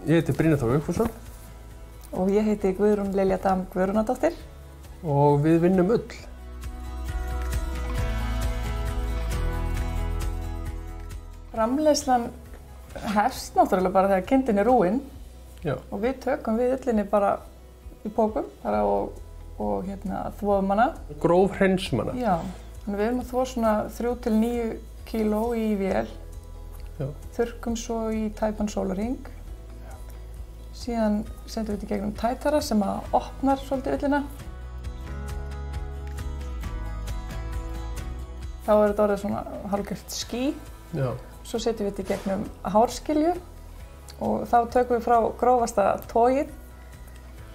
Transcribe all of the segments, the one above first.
Ég heiti Brynjar Þór Vigfússon. Og ég heiti Guðrún Lilja Dam Guðrúnardóttir. Og við vinnum ull. Framleiðslan hefst náttúrulega bara þegar kindin er rúin. Já. Og við tökum við ullinni bara í pókum og þvoðum hana. Gróf hreinsum hana. Já, þannig við erum að þvo svona 3 til 9 kíló í vél. Já. Þurrkum svo í tæpan sólarhring. Síðan setjum við þetta í gegnum tætara sem að opnar svolítið ullina. Þá er þetta orðið svona hálfgert ský. Já. Svo setjum við þetta í gegnum hárskilju og þá tökum við frá grófasta togið.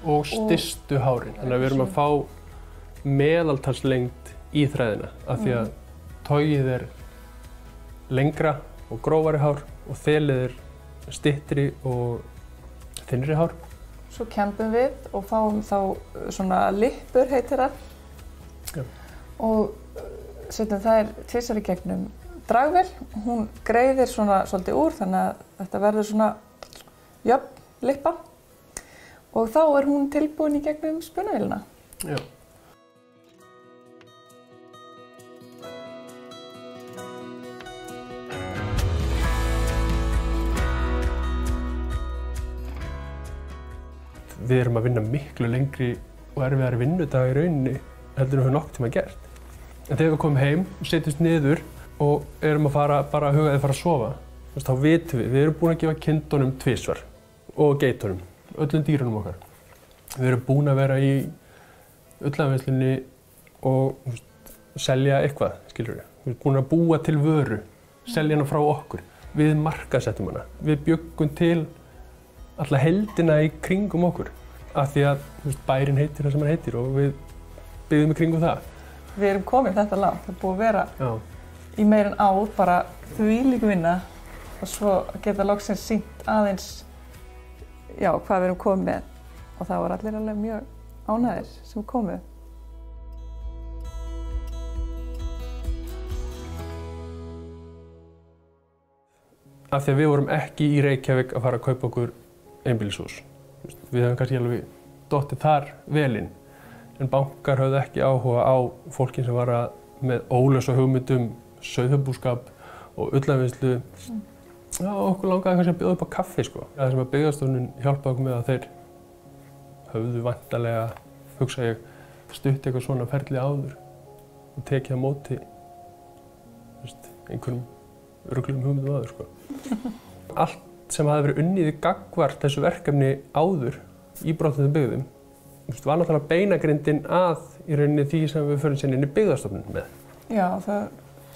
Og stystu hárin. Þannig að við erum að fá meðaltalslengd í þræðina. Af því að togið er lengra og grófari hár og þelið er styttri og þynnri hár. Svo kembum við og fáum þá svona lippur heitir það. Já. Og setjum þær tvisvar í gegnum dragvél. Hún greiðir svona svolítið úr þannig að þetta verður svona jöfn lippa. Og þá er hún tilbúin í gegnum spunavélina. Já. Við erum að vinna miklu lengri og erfiðari vinnudaga í rauninni heldur en við höfum nokkuð tíma gert. En þegar við komum heim og setjumst niður og erum að fara að huga að fara að sofa, þá vitum við erum búin að gefa kindunum 2 og geitunum, öllum dýrunum okkar. Við erum búin að vera í ullafvinnslunni og selja eitthvað, skilurðu. Við erum búin að búa til vöru, selja hana frá okkur. Við markaðssettum hana. Við bjuggum til alla heildina í kringum okkur. Af því að bærinn heitir það sem hann heitir og við byggðum í kringum það. Við erum komin þetta langt. Það er búið að vera í meira en ár bara þvílík vinna og svo geta loksins sýnt aðeins hvað við erum komið með. Og það var allir alveg mjög ánægðir sem komu. Af því að við vorum ekki í Reykjavík að fara að kaupa okkur einbýlishús. Við höfum kannski alveg dottið þar vel inn. En bankar höfðu ekki áhuga á fólki sem var með ólausa hugmyndum, sauðfjárbúskap og ullafvinnslu. Okkur langaði kannski að bjóða upp á kaffi, sko. Það sem að Byggðastofnun hjálpaði okkur með að þeir höfðu væntanlega, hugsa ég, stutt eitthvað svona ferli áður og tekið á móti einhverjum rugluðum hugmyndum áður, sko. Allt sem hafði verið unnið í gagnvart þessu verkefni áður í brotthættum byggðum var náttúrulega beinagrindin að í rauninni því sem við förum sinni inn í Byggðastofnun með. Já, það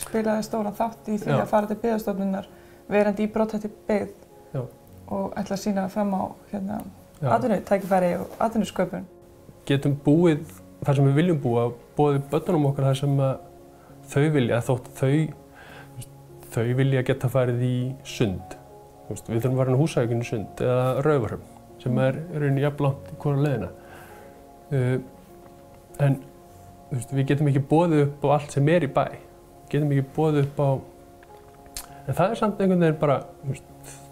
spilaði stóran þátt í því að fara til Byggðastofnunar verandi í brotthættri byggð og ætla að sýna fram á atvinnutækifæri og atvinnusköpun. Getum búið þar sem við viljum búa, boðið börnunum okkar þar sem þau vilja, þótt þau vilja geta farið í sund. Við þurfum að fara inn á Húsavíkinn í sund eða Raufarhöfn sem er rauninni jafn langt í hvora leiðina. En við getum ekki boðið upp á allt sem er í bæ. Getum ekki boðið upp á... En það er samt einhvern veginn bara,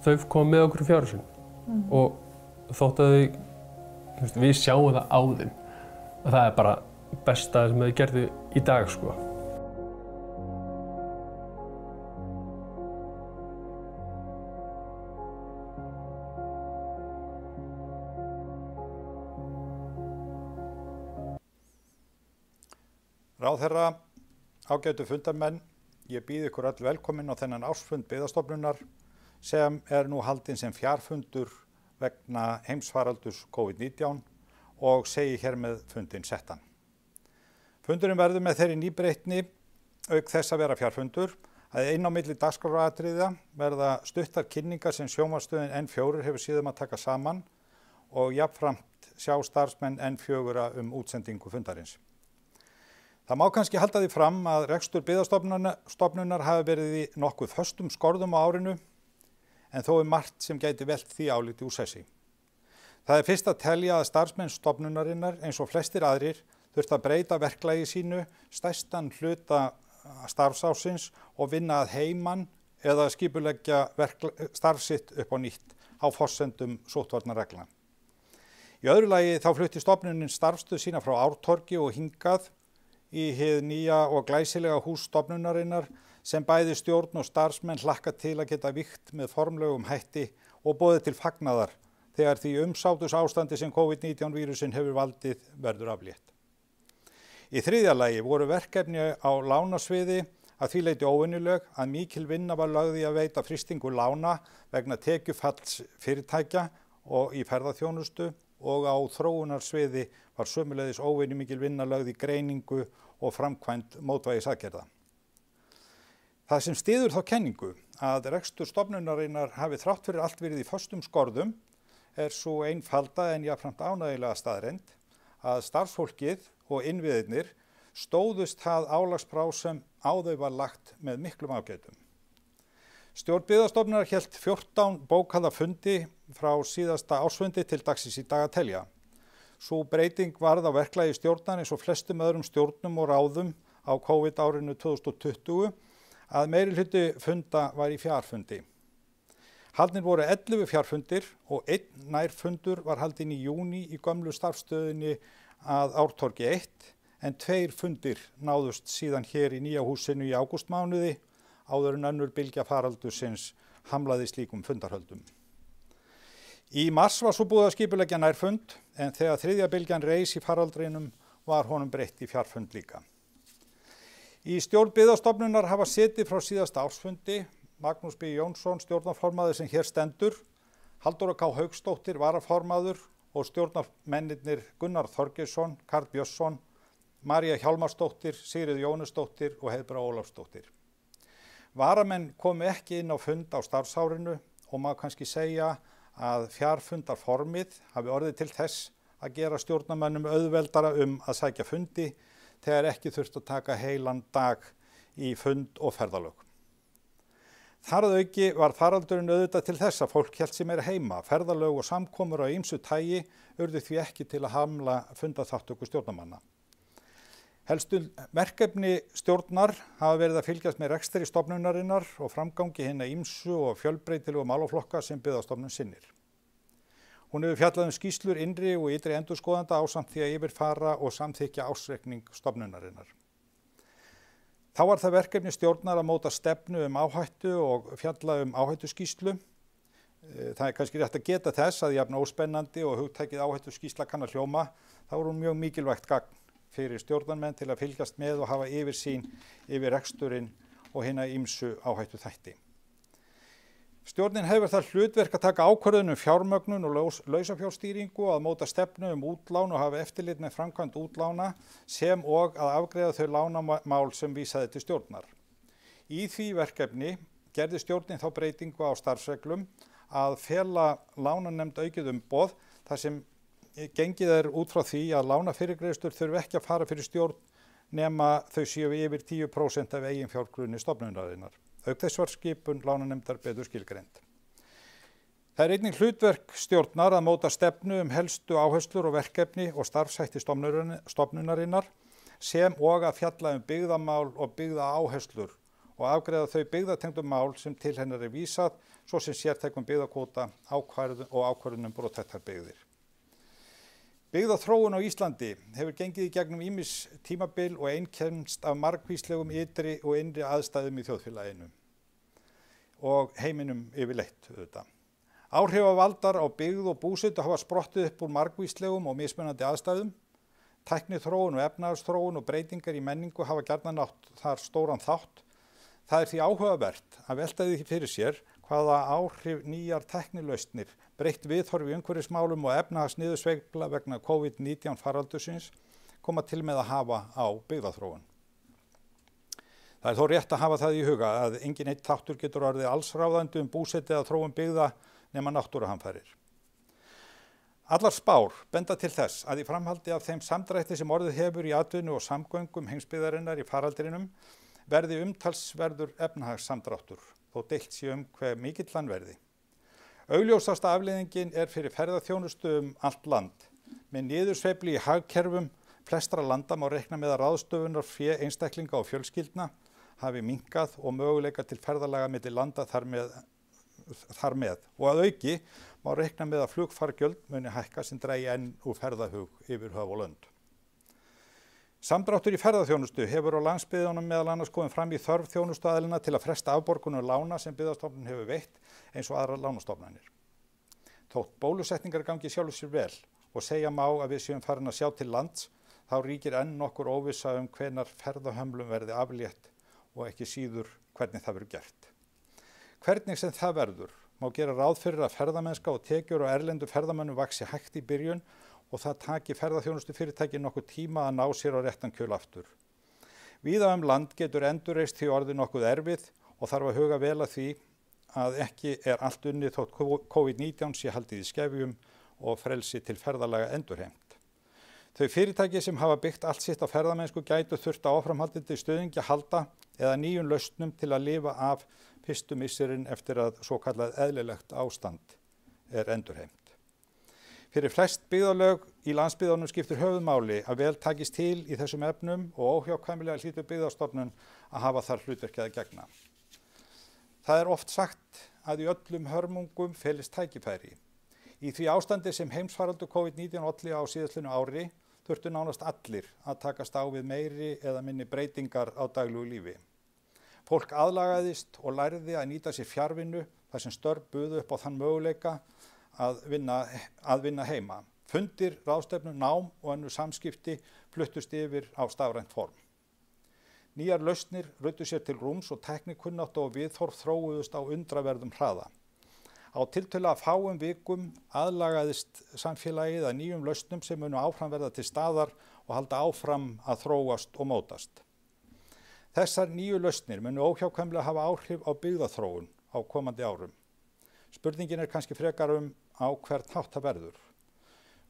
þau koma með okkur í fjárhúsin. Og þótt að við sjáum það á þeim. Og það er bara besta sem þau gerðu í dag, sko. Ráðherra, ágætu fundarmenn, ég býð ykkur öll velkomin á þennan ársfund Byggðastofnunar sem er nú haldinn sem fjarfundur vegna heimsfaraldurs COVID-19 og segi hér með fundinn settan. Fundurinn verður með þeirri nýbreytni, auk þess að vera fjarfundur, að inn á milli dagskráratriða verða stuttar kynningar sem sjónvarpsstöðin N4 hefur síðan að taka saman og jafnframt sjá starfsmenn N4 útsendingu fundarins. Það má kannski halda því fram að rekstur Byggðastofnunar hafi verið í nokkuð föstum skorðum á árinu, en þó margt sem gæti velt því áliti úr sessi. Það er fyrst að telja að starfsmenn stofnunarinnar, eins og flestir aðrir, þurft að breyta verklagi sínu, stærstan hluta starfsársins og vinna að heiman eða skipuleggja starf sitt upp á nýtt á forsendum sóttvarnareglna. Í öðru lagi þá flutti stofnunin starfsstöð sína frá Ártorgi og hingað í hið nýja og glæsilega hús stofnunarinnar sem bæði stjórn og starfsmenn hlakka til að geta vígt með formlegum hætti og boðið til fagnaðar þegar því umsátus ástandi sem COVID-19 vírusin hefur valdið verður aflétt. Í þriðja lagi voru verkefni á lánasviði að því leyti óvenjuleg að mikil vinna var lögð í að veita frystingu lána vegna tekjufalls fyrirtækja og í ferðaþjónustu og á þróunarsviði var sömuleiðis óvenju mikil vinna lögð í greiningu og framkvæmd mótvægisaðgerða. Það sem styður þá kenningu að rekstur stofnunarinnar hafi þrátt fyrir allt verið í föstum skorðum svo einfalda en jafnframt ánægjulega staðreynd að starfsfólkið og innviðirnir stóðust það álagsbrá sem á þau var lagt með miklum ágætum. Stjórn Byggðastofnunar hélt 14 bókaða fundi frá síðasta ársfundi til dagsins í dag að telja. Sú breyting varð á verklagi stjórnar eins og flestum öðrum stjórnum og ráðum á COVID-árinu 2020 að meirihluti funda var í fjarfundi. Haldnir voru 11 fjarfundir og 1 nærfundur var haldinn í júní í gömlu starfsstöðinni að Ártorgi 1 en 2 fundir náðust síðan hér í nýja húsinu í ágústmánuði áður en önnur bylgja faraldursins hamlaði slíkum fundarhöldum. Í mars var svo búið að skipuleggja nærfund en þegar þriðja bylgjan reis í faraldrinum var honum breytt í fjarfund líka. Í stjórn Byggðastofnunar hafa setið frá síðasta ársfundi Magnús B. Jónsson, stjórnarformaður sem hér stendur, Halldóra K. Hauksdóttir, varaformaður og stjórnarmennirnir Gunnar Þorgeirsson, Karl Björnsson, María Hjálmarsdóttir, Sigríður Jónasdóttir og Heiðbrá Ólafsdóttir. Varamenn komu ekki inn á fund á starfsárinu og má kannski segja að fjarfundarformið hafi orðið til þess að gera stjórnarmönnum auðveldara að sækja fundi þegar ekki þurft að taka heilan dag í fund og ferðalög. Þar að auki var faraldurinn auðvitað til þess að fólk hélt sig meira heima. Ferðalög og samkomur á ýmsu tagi urðu því ekki til að hamla fundaþátttöku stjórnarmanna. Helstu verkefni stjórnar hafa verið að fylgjast með rekstri stofnunarinnar og framgangi hinna ýmsu og fjölbreytilegu málaflokka sem Byggðastofnun sinnir. Hún hefur fjallað skýrslur innri og ytri endurskoðanda ásamt því að yfirfara og samþykkja ársreikning stofnunarinnar. Þá var það verkefni stjórnar að móta stefnu áhættu og fjalla áhættuskýrslu. Það kannski rétt að geta þess að jafn óspennandi og hugtækið áhættuskýrsla kann að hljóma, þá er hún mjög mikilvægt gagn fyrir stjórnarmenn til að fylgjast með og hafa yfirsýn yfir reksturinn og hina ýmsu áhættuþætti. Stjórnin hefur það hlutverk að taka ákvörðun fjármögnun og lausafjárstýringu, að móta stefnu útlán og hafa eftirlit með framkvæmd útlána sem og að afgreiða þau lánamál sem vísaði til stjórnar. Í því verkefni gerði stjórnin þá breytingu á starfsreglum að fela lánanefnd aukið umboð þar sem gengið út frá því að lánafyrirgreiðslur þurfi ekki að fara fyrir stjórn nema þau séu yfir 10% af eigin fjárgrunni stofnunarinnar. Auk þess var skipun lánanefndar betur skilgreind. Það er einnig hlutverk stjórnar að móta stefnu helstu áherslur og verkefni og starfshætti stofnunarinnar sem og að fjalla byggðamál og byggðaáherslur og afgreiða þau byggðatengdu mál sem til hennar er vísað, svo sem sértækum byggðakvóta og ákvörðun brothættar byggðir. Byggðaþróun á Íslandi hefur gengið í gegnum ýmis tímabil og einkennst af margvíslegum ytri og innri aðstæðum í þjóðfélaginu og heiminum yfirleitt auðvitað. Áhrifavaldar á byggð og búsetu hafa sprottið upp úr margvíslegum og mismunandi aðstæðum. Tækniþróun og efnahagsþróun og breytingar í menningu hafa gjarnan átt þar stóran þátt. Það er því áhugavert að velta því fyrir sér hvaða áhrif nýjar tæknilausnir, breytt viðhorf í umhverfismálum og efnahagsniðursveifla vegna COVID-19 faraldursins koma til með að hafa á byggðaþróun. Það er þó rétt að hafa það í huga að engin einn þáttur getur orðið allsráðandi búsetu eða þróun byggða nema náttúruhamfarir. Allar spár benda til þess að í framhaldi af þeim samdrætti sem orðið hefur í atvinnu og samgöngum heimsbyggðarinnar í faraldrinum verði umtalsverður efnahagssamdráttur, þó deilt sé hve mikill hann verði. Augljósasta afleiðingin er fyrir ferðaþjónustu allt land. Með niðursveiflu í hagkerfum flestra landa má reikna með að ráðstöfunarfé einstaklinga og fjölskyldna hafi minnkað og möguleika til ferðalaga milli landa þar með. Og að auki má reikna með að flugfargjöld muni hækka sem dragi enn úr ferðahug yfir höf og lönd. Samdráttur í ferðaþjónustu hefur á landsbyggðunum meðal annars komið fram í þörf þjónustuaðilana til að fresta afborgunum lána sem Byggðastofnun hefur veitt eins og aðrar lánastofnanir. Þótt bólusetningar gangi sjálfur sér vel og segja má að við séum farin að sjá til lands, þá ríkir enn nokkur óvissa hvenær ferðahömlum verði aflétt og ekki síður hvernig það verður gert. Hvernig sem það verður, má gera ráð fyrir að ferðamennska og tekjur og erlendu ferðamönnum vaxi hægt í byrjun og það taki ferðaþjónustu fyrirtæki nokkuð tíma að ná sér á réttan kjöl aftur. Víða land getur endurreist því orðið nokkuð erfið og þarf að huga vel að því að ekki allt unnið þótt COVID-19 sé haldið í skefjum og frelsi til ferðalaga endurheimt. Þau fyrirtæki sem hafa byggt allt sitt á ferðamennsku gætu þurft á áframhaldandi stuðningi að halda eða nýjum lausnum til að lifa af fyrstu misserin eftir að svo kallað eðlilegt ástand endurheimt. Fyrir flest byggðarlög í landsbyggðunum skiptir höfuðmáli að vel takist til í þessum efnum og óhjákvæmilega hlýtur Byggðastofnun að hafa þar hlutverkið að gegna. Það oft sagt að í öllum hörmungum felist tækifæri. Í því ástandi sem heimsfaraldur COVID-19 olli á síðastliðnu ári þurftu nánast allir að takast á við meiri eða minni breytingar á daglegu lífi. Fólk aðlagaðist og lærði að nýta sér fjarvinnu þar sem störf buðu upp á þann möguleika að vinna heima. Fundir, ráðstefnur, nám og önnur samskipti fluttust yfir á stafrænt form. Nýjar lausnir ruddu sér til rúms og tæknikunnátta og viðhorf þróuðust á undraverðum hraða. Á tiltölulega fáum vikum aðlagaðist samfélagið að nýjum lausnum sem munu áfram verða til staðar og halda áfram að þróast og mótast. Þessar nýju lausnir munu óhjákvæmilega hafa áhrif á byggðaþróun á komandi árum. Spurningin kannski frekar á hvern hátt það verður.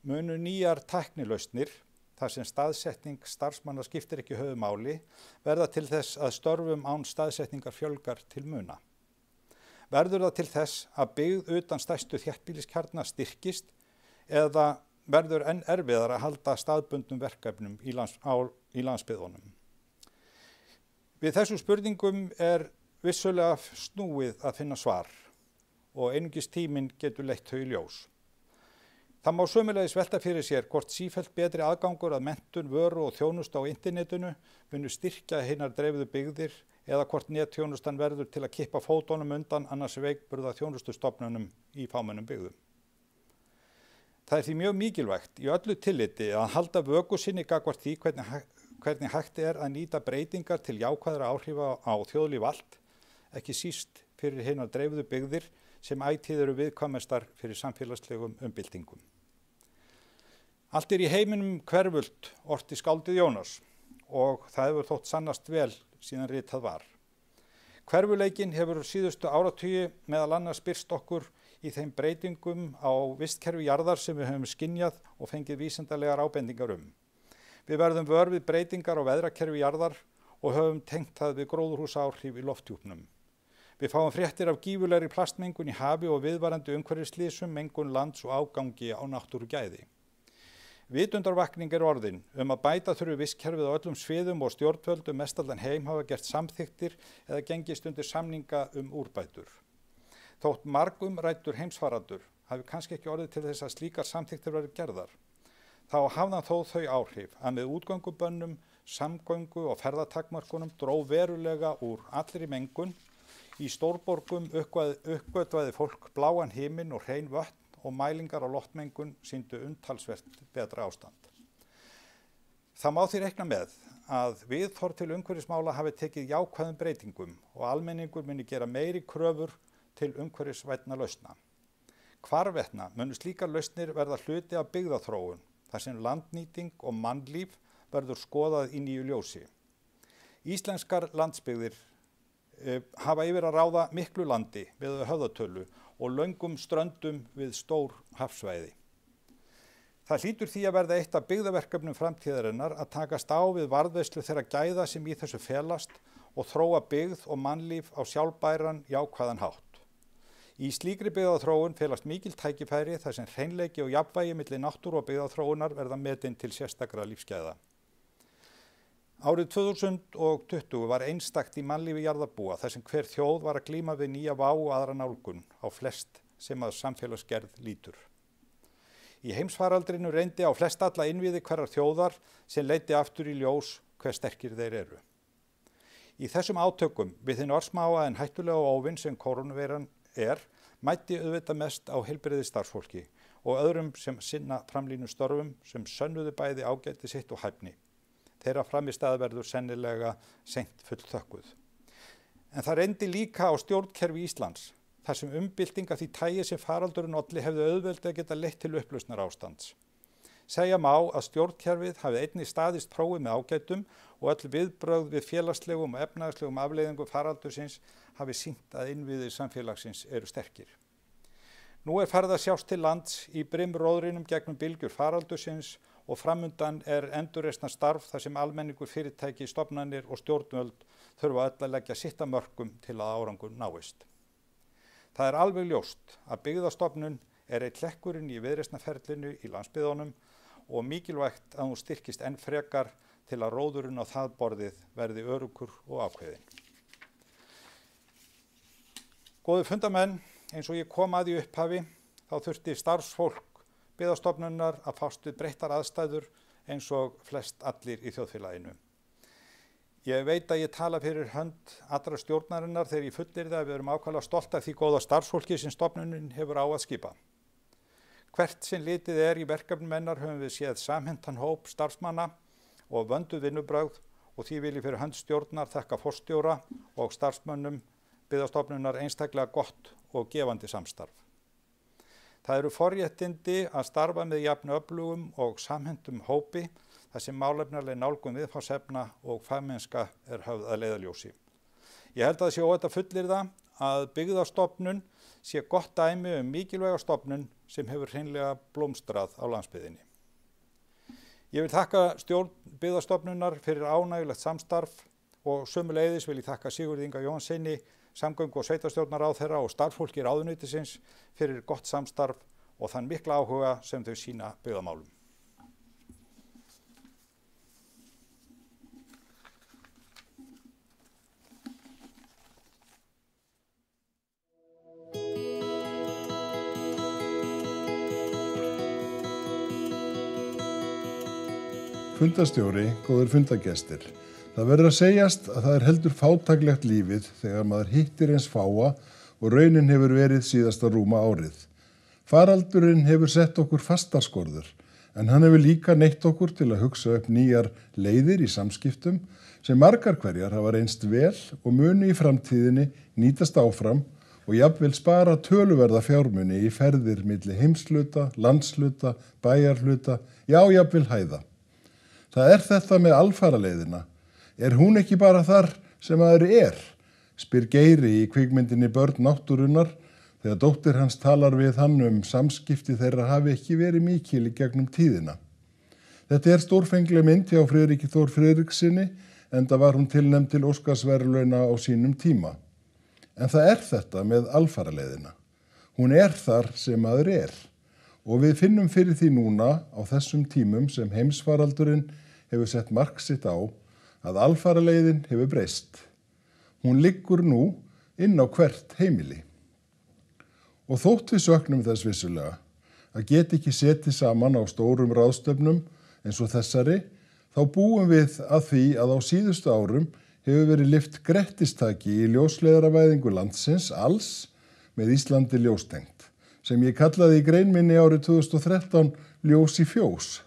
Munu nýjar tæknilausnir, þar sem staðsetning starfsmanna skiptir ekki höfuðmáli, verða til þess að störfum án staðsetningar fjölgar til muna. Verður það til þess að byggð utan stærstu þéttbýliskjarna styrkist eða verður enn erfiðar að halda staðbundnum verkefnum í landsbyggðunum? Við þessum spurningum vissulega snúið að finna svar og einungis tíminn getur leitt þau í ljós. Það má sömuleiðis velta fyrir sér hvort sífellt betri aðgangur að menntun, vöru og þjónustu á internetinu munu styrkja hinar dreifðu byggðir eða hvort netþjónustan verður til að kippa fótunum undan annars veikburða þjónustustofnunum í fámennum byggðum. Það því mjög mikilvægt í öllu tilliti að halda vöku sinni gagnvart því hvernig hægt að nýta breytingar til jákvæðra áhrifa á þjóðlíf allt, ekki síst fyrir hinar dreifðu byggðir sem ætíð eru viðkvæmastar fyrir samfélagslegum umbyltingum. Allt í heiminum hverfult, orti skáldið Jónas, og það hefur þótt sannast vel síðan ritað var. Hverfuleikinn hefur síðustu áratugi meðal annars birst okkur í þeim breytingum á vistkerfi jarðar sem við höfum skynjað og fengið vísindalegar ábendingar Við verðum vör við breytingar á veðrakerfi jarðar og höfum tengt það við gróðurhúsaáhrif í lofthjúpnum. Við fáum fréttir af gífurlegri plastmengun í hafi og viðvarandi umhverfisslysum, mengun lands og ágangi á náttúrugæði. Vitundarvakning orðin að bæta þurfi vistkerfið á öllum sviðum og stjórnvöld mestallan heim hafa gert samþykktir eða gengist undir samninga úrbætur. Þótt margumræddur heimsfaraldur hafi kannski ekki orðið til þess að slíkar samþykktir verið gerðar. Þá hafði þó þau áhrif að með útgöngubönnum, samgöngu og ferðatakmörkunum dró verulega úr allri mengun. Í stórborgum uppgötvaði fólk bláan himinn og hrein vötn og mælingar á loftmengun sýndu umtalsvert betra ástand. Það má því reikna með að viðhorf til umhverfismála hafi tekið jákvæðum breytingum og almenningur muni gera meiri kröfur til umhverfisvænna lausna. Hvarvetna munu slíkar lausnir verða hluti af byggðaþróun, þar sem landnýting og mannlíf verður skoðað í nýju ljósi. Íslenskar landsbyggðir hafa yfir að ráða miklu landi við höfðatölu og löngum ströndum við stór hafsvæði. Það hlýtur því að verða eitt af byggðaverkefnum framtíðarinnar að takast á við varðveislu þeirra gæða sem í þessu felast og þróa byggð og mannlíf á sjálfbæran jákvæðan hátt. Í slíkri byggðaþróun felast mikil tækifæri þar sem hreinleiki og jafnvægi milli náttúru og byggðaþróunar verða metin til sérstakra lífsgæða. Árið 2020 var einstakt í mannlífi jarðarbúa þar sem hver þjóð var að glíma við nýja vá og aðra nálgun á flest sem að samfélagsgerð lítur. Í heimsfaraldrinu reyndi á flestalla innviði hverrar þjóðar sem leiddi aftur í ljós hve sterkir þeir eru. Í þessum átökum við hinn örsmáa en hættulega óvin sem koronaveiran mætti auðvitað mest á heilbrigðisstarfsfólki og öðrum sem sinna framlínu störfum sem sönnuðu bæði ágæti sitt og hæfni. Þeirra framistæða verður sennilega seint fullþökkuð. En það reyndi líka á stjórnkerfi Íslands, þar sem umbylting af því tagi sem faraldurinn olli hefði auðveldi að geta leitt til upplausnarástands. Segja má að stjórnkerfið hafi einnig staðist prófið með ágætum og öll viðbrögð við félagslegum og efnahagslegum afleiðingum faraldursins hafi sýnt að innviðir samfélagsins eru sterkir. Nú farið að sjást til lands í brimróðrinum gegnum bylgjur faraldursins og framundan endurreisnar starf þar sem almenningur, fyrirtæki, stofnanir og stjórnvöld þurfa öll að leggja sitt af mörkum til að árangur náist. Það alveg ljóst að Byggðastofnun einn hlekkurinn í viðreisnarferlinu í landsbyggðunum og mikilvægt að hún styrkist enn frekar til að róðurinn á það borðið verði öruggur og ákveðinn. Góðir fundarmenn, eins og ég kom að í upphafi, þá þurfti starfsfólk Byggðastofnunar að fást við breyttar aðstæður eins og flest allir í þjóðfélaginu. Ég veit að ég tala fyrir hönd allra stjórnarinnar þegar ég fullyrði að við erum ákaflega stolt af því góða starfsfólki sem stofnunin hefur á að skipa. Hvert sem litið í verkefnum hennar höfum við séð samhentan hóp starfsmanna og vönduð vinnubrögð og því vil ég fyrir hönd stjórnar þakka forstjóra og starfsmönnum Byggðastofnunar einstaklega gott og gefandi samstarf. Það eru forréttindi að starfa með jafn öflugum og samhentum hópi þar sem málefnaleg nálgun viðfangsefna og fagmennska höfð að leiðarljósi. Ég held að það sé óhætt að fullyrða að Byggðastofnun sé gott dæmi mikilvæga stofnun sem hefur hreinlega blómstrað á landsbyggðinni. Ég vil þakka stjórn Byggðastofnunar fyrir ánægjulegt samstarf og sömuleiðis vil ég þakka Sigurði Inga Jóhannssyni, samgöngu- og sveitarstjórnarráðherra og starfsfólki ráðuneytisins fyrir gott samstarf og þann mikla áhuga sem þau sýna byggðamálum. Fundarstjóri, góðir fundargestir. Það verður að segjast að það heldur fátæklegt lífið þegar maður hittir eins fáa og raunin hefur verið síðasta rúma árið. Faraldurinn hefur sett okkur fastar skorður, en hann hefur líka neytt okkur til að hugsa upp nýjar leiðir í samskiptum sem margar hverjar hafa reynst vel og munu í framtíðinni nýtast áfram og jafnvel spara töluverða fjármuni í ferðir milli heimshluta, landshluta, bæjarhluta, já jafnvel hæða. Það þetta með alfaraleiðina. Hún ekki bara þar sem maður spyr Geiri í kvikmyndinni Börn náttúrunnar þegar dóttir hans talar við hann samskipti þeirra hafi ekki verið mikil í gegnum tíðina. Þetta stórfengleg mynd hjá Friðriki Þór Friðrikssyni enda var hún tilnefnd til Óskarsverðlauna á sínum tíma. En það þetta með alfaraleiðina. Hún þar sem maður og við finnum fyrir því núna á þessum tímum sem heimsfaraldurinn hefur sett mark sitt á að alfaraleiðin hefur breyst. Hún liggur nú inn á hvert heimili. Og þótt við söknum þess vissulega að geta ekki setið saman á stórum ráðstöfnum eins og þessari, þá búum við að því að á síðustu árum hefur verið lyft grettistaki í ljósleiðaravæðingu landsins alls með Íslandi ljóstengt, sem ég kallaði í grein minni árið 2013 ljós í fjós.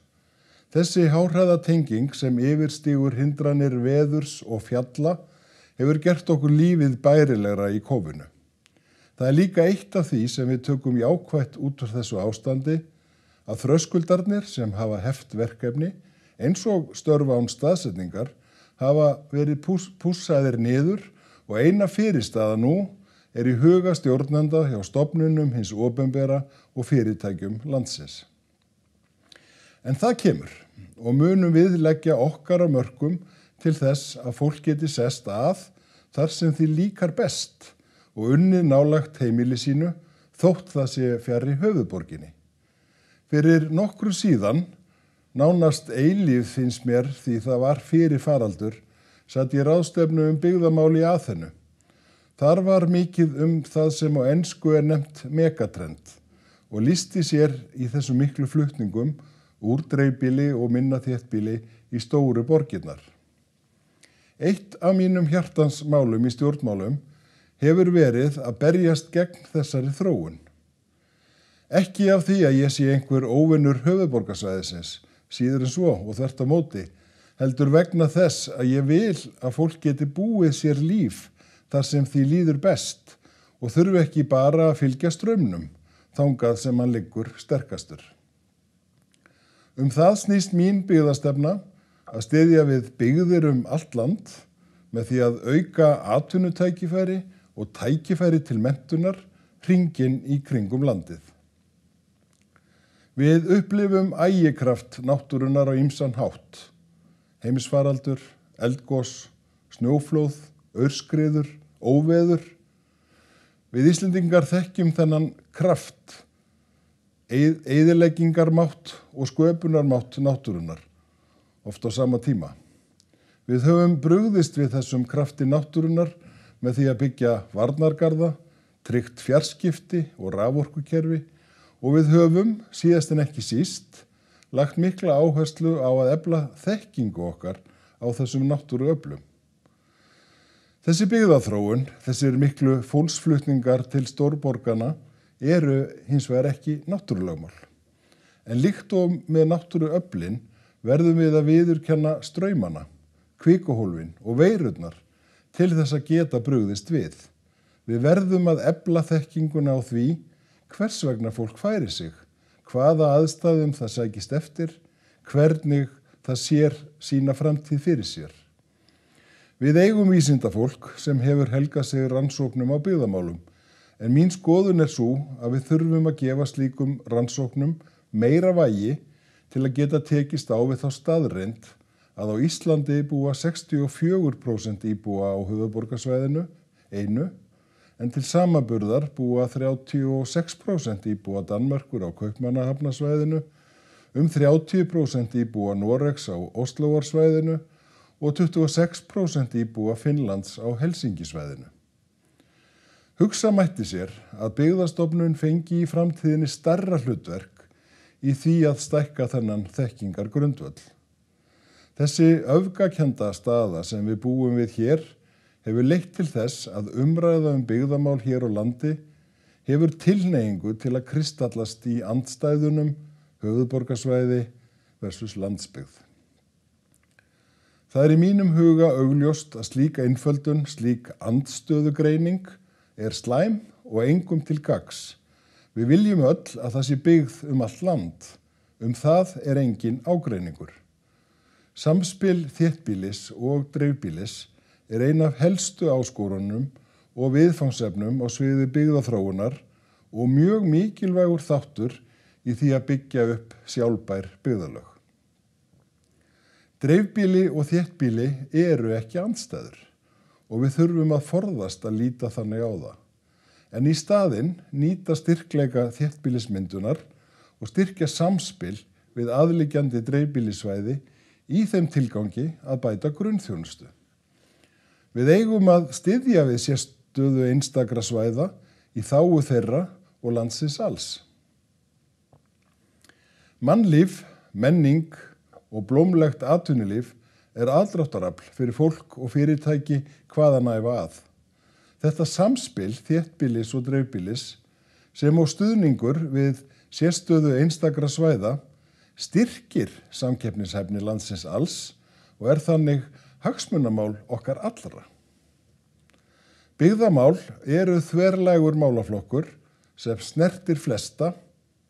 Þessi háhraðatenging sem yfirstígur hindranir veðurs og fjalla hefur gert okkur lífið bærilegra í kófinu. Það líka eitt af því sem við tökum jákvætt út úr þessu ástandi að þröskuldarnir sem hafa heft verkefni eins og störf án staðsetningar hafa verið pússaðir niður og eina fyrirstaða nú í huga stjórnenda hjá stofnunum hins opinbera og fyrirtækjum landsins. En það kemur og munum við leggja okkar af mörkum til þess að fólk geti sest að þar sem því líkar best og unnið nálagt heimili sínu þótt það sé fjarri höfuðborginni. Fyrir nokkru síðan, nánast eilífð finnst mér því það var fyrir faraldur, satt ég ráðstefnu byggðamál í Aþenu. Þar var mikið það sem á ensku nefnt megatrend og lýsti sér í þessum miklu flutningum úr dreifbýli og minna þéttbýli í stóru borgirnar. Eitt af mínum hjartans málum í stjórnmálum hefur verið að berjast gegn þessari þróun. Ekki af því að ég sé einhver óvinnur höfuðborgarsvæðisins, síður en svo og þvert á móti, heldur vegna þess að ég vil að fólk geti búið sér líf þar sem því líður best og þurfi ekki bara að fylgja straumnum, þangað sem hann liggur sterkastur. Það snýst mín byggðastefna að styðja við byggðir allt land með því að auka atvinnutækifæri og tækifæri til menntunar hringinn í kringum landið. Við upplifum ægikraft náttúrunnar á ýmsan hátt. Heimsfaraldur, eldgos, snjóflóð, aurskriður, óveður. Við Íslendingar þekkjum þennan kraft, eyðileggingarmátt og sköpunarmátt náttúrunnar, oft á sama tíma. Við höfum brugðist við þessum krafti náttúrunnar með því að byggja varnargarða, tryggt fjarskipti og raforkukerfi og við höfum, síðast en ekki síst, lagt mikla áherslu á að efla þekkingu okkar á þessum náttúruöflum. Þessi byggðaþróun, þessir miklu fólksflutningar til stórborgana eru hins vegar ekki náttúrulögmál. En líkt og með náttúruöflin verðum við að viðurkenna straumana, kvikuhólfin og veirurnar til þess að geta brugðist við. Við verðum að efla þekkinguna á því hvers vegna fólk færi sig, hvaða aðstæðum það sækist eftir, hvernig það sér sína framtíð fyrir sér. Við eigum vísindafólk sem hefur helgað sig rannsóknum á byggðamálum, en mín skoðun sú að við þurfum að gefa slíkum rannsóknum meira vægi til að geta tekist á við þá staðreynd að á Íslandi búa 64% íbúa á höfuðborgarsvæðinu, en til samanburðar búa 36% íbúa Danmerkur á Kaupmannahafnarsvæðinu, 30% íbúa Noregs á Óslóarsvæðinu og 26% íbúa Finnlands á Helsingisvæðinu. Hugsa mætti sér að Byggðastofnun fengi í framtíðinni stærra hlutverk í því að stækka þennan þekkingargrundvöll. Þessi öfgakennda staða sem við búum við hér hefur leitt til þess að umræða byggðamál hér á landi hefur tilhneigingu til að kristallast í andstæðunum höfuðborgarsvæði versus landsbyggð. Það í mínum huga augljóst að slík einföldun, slík andstöðugreining slæm og engum til gagns. Við viljum öll að það sé byggð allt land. Það engin ágreiningur. Samspil þéttbýlis og dreifbýlis ein af helstu áskorunum og viðfangsefnum á sviði byggðaþróunar og mjög mikilvægur þáttur í því að byggja upp sjálfbær byggðarlög. Dreifbýli og þéttbýli eru ekki andstæður og við þurfum að forðast að líta þannig á það. En í staðinn nýta styrkleika þéttbýlismyndunar og styrkja samspil við aðliggjandi dreifbýlisvæði í þeim tilgangi að bæta grunnþjónustu. Við eigum að styðja við sérstöðu einstakra svæða í þágu þeirra og landsins alls. Mannlíf, menning og blómlegt atvinnulíf aðdráttarafl fyrir fólk og fyrirtæki hvaðanæva að. Þetta samspil þéttbýlis og dreifbýlis sem og stuðningur við sérstöðu einstakra svæða styrkir samkeppnishæfni landsins alls og þannig hagsmunamál okkar allra. Byggðamál eru þverlægur málaflokkur sem snertir flesta,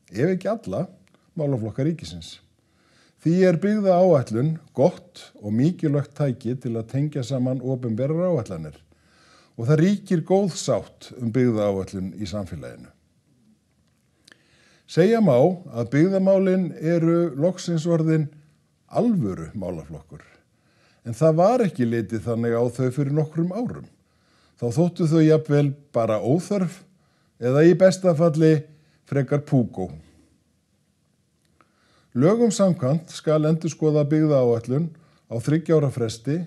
ef ekki alla, málaflokkar ríkisins. Því byggðaáætlun gott og mikilvægt tæki til að tengja saman opinberar áætlanir og það ríkir góð sátt byggðaáætlun í samfélaginu. Segja má að byggðamálin eru loksins orðin alvöru málaflokkur. En það var ekki litið þannig á þau fyrir nokkrum árum. Þá þóttu þau jafnvel bara óþörf eða í besta falli frekar púkó. Lögum samkvæmt skal endurskoða byggðaáætlun á 3 ára fresti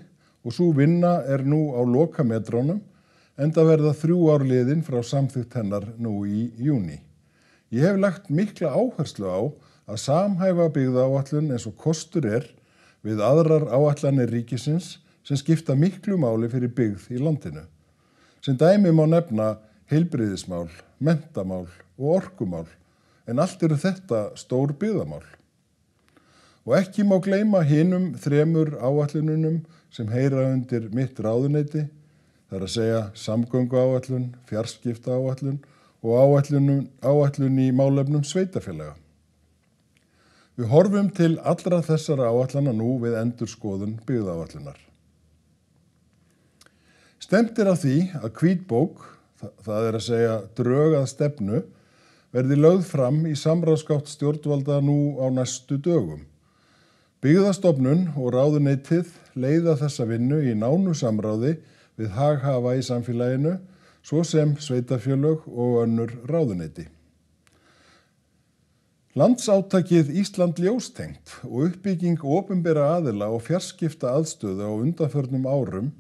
og sú vinna nú á lokametrónum enda verða 3 ár liðin frá samþykkt hennar nú í júní. Ég hef lagt mikla áherslu á að samhæfa byggðaáætlun eins og kostur við aðrar áætlanir ríkisins sem skipta miklu máli fyrir byggð í landinu. Sem dæmi má nefna heilbrigðismál, menntamál og orkumál, en allt eru þetta stór byggðamál. Og ekki má gleyma hinum 3 áætlununum sem heyra undir mitt ráðuneyti, það er að segja samgönguáætlun, fjarskiptaáætlun og áætlun í málefnum sveitarfélaga. Við horfum til allra þessara áætlana nú við endurskoðun byggðaáætlunar. Stefnt að því að hvítbók, það er að segja drög að stefnu, verði lögð fram í samráðsgátt stjórnvalda nú á næstu dögum. Byggðastofnun og ráðuneytið leiða þessa vinnu í nánu samráði við haghafa í samfélaginu, svo sem sveitarfélög og önnur ráðuneyti. Landsátakið Ísland ljóstengt og uppbygging opinbera aðila og fjarskipta aðstöðu á undanförnum árum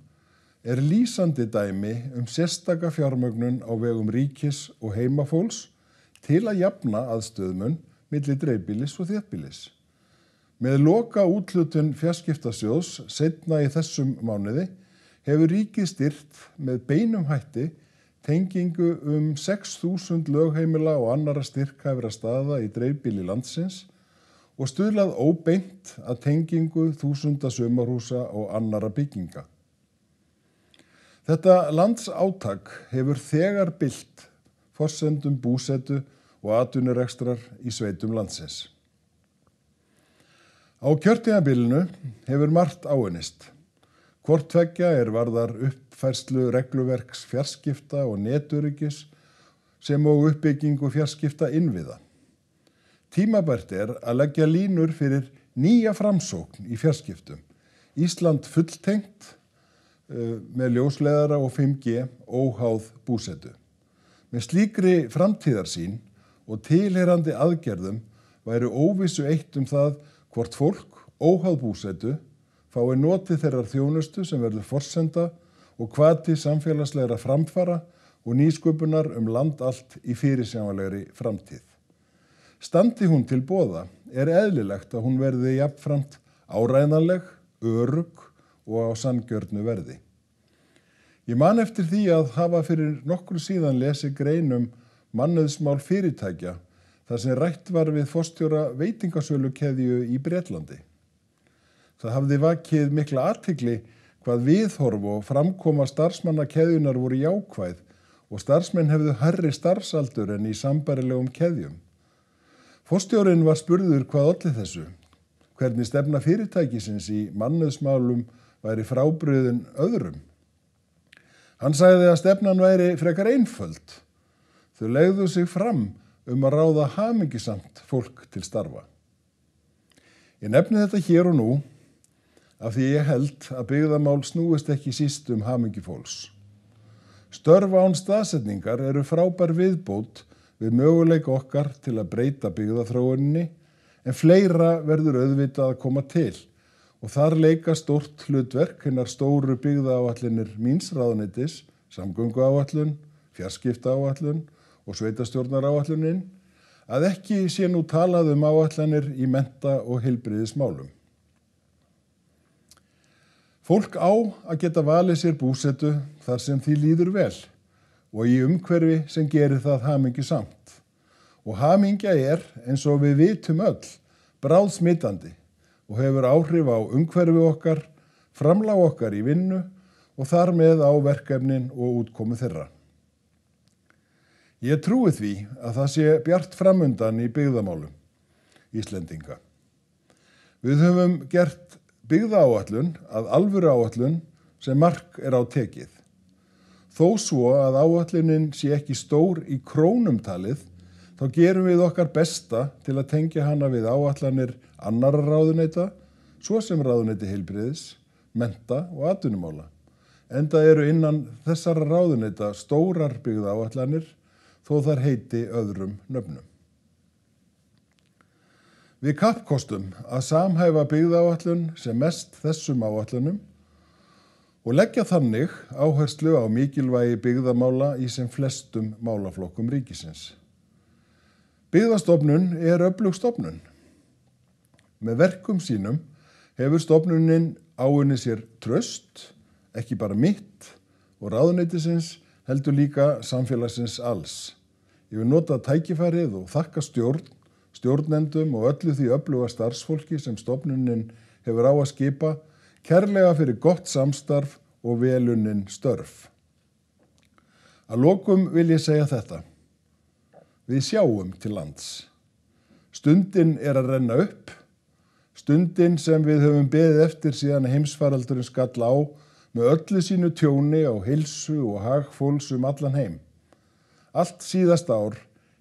lýsandi dæmi sérstaka fjármögnun á vegum ríkis og heimafólks til að jafna aðstöðumun milli dreifbýlis og þéttbýlis. Með loka úthlutun fjarskiptasjóðs seinna í þessum mánuði hefur ríkið styrkt með beinum hætti tengingu 6.000 lögheimila og annarra styrkhæfra staða í dreifbýli landsins og stuðlað óbeint að tengingu 1000 sumarhúsa og annarra bygginga. Þetta landsátak hefur þegar bylt forsendum búsetu og atvinnurekstrar í sveitum landsins. Á kjörtímabilinu hefur margt áunnist. Hvort tveggja varðar uppfærslu regluverks fjarskipta og netöryggis sem og uppbyggingu fjarskipta innviða. Tímabært að leggja línur fyrir nýja framsókn í fjarskiptum. Ísland fulltengt með ljósleiðara og 5G óháð búsetu. Með slíkri framtíðarsýn og tilheyrandi aðgerðum væri óvissu eitt það hvort fólk óháð búsetu fái notið þeirrar þjónustu sem verður forsenda og hvati samfélagslegra framfara og nýsköpunar land allt í fyrirsjáanlegri framtíð. Standi hún til boða eðlilegt að hún verði jafnframt áræðanleg, örugg og á sanngjörnu verði. Ég man eftir því að hafa fyrir nokkru síðan lesið grein mannauðsmál fyrirtækja þar sem rætt var við forstjóra veitingasölukeðju í Bretlandi. Það hafði vakið mikla athygli hvað viðhorf og framkoma starfsmanna keðjunar voru jákvæð og starfsmenn hefðu hærri starfsaldur en í sambærilegum keðjum. Forstjórinn var spurður hvað olli þessu, hvernig stefna fyrirtækisins í mannauðsmálum væri frábrugðin öðrum. Hann sagði að stefnan væri frekar einföld. Þau legðu sig fram að ráða hamingjusamt fólk til starfa. Ég nefni þetta hér og nú af því ég held að byggðamál snúist ekki síst hamingjufólks. Störf án staðsetningar frábær viðbót við möguleika okkar til að breyta byggðaþróuninni, en fleira verður auðvitað að koma til og þar leika stórt hlutverk hinnar stóru byggðaáætlanir míns ráðuneytis, samgönguáætlun, fjarskiptaáætlun og sveitarstjórnaráætlunin, að ekki sé nú talað áætlanir í mennta- og heilbrigðismálum. Fólk á að geta valið sér búsetu þar sem því líður vel og í umhverfi sem gerir það hamingjusamt. Og hamingja eins og við vitum öll, bráðsmitandi og hefur áhrif á umhverfi okkar, framlag okkar í vinnu og þar með á verkefnin og útkomu þeirra. Ég trúi því að það sé bjart framundan í byggðamálum Íslendinga. Við höfum gert byggðaáætlun að alvöru áætlun sem mark á tekið. Þó svo að áætlunin sé ekki stór í krónum talið, þá gerum við okkar besta til að tengja hana við áætlanir annarra ráðuneyta, svo sem ráðuneyti heilbrigðis, mennta og atvinnumála. Enda innan þessara ráðuneyta stórar byggðaáætlanir, þó þær heiti öðrum nöfnum. Við kappkostum að samhæfa byggðaáætlun sem mest þessum áætlunum og leggja þannig áherslu á mikilvægi byggðamála í sem flestum málaflokkum ríkisins. Byggðastofnun er öflug stofnun. Með verkum sínum hefur stofnunin áunnið sér traust, ekki bara mitt og ráðuneytisins, heldur líka samfélagsins alls. Ég vil nota tækifærið og þakka stjórnendum og öllu því öfluga starfsfólki sem stofnunin hefur á að skipa, kærlega fyrir gott samstarf og velunnin störf. Að lokum vil ég segja þetta. Við sjáum til lands. Stundin er að renna upp. Stundin sem við höfum beðið eftir síðan heimsfaraldurinn skall á með öllu sínu tjóni á heilsu og hag fólks allan heim. Allt síðasta ár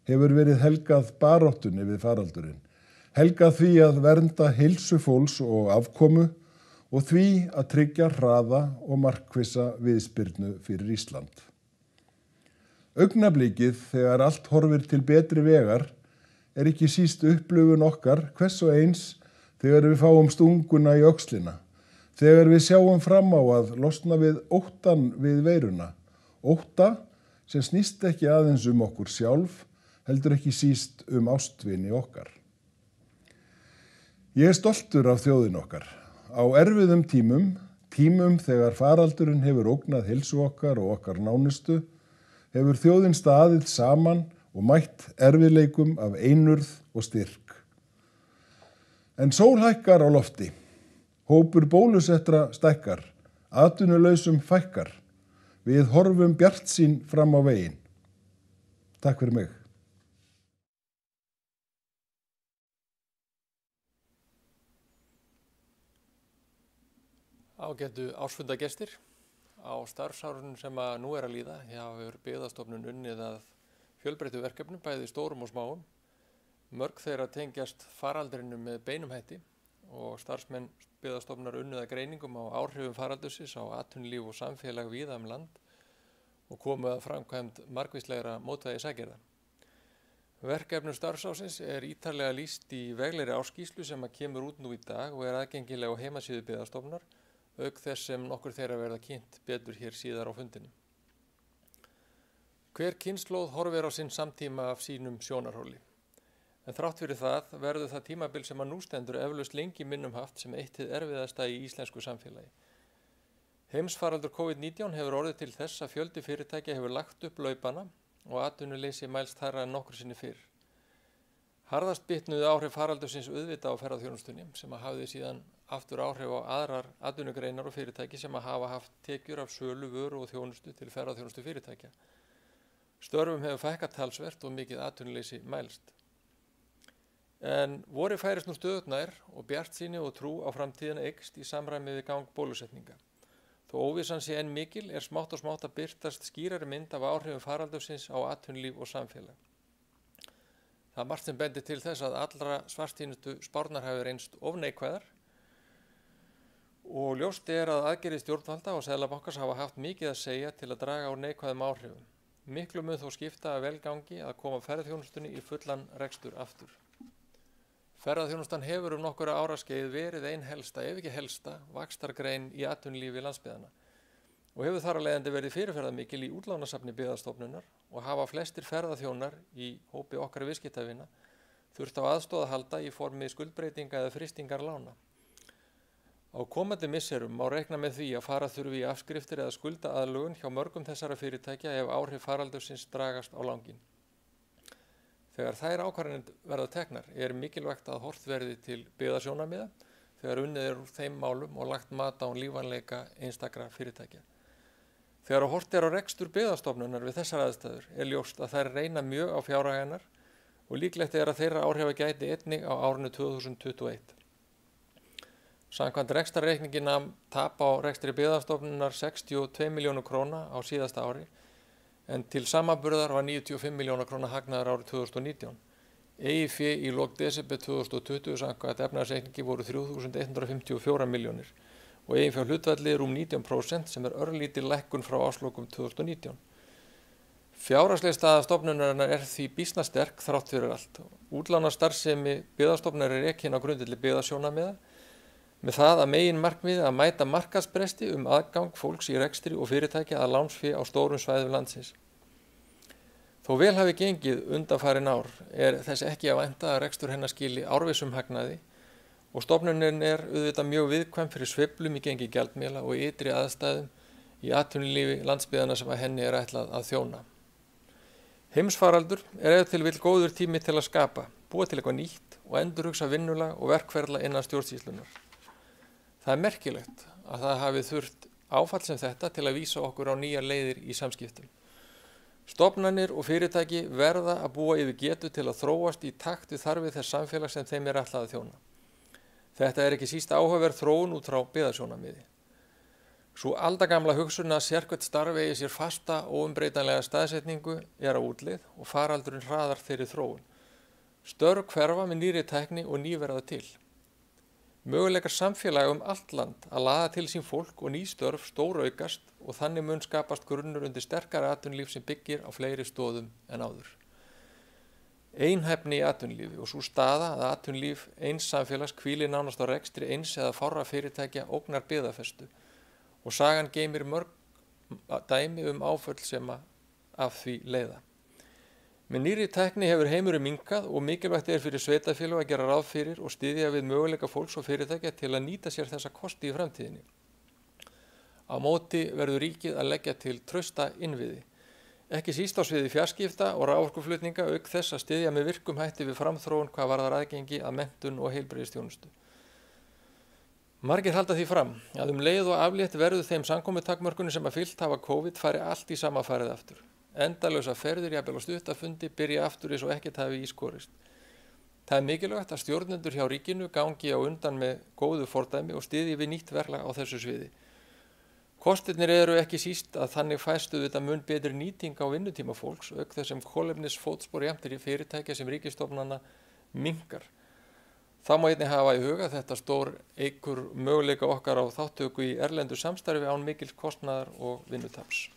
hefur verið helgað baráttunni við faraldurinn. Helgað því að vernda heilsu fólks og afkomu og því að tryggja hraða og markvissa viðspyrnu fyrir Ísland. Augnablikið þegar allt horfir til betri vegar er ekki síst upplifun okkar hvers og eins þegar við fáum stunguna í öxlina, þegar við sjáum fram á að losna við óttan við veiruna, ótta sem snýst ekki aðeins okkur sjálf, heldur ekki síst ástvini okkar. Ég er stoltur af þjóðin okkar. Á erfiðum tímum þegar faraldurinn hefur ógnað heilsu okkar og okkar nánustu, hefur þjóðin staðið saman og mætt erfiðleikum af einurð og styrk. En sól hækkar á lofti, hópur bólusettra stækkar, atvinnulausum fækkar, við horfum bjartsýn fram á veginn. Takk fyrir mig. Ágætu ársfundagestir. Á starfsárunum sem að nú er að líða hefur Byggðastofnun unnið að fjölbreyttu verkefnum, bæði stórum og smáum. Mörg þeirra tengjast faraldrinum með beinum hætti og starfsmenn Byggðastofnunar unnið að greiningum á áhrifum faraldursins á atvinnulíf og samfélag víða land og komu að framkvæmd margvíslegra mótvægisaðgerða. Verkefnum starfsársins er ítarlega lýst í veglegri ársskýrslu sem að kemur út nú í dag og er aðgengileg á heimasíðu Byggðastofnunar, auk þess sem nokkur þeirra verða kynnt betur hér síðar á fundinum. Hver kynslóð horfir á sinn samtíma af sínum sjónarhóli. En þrátt fyrir það verður það tímabil sem að nú stendur eflaust lengi minnum haft sem eitt hið erfiðasta í íslensku samfélagi. Heimsfaraldur COVID-19 hefur orðið til þess að fjöldi fyrirtækja hefur lagt upp laupana og atvinnuleysi mælst hærra en nokkur sinni fyrr. Harðast bitnuðu áhrif faraldursins auðvitað á ferðaþjónustunni sem að hafði síðan aftur áhrif á aðrar atvinnugreinar og fyrirtæki sem að hafa haft tekjur af sölu, vöru og þjónustu til ferðaþjónustu fyrirtækja. Störfum hefur fækkað talsvert og mikið atvinnuleysi mælst. En vorið færist nú stöðugt nær og bjartsýni og trú á framtíðina eykst í samræmi við gang bólusetninga. Þó óvissan sé enn mikil er smátt og smátt að birtast skýrari mynd af áhrifum faraldursins á atvinnulíf og samfélag. Það er margt sem bendir til þess að allra svartsýnustu spárnar hafi reynst of neikvæðar og ljóst er að aðgerðir stjórnvalda og Seðlabankans hafa haft mikið að segja til að draga úr neikvæðum áhrifum. Miklu mun þó skipta að velgangi að koma ferðaþjónustunni í fullan rekstur aftur. Ferðaþjónustan hefur nokkura áraskeið verið ein helsta, ef ekki helsta, vaxtargrein í atvinnulífi landsbyggðanna og hefur þar af leiðandi verið fyrirferðarmikil í útlánasafni Byggðastofnunar og hafa flestir ferðaþjónar í hópi okkar viðskiptavina þurft á aðstoð að halda í formi skuldbreytinga eða frystingar lána. Á komandi misserum má reikna með því að fara þurfi í afskriftir eða skuldaaðlögun hjá mörgum þessara fyrirtækja ef áhrif faraldursins dragast á langinn. Þegar þær ákvarðanir verða teknar er mikilvægt að horft verði til byggðasjónarmiða þegar unnið er úr þeim málum og lagt mat á lífanleika einstakra fyrirtækja. Þegar horft er á rekstur Byggðastofnunar við þessar aðstæður er ljóst að þær reyna mjög á fjárhagarnar og líklegt er að þeirra áhrifa gæti einnig á árinu 2021. Samkvæmt rekstrarreikningi nam tap á rekstri Byggðastofnunar 62 milljónir króna á síðasta ári en til samanburðar var 95 milljóna króna hagnaður árið 2019. Eigið fé í lok desember 2020 samkvæmt efnahagsreikningi voru 3.154 milljónir og eigin fjár hlutfalli rúm 19% sem er örlítil lækkun frá árslokum 2019. Fjárhagsleg staða stofnunarinnar er því býsna sterk þrátt fyrir allt. Útlánastarfsemi Byggðastofnunar er rekin á grundvelli byggðasjónarmiða með það að megin markmiði að mæta markaðsbresti aðgang fólks í rekstri og fyrirtækja að lánsfé á stórum svæðum landsins. Þó vel hafi gengið undanfarin ár þess ekki að vænta að rekstur hennar skili árvissum hagnaði og stofnunin auðvitað mjög viðkvæm fyrir sveiflum í gengi gjaldmiðla og ytri aðstæðum í atvinnulífi landsbyggðanna sem að henni ætlað að þjóna. Heimsfaraldur ef til vill góður tími til að skapa, búa til eitthvað nýtt og endurhugsa vinnulag og verkferla innan stjórnsýslunnar. Það merkilegt að það hafi þurft áfall sem þetta til að vísa okkur á nýjar leiðir í samskiptum. Stofnanir og fyrirtæki verða að búa yfir getu til að þróast í takt við þarfir þess samfélags sem þeim ætlað að þjóna. Þetta ekki síst áhugaverð þróun út frá byggðasjónarmiði. Sú aldagamla hugsun að sérhvert starf eigi sér fasta og umbreytanlega staðsetningu á útleið og faraldurinn hraðar þeirri þróun. Störf hverfa með nýrri tækni og nýverða til. Möguleikar samfélag allt land að laða til sín fólk og ný störf stóraukast og þannig mun skapast grunnur undir sterkara atvinnulíf sem byggir á fleiri stoðum en áður. Einhæfni í atvinnulífi og sú staða að atvinnulíf eins samfélags hvílir nánast á rekstri eins eða fárra fyrirtækja ógnar byggðafestu og sagan geymir mörg dæmi áföll sem af því leiða. Með nýrri tækni hefur heimurinn minnkað og mikilvægt fyrir sveitarfélög að gera ráð fyrir og styðja við möguleika fólks og fyrirtækja til að nýta sér þessa kosti í framtíðinni. Á móti verður ríkið að leggja til trausta innviði. Ekki síst á sviði fjarskipta og raforkuflutninga auk þess að styðja með virkum hætti við framþróun hvað varðar aðgengi að menntun og heilbrigðisþjónustu. Margir halda því fram að leið og aflétt verður þeim samkomutakmörkunum sem að fylgt hafa COVID fari allt í sama farið aftur. Endalausa ferðir jafnvel á stuttafundi byrja aftur eins og ekkert hafi í skorist. Það mikilvægt að stjórnendur hjá ríkinu gangi á undan með góðu fordæmi og styðji við nýtt verklag á þessu sviði. Kostirnir ekki síst að þannig fæst auðvitað mun betri nýting á vinnutíma fólks auk þess sem kolefnisfótspor jafnir í fyrirtækja sem ríkisstofnana minnkar. Þá má einnig hafa í huga þetta stór eykur möguleika okkar á þáttöku í erlendu samstarfi án mikils kostnaðar og vinnutaps.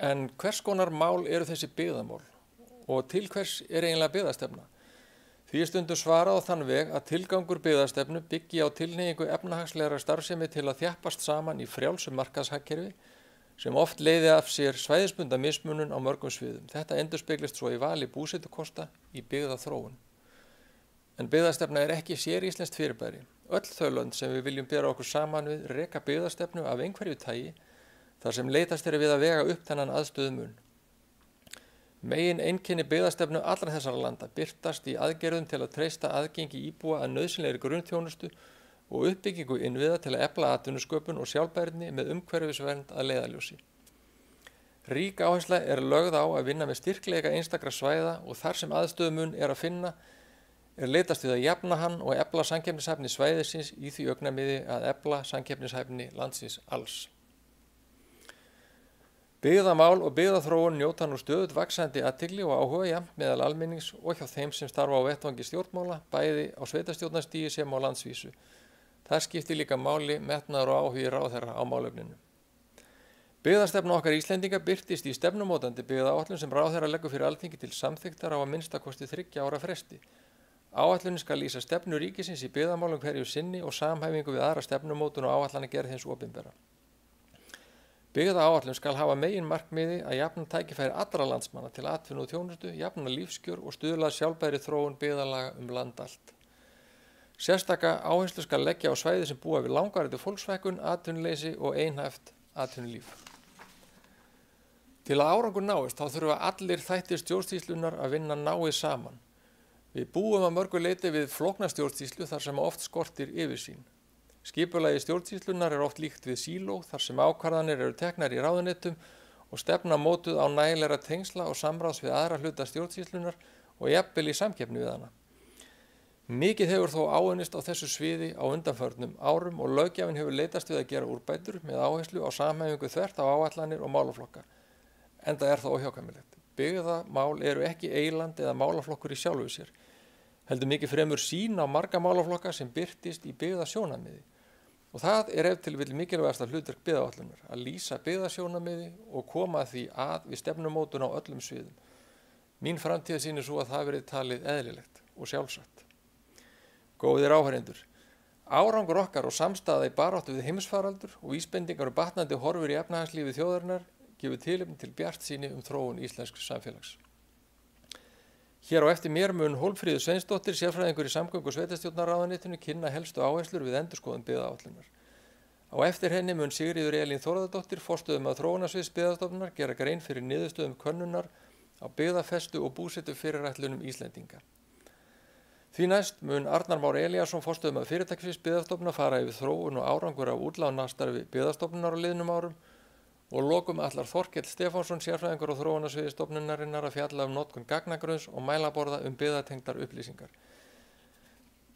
En hvers konar mál eru þessi byggðamál og til hvers eiginlega byggðastefna? Því stundum svarað á þann veg að tilgangur byggðastefnu byggi á tilhneigingu efnahagslegra starfsemi til að þjappast saman í frjálsum markaðshagkerfi sem oft leiði af sér svæðisbundna mismunun á mörgum sviðum. Þetta endurspeglist svo í vali búsetukosta í byggðaþróun. En byggðastefna ekki séríslenskt fyrirbæri. Öll þau lönd sem við viljum bera okkur saman við reka byggðastefnu af einhverju tagi þar sem leitast við að vega upp þennan aðstöðumun. Megin einkenni byggðastefnu allra þessara landa birtast í aðgerðum til að treysta aðgengi íbúa að nauðsynlegri grunnþjónustu og uppbyggingu innviða til að efla atvinnusköpun og sjálfbærni með umhverfisvernd að leiðarljósi. Rík áhersla lögð á að vinna með styrkleika einstakra svæða og þar sem aðstöðumun að finna leitast við að jafna hann og efla samkeppnishæfni svæðisins í því augnamiði að efla samkeppnishæfni landsins alls. Byggðamál og byggðaþróun njóta nú stöðugt vaxandi athygli og áhuga jafnt meðal almennings og hjá þeim sem starfa á vettvangi stjórnmála, bæði á sveitarstjórnarstigi sem á landsvísu. Það skiptir líka máli metnaður og áhugi ráðherra á málefninu. Byggðastefna okkar Íslendinga birtist í stefnumótandi byggðaáætlun sem ráðherra leggur fyrir Alþingi til samþykktar á að minnstakosti 3 ára fresti. Áætlunin skal lýsa stefnu ríkisins í byggðamálum hverju sinni og samhæfingu við aðra stefnumótun og áætlanagerð hins opinbera. Byggðaáætlun skal hafa megin markmiði að jafna tækifæri allra landsmanna til atvinnu og þjónustu, jafna lífskjör og stuðla að sjálfbærri þróun byggðarlaga land allt. Sérstaka áherslu skal leggja á svæði sem búa við langvarandi fólksfækkun, atvinnuleysi og einhæft atvinnulíf. Til að árangur náist þá þurfa allir þættir stjórnsýslunar að vinna náið saman. Við búum að mörgu leyti við flókna stjórnsýslu þar sem oft skortir yfirsýn. Skipulagi stjórnsýslunar oft líkt við síló þar sem ákvarðanir teknar í ráðuneytum og stefna mótuð á nægilegra tengsla og samráðs við aðra hluta stjórnsýslunar og jafnvel í samkeppni við hana. Mikið hefur þó áunnist á þessu sviði á undanförnum árum og löggjafinn hefur leitast við að gera úrbætur með áherslu á samhæfingu þvert á áætlanir og málaflokka. Enda það óhjákvæmilegt. Byggðamál ekki eyland eða málaflokkur í sjálfu sér. Heldur mikið fremur sýn á marga málaflokka sem birtist í byggðasjónarmiði. Og það ef til vill mikilvægasta hlutverk byggðaáætlunar, að lýsa byggðasjónarmiði og koma því að við stefnumótun á öllum sviðum. Mín framtíðarsýn svo að það verið talið eðlilegt og sjálfsagt. Góðir áheyrendur, árangur okkar og samstaða í baráttu við heimsfaraldur og vísbendingar og batnandi horfur í efnahagslífi þjóðarinnar gefur tilefni til bjartsýni þróun íslensks samfélags. Hér á eftir mér mun Hólmfríður Sveinsdóttir, sérfræðingur í samgöngu- og sveitarstjórnarráðuneytinu, kynna helstu áherslur við endurskoðun byggðaáætlunar. Á eftir henni mun Sigríður Elín Þórðardóttir, forstöðumaður þróunarsviðs Byggðastofnunar, gera grein fyrir niðurstöðum könnunar á byggðafestu og búsetu fyrirætlunum Íslendinga. Því næst mun Arnar Már Elíasson, forstöðumaður fyrirtækisins Byggðastofnunar, fara yfir þróun og árangur af útlánastarfi Byggðastofnunar á liðnum árum og lokum ætlar Þorkell Stefánsson, sérfræðingur á þróunarsviði stofnunarinnar, að fjalla notkun gagnagrunns og mælaborða byggðatengdar upplýsingar.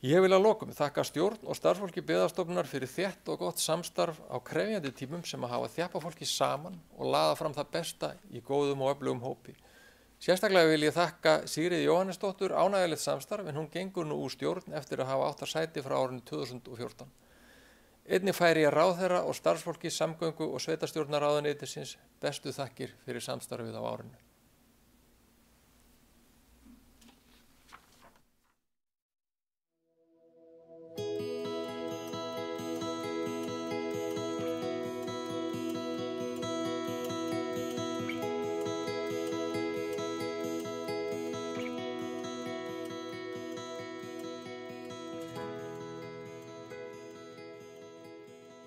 Ég vil að lokum þakka stjórn og starfsfólki Byggðastofnunar fyrir þétt og gott samstarf á krefjandi tímum sem að hafa þjappa fólki saman og laða fram það besta í góðum og öflugum hópi. Sérstaklega vil ég þakka Sigríði Jóhannesdóttur ánægjulegt samstarf, en hún gengur nú úr stjórn eftir að hafa átt sæti frá árinu 2014. Einnig færi ég ráðherra og starfsfólki samgöngu- og sveitarstjórnarráðuneytisins bestu þakkir fyrir samstarfið á árinu.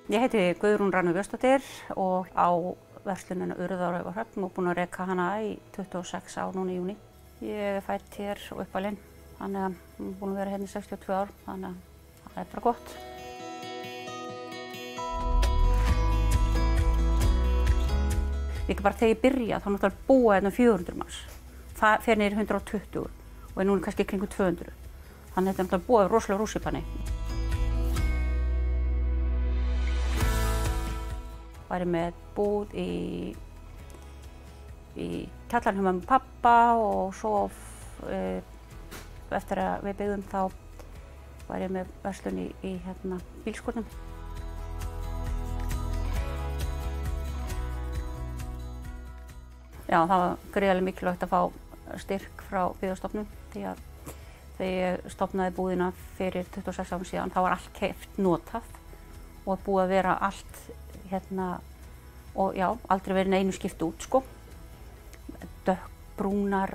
Ég heiti Guðrún Rannveig Björnsdóttir og á verslunina Urðaraugarhöfn og búin að reka hana í 26 ár núna í júní. Ég er fædd hér og uppalinn, þannig að ég er búin að vera hérna í 62 ár, þannig að það er bara gott. Líka bara þegar ég byrja þá náttúrulega búa hérna 400 manns. Það fer niður 120 og er núna kannski kringum 200. Þannig að þetta er náttúrulega búið rosalega rússipanni. Væri með búð í kjallarinn hjá mömmu og pabba og svo eftir að við byggðum þá var ég með verslun í bílskúrnum. Já, það var gríðarlega mikilvægt að fá styrk frá Byggðastofnun því að þegar ég stofnaði búðina fyrir 26 árum síðan þá var allt keypt notað og búið að vera allt og já, aldrei verið neinu skipt út sko. Dökkbrúnar,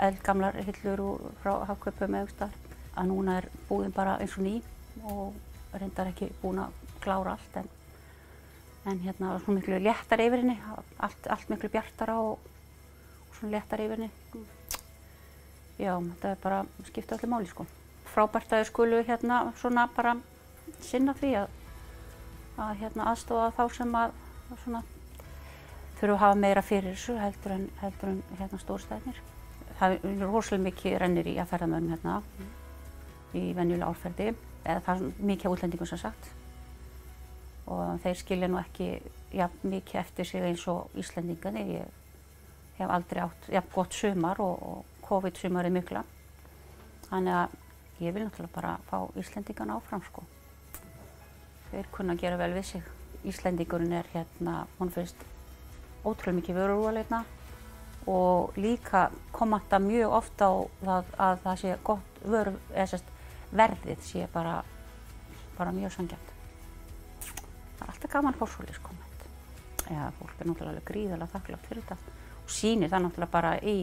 eldgamlar hillur frá Hagkaupum eða einhvers staðar. Að núna er búðin bara eins og ný og reyndar ekki búin að klára allt en svona miklu léttar yfir henni, allt miklu bjartara og svona léttar yfir henni. Já, þetta er bara skipt öllu máli sko. Frábært að þau skulu svona bara sinna því að aðstoða þá sem að þurfa að hafa meira fyrir þessu heldur en stórstæðnir. Það er rosalega mikið rennir í að ferðamönnum í venjulega árferði, eða það er mikið af útlendingum sem sagt. Og þeir skilja nú ekki mikið eftir sig eins og Íslendingarnir. Ég hef aldrei átt gott sumar og COVID-sumarið mikla. Þannig að ég vil náttúrulega bara fá Íslendingarna áfram sko. Þeir kunna að gera vel við sig. Íslendingurinn er hún finnst ótrúlega mikið vöruúrval og líka kommenta mjög ofta á að það sé gott verðið sé bara mjög sanngjarnt. Það er alltaf gaman að fá svoleiðis komment. Já, fólk er náttúrulega gríðarlega þakklátt fyrir þetta og sýnir það náttúrulega bara í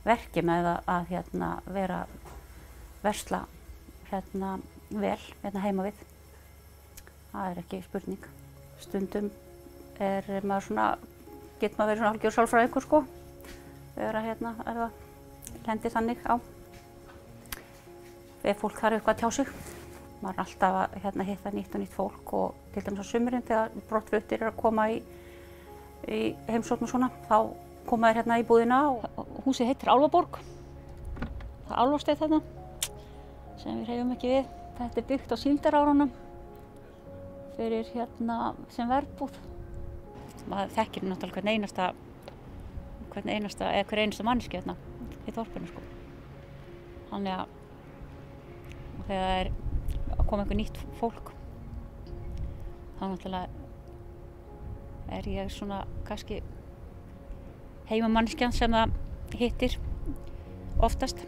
verki með að vera versla vel heima við. Það er ekki spurning. Stundum getur maður verið svona hálfgerður sálfræðingur sko. Þegar það lendir þannig á. Ef fólk þarf eitthvað að tjá sig. Maður er alltaf að hitta nýtt og nýtt fólk og til dæmis á sumrin þegar brottfluttir að koma í heimsókn og svona, þá koma þeir í búðina. Húsið heitir Álfaborg. Það er álfasteinn þarna sem við hreyfum ekki við. Þetta er byggt á síldarárunum fyrir sem verbúð. Maður þekkir náttúrulega hver einasta manneskja í þorpinu sko. Þannig að þegar kom einhver nýtt fólk þá náttúrulega er ég svona kannski heimamanneskjan sem það hittir oftast.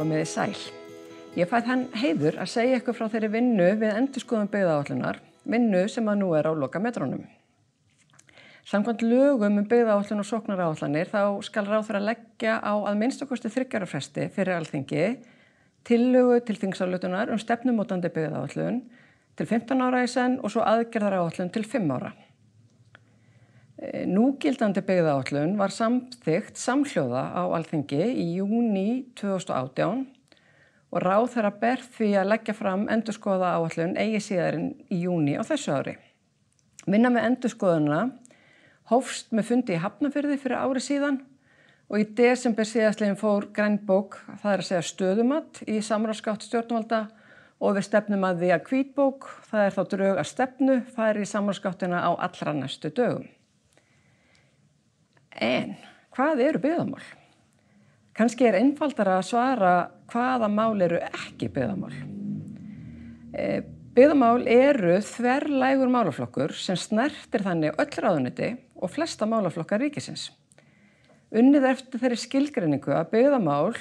Komiði sæl. Ég fæ þann heiður að segja ykkur frá þeirri vinnu við endurskoðun byggðaáætlunar, vinnu sem að nú er á lokametrunum. Samkvæmt lögum byggðaáætlun og sóknaráætlanir þá skal ráðherra leggja á að minnstakosti 3 ára fresti fyrir Alþingi tillögu til þingsályktunar stefnumótandi byggðaáætlun til 15 ára í senn og svo aðgerðaráætlun til 5 ára. Núgildandi byggðaáætlun var samþykkt samhljóða á Alþingi í júní 2018 og ráðherra ber því að leggja fram endurskoðaða áætlun eigi síðar en í júní á þessu ári. Vinna með endurskoðunina hófst með fundi í Hafnarfirði fyrir ári síðan og í desember síðastliðinn fór grænbók, það er að segja stöðumat, í samráðsgátt stjórnvalda og við stefnum að því að hvítbók, það er þá drög að stefnu, það er í samráðsgáttina á allra næstu dögum. En hvað eru byggðamál? Kannski er einfaldara að svara hvaða mál eru ekki byggðamál. Byggðamál eru þverlægur málaflokkur sem snertir þannig öll ráðuneyti og flesta málaflokka ríkisins. Unnið eftir þeirri skilgreiningu að byggðamál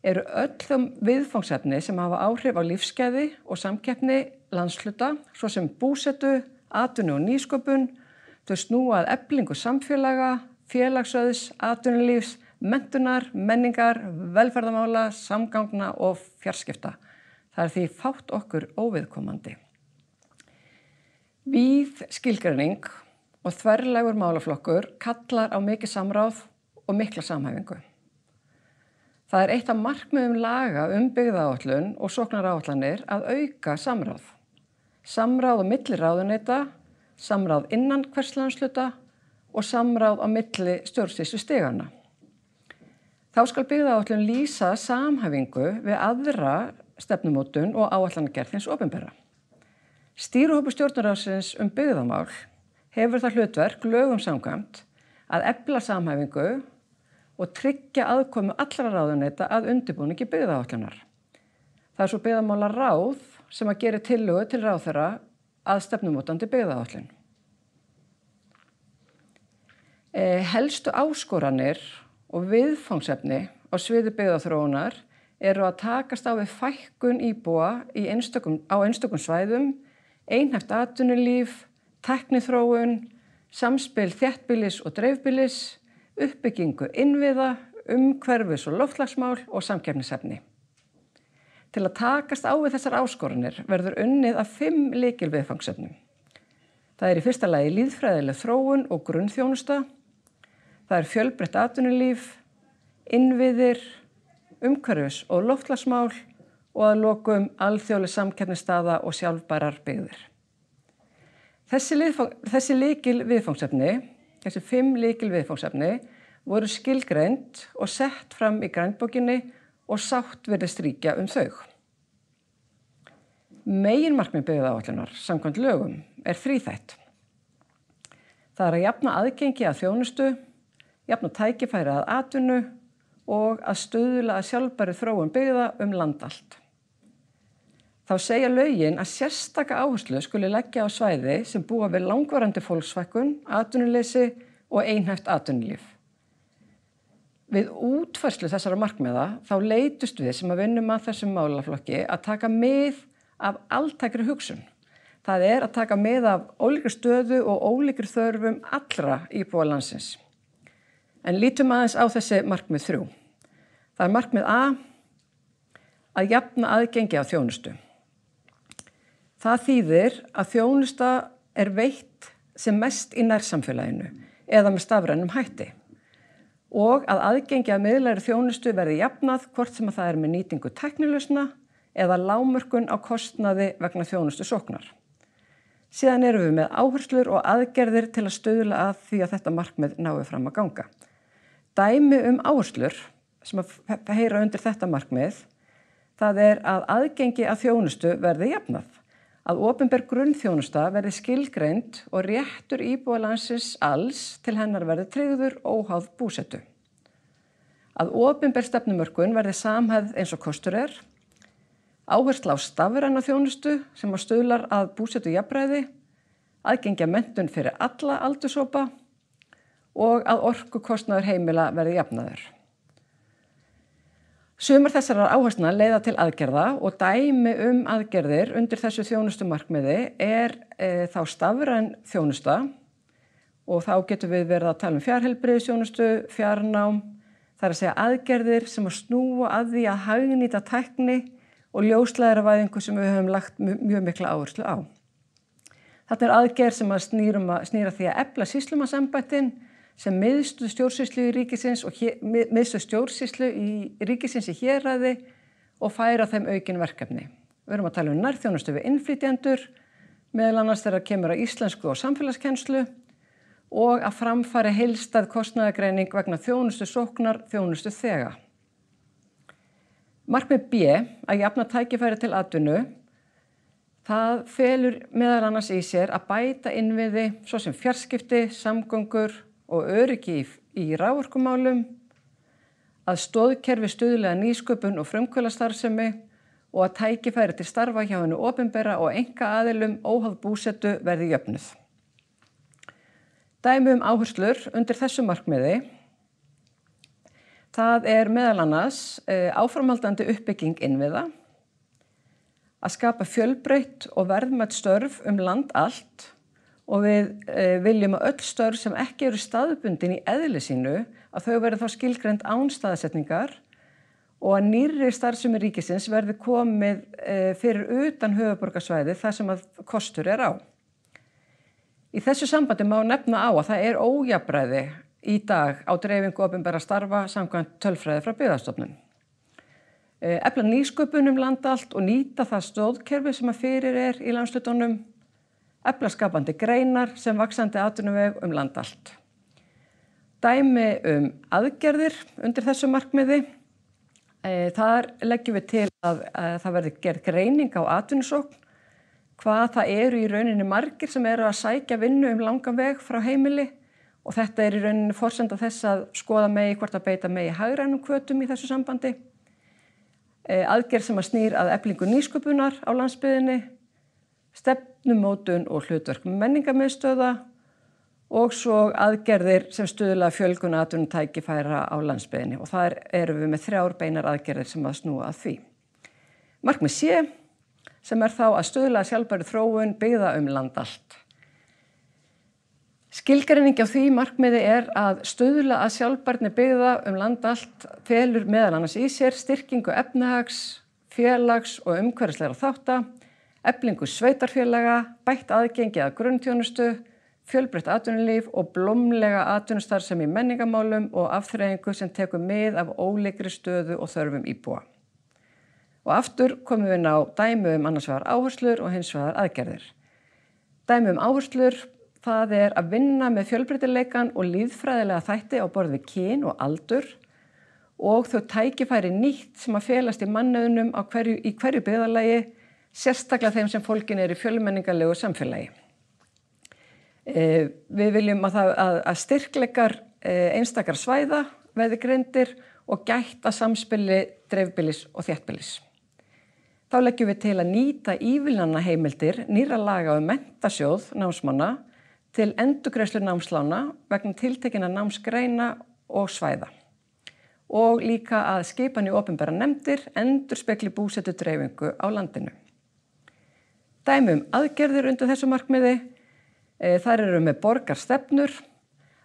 eru öll viðfangsefni sem hafa áhrif á lífsgæði og samkeppni landshluta, svo sem búsetu, atvinnu og nýsköpun, þau snúa að eflingu samfélaga, félagsauðs, atvinnulífs, menntunar, menningar, velferðarmála, samgangna og fjarskipta. Það er því fátt okkur óviðkomandi. Víð skilgreining og þverlægur málaflokkur kallar á mikið samráð og mikla samhæfingu. Það er eitt af markmiðum laga byggðaáætlun og sóknaráætlanir að auka samráð. Samráð á milli ráðuneyta, samráð innan hvers landshluta og samráð á milli stjórnsýslustigana. Þá skal byggðaáætlun lýsa samhæfingu við aðra stefnumótun og áætlanagerð hins opinbera. Stýrihópur stjórnarráðsins byggðamál hefur það hlutverk lögum samkvæmt að efla samhæfingu og tryggja aðkomu allra ráðuneyta að undirbúningi byggðaáætlunar. Það er svo byggðamálaráð sem að gera tillögu til ráðherra að stefnumótandi byggðaáætlun. Helstu áskoranir og viðfangsefni á sviði byggðaþróunar eru að takast á við fækkun íbúa á einstökum svæðum, einhæft atvinnulíf, tækniþróun, samspil þéttbýlis og dreifbýlis, uppbyggingu innviða, umhverfis- og loftslagsmál og samkeppnisefni. Til að takast á við þessar áskoranir verður unnið að 5 lykilviðfangsefnum. Það er í fyrsta lagi lýðfræðileg þróun og grunnþjónusta. Það er fjölbreytt atvinnulíf, innviðir, umhverfis- og loftslagsmál og að lokum alþjóðleg samkeppnisstaða og sjálfbærar byggðir. Þessi lykilviðfangsefni, þessi 5 lykilviðfangsefni voru skilgreind og sett fram í grænbókinni og sátt virðist ríkja þau. Meginmarkmið byggðaáætlunar samkvæmt lögum er þríþætt. Það er að jafna aðgengi að þjónustu, jafna tækifæri að atvinnu og að stuðla að sjálfbæri þróun byggða land allt. Þá segja lögin að sérstaka áherslu skuli leggja á svæði sem búa við langvarandi fólksfækkun, atvinnuleysi og einhæft atvinnulíf. Við útfærslu þessara markmiða þá leitust við sem að vinnum að þessum málaflokki að taka mið af altækri hugsun. Það er að taka mið af ólíkri stöðu og ólíkri þörfum allra íbúa landsins. En lítum aðeins á þessi markmið 3. Það er markmið A, að jafna aðgengi á þjónustu. Það þýðir að þjónusta er veitt sem mest í nærsamfélaginu eða með stafrænum hætti og að aðgengi að miðlægri þjónustu verði jafnað hvort sem að það er með nýtingu tæknilausna eða lágmörkun á kostnaði vegna þjónustu sóknar. Síðan erum við með áherslur og aðgerðir til að stuðla að því að þetta markmið nái fram að ganga. Dæmi áherslur sem að heyra undir þetta markmið, það er að aðgengi að þjónustu verði jafnað, að opinber grunnþjónusta verði skilgreind og réttur íbúa landsins alls til hennar verði tryggður óháð búsetu. Að opinber stefnumörkun verði samhæfð eins og kostur er, áhersla á stafræna þjónustu sem að stuðlar að búsetu jafnræði, aðgengi að menntun fyrir alla aldurshópa og að orkukostnaður heimila verði jafnaður. Sumar þessara áherslna leiða til aðgerða og dæmi aðgerðir undir þessu þjónustumarkmiði þá stafræn þjónusta og þá getum við verið að tala fjarheilbrigðisþjónustu, fjarnám, það að segja aðgerðir sem að snúa að því að hagnýta tækni og ljósleiðaravæðingu sem við höfum lagt mjög mikla áherslu á. Þetta aðgerð sem að snýra því að efla sýslumannsembættin sem miðstöð stjórnsýslu í ríkisins og miðstöð stjórnsýslu í ríkisins í héraði og færa þeim aukin verkefni. Við erum að tala nærþjónustu við innflytjendur, meðal annars þegar kemur að íslensku og samfélagskennslu og að framfæri heildstæð kostnaðargreining vegna þjónustu sóknar, þjónustu þega. Markmið B, að jafna tækifæri til atvinnu, það felur meðal annars í sér að bæta innviði svo sem fjarskipti, samgöngur og öryggi í raforkumálum, að stoðkerfi stuðlega nýsköpun og frumkvöðlastarfsemi og að tækifæri til starfa hjá hinu opinbera og einkaaðilum óháð búsetu verði jöfnuð. Dæmi áherslur undir þessu markmiði, það meðal annars áframhaldandi uppbygging innviða, að skapa fjölbreytt og verðmætt störf land allt og við viljum að öll störf sem ekki eru staðbundin í eðli sínu að þau verði þá skilgreind án staðsetningar og að nýrri starfsemi ríkisins verði komið fyrir utan höfuðborgarsvæði þar sem að kostur á. Í þessu sambandi má nefna á að það ójafnræði í dag á dreifingu opinberra starfa samkvæmt tölfræði frá Byggðastofnun. Efla nýsköpun land allt og nýta það stoðkerfi sem að fyrir í landshlutunum, efla skapandi greinar sem vaxandi atvinnuveg land allt. Dæmi aðgerðir undir þessu markmiði, þar leggjum við til að það verði gerð greining á atvinnusókn, hvað það í rauninni margir sem að sækja vinnu langan veg frá heimili og þetta í rauninni forsenda þess að skoða megi hvort að beita megi hagrænum hvötum í þessu sambandi. Aðgerð sem að snýr að eflingu nýsköpunar á landsbyggðinni, stefnumótun og hlutverk menningarmiðstöða og svo aðgerðir sem stuðla fjölgun atvinnutækifæra á landsbyggðinni og þar erum við með 3 beinar aðgerðir sem að snúa að því. Markmið C, sem þá að stuðla að sjálfbærri þróun byggða land allt. Skilgreining á því markmiði að stuðla að sjálfbærni byggða land allt felur meðal annars í sér styrkingu efnahags, félags og umhverfislegra þátta, eflingu sveitarfélaga, bætt aðgengi að grunnþjónustu, fjölbreytt atvinnulíf og blómlega atvinnustarfsemi í menningarmálum og afþreyingu sem tekur mið af ólíkri stöðu og þörfum íbúa. Og aftur komum við inn á dæmi annars vegar áherslur og hins vegar aðgerðir. Dæmi áherslur, það að vinna með fjölbreytileikann og lýðfræðilega þætti á borð við kyn og aldur og þau tækifæri nýtt sem að felast í mannauðnum í hverju byggðarlagi, sérstaklega þeim sem fólkin í fjölmenningarlegu samfélagi. Við viljum að styrkleikar einstakar svæða verði greindir og gætt að samspili dreifbýlis og þéttbýlis. Þá leggjum við til að nýta ívilnanaheimildir nýrra laga menntasjóð námsmanna til endurgreiðslu námslána vegna tiltekinna námsgreina og svæða. Og líka að skipan í opinbera nefndir endurspegli búsetu dreifingu á landinu. Dæmi aðgerðir undir þessu markmiði, þar eru með borgarstefnur,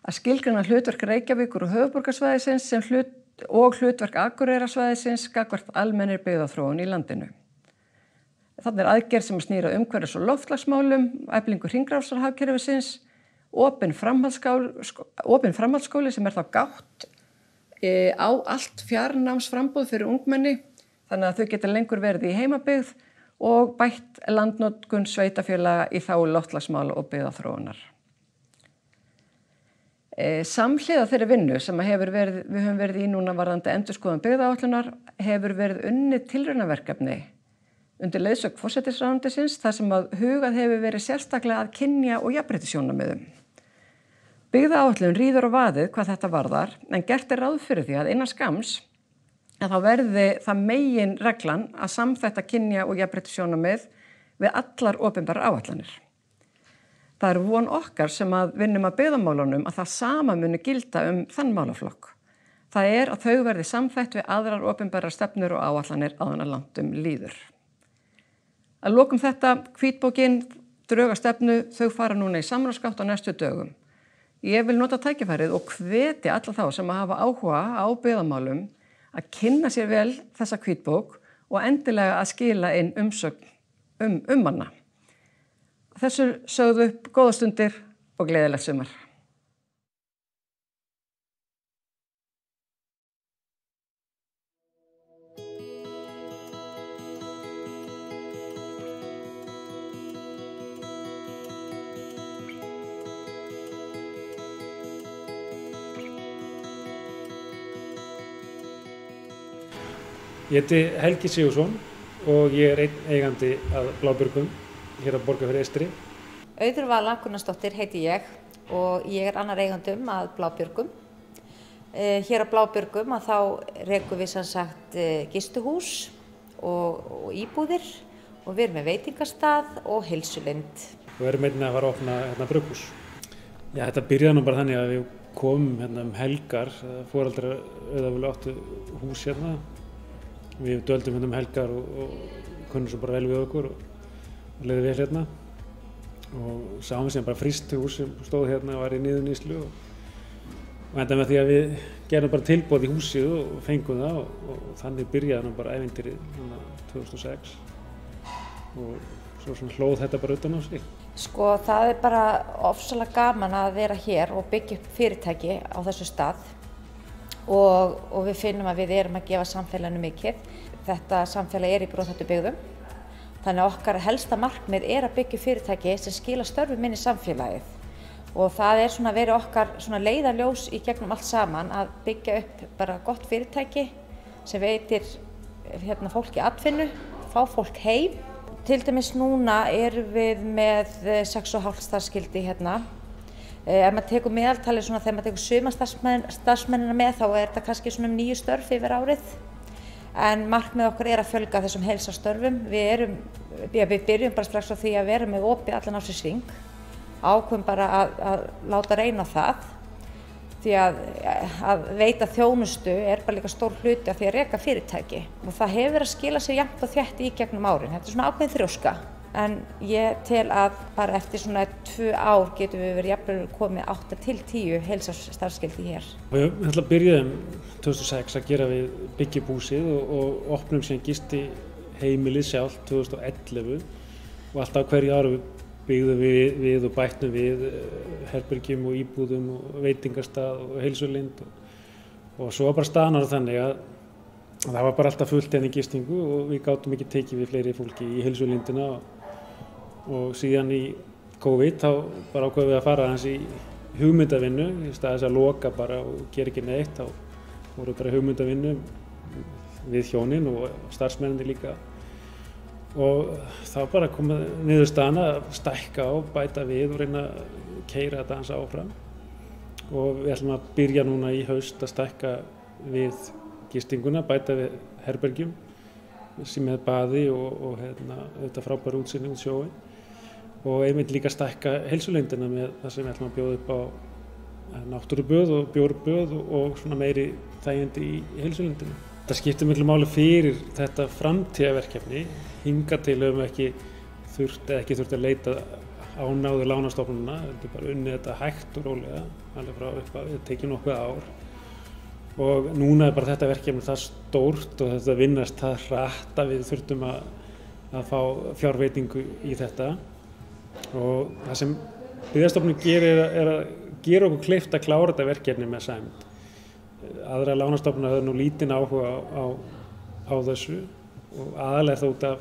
að skilgreina hlutverk Reykjavíkur og höfuðborgarsvæðisins og hlutverk Akureyrarsvæðisins gagnvart almennri byggðaþróun í landinu. Þarna aðgerð sem snýr að umhverfis- og loftslagsmálum, eflingu hringrásarhagkerfisins, opin framhaldsskóli sem þá gátt á allt fjarnámsframboð fyrir ungmenni, þannig að þau geta lengur verið í heimabyggð og bætt landnotkun sveitafélaga í þágu loftslagsmála og byggðaþróunar. Samhliða þeirri vinnu sem við höfum verið í núna varðandi endurskoðun byggðaáætlunar hefur verið unnið tilraunaverkefni undir leiðsögn forsætisráðuneytisins þar sem að hugað hefur verið sérstaklega að kynja- og jafnréttissjónarmiðum. Byggðaáætlun ríður á vaðið hvað þetta varðar en gert ráð fyrir því að innan skamms að þá verði það megin reglan að samþætta kynja- og jafnréttissjónarmið við allar opinberar áætlanir. Það von okkar sem að vinnum að byggðamálunum að það sama muni gilda þann málaflokk. Það að þau verði samþætt við aðrar opinberar stefnur og áætlanir áður en langt líður. Að lokum þetta, hvítbókin, drög að stefnu, þau fara núna í samráðsgátt á næstu dögum. Ég vil nota tækifærið og hvetja alla þá sem hafa áhuga á byggðamálum að kynna sér vel þessa hvítbók og endilega að skila inn umsögn hana. Þessu sögðu upp góða stundir og gleðilegt sumar. Ég heiti Helgi Sigurðsson og ég einn eigandi að Blábjörgum hér að Borgarfirði eystri. Auður Vala Gunnarsdóttir heiti ég og ég annar eigandum að Blábjörgum. Hér að Blábjörgum að þá rekum við sem sagt gistuhús og íbúðir og við erum með veitingastað og heilsulind. Og erum einnig að fara að opna hérna brugghús. Já, þetta byrjaði nú bara þannig að við komum hérna helgar, foreldrar auðvitað áttu hús hérna. Við döldum hérna helgar og kunnum svo bara vel við okkur og leiði vel hérna og sáum við sem bara frysthús sem stóð hérna og var í niðurníðslu og enda með því að við gerum bara tilboð í húsið og fengum það og þannig byrjaði nú bara ævintýrið 2006 og svo svona hlóð þetta bara utan á sig. Sko það bara ofsalega gaman að vera hér og byggja upp fyrirtæki á þessu stað. Og við finnum að við erum að gefa samfélaginu mikið. Þetta samfélag í brothættu byggðum. Þannig að okkar helsta markmið að byggja fyrirtæki sem skila störfum inn í samfélagið. Og það svona verið okkar svona leiðarljós í gegnum allt saman að byggja upp bara gott fyrirtæki sem veitir fólki atvinnu, fá fólk heim. Til dæmis núna erum við með 6,5 starfsskildi hérna. Ef maður tekur meðaltalið svona þegar maður tekur sumarstarfsmennina með þá þetta kannski svona 9 störf yfir árið. En markmið okkar að fjölga þessum heilsastörfum. Við byrjum bara strax á því að vera með opið allan ársins hring. Ákveðum bara að láta reyna á það. Því að veita þjónustu bara líka stór hluti af því að reka fyrirtæki. Og það hefur verið að skila sér jafnt og þétt í gegnum árin. Þetta svona ákveðin þrjóska. En ég tel að bara eftir svona 2 ár getum við verið jafnvel komið 8 til 10 heilsastarfsskildi hér. Við byrjuðum 2006 að gera við byggjubúsið og opnum síðan gisti heimilið sjálf 2011 og alltaf hverju ári byggðum við og bættum við herbergjum og íbúðum og veitingastað og heilsulind og svo bara staðan þannig að það var bara alltaf fullt í gistingu og við gátum ekki tekið við fleiri fólki í heilsulindina og síðan í COVID þá bara ákveðum við að fara aðeins í hugmyndavinnu í stað þess að loka bara og gera ekki neitt. Þá voru bara hugmyndavinnu við hjónin og starfsmennirnir líka og þá bara komið niðurstaðan að stækka og bæta við og reyna að keyra þetta aðeins áfram og við ætlum að byrja núna í haust að stækka við gistinguna, bæta við herbergjum sem með baði og þetta frábæra útsýni út sjóinn og einmitt líka stækka heilsulindina með það sem við ætlum að bjóða upp á náttúruböð og bjórböð og svona meiri þægindi í heilsulindinu. Þetta skiptir miklu máli fyrir þetta framtíðarverkefni. Hingað til höfum ekki þurft að leita ánáðu lánastofnunina, þetta bara unnið þetta hægt og rólega, alveg frá upphafi, þetta tekið nokkuð ár. Og núna bara þetta verkefni það stórt og þetta vinnast það hratt að við þurftum að fá fjárveitingu í þetta. Og það sem Byggðastofnun gerir að gera okkur kleift að klára þetta verkefni með sæmd. Aðrar lánastofnanir höfðu nú lítinn áhuga á þessu og aðalega það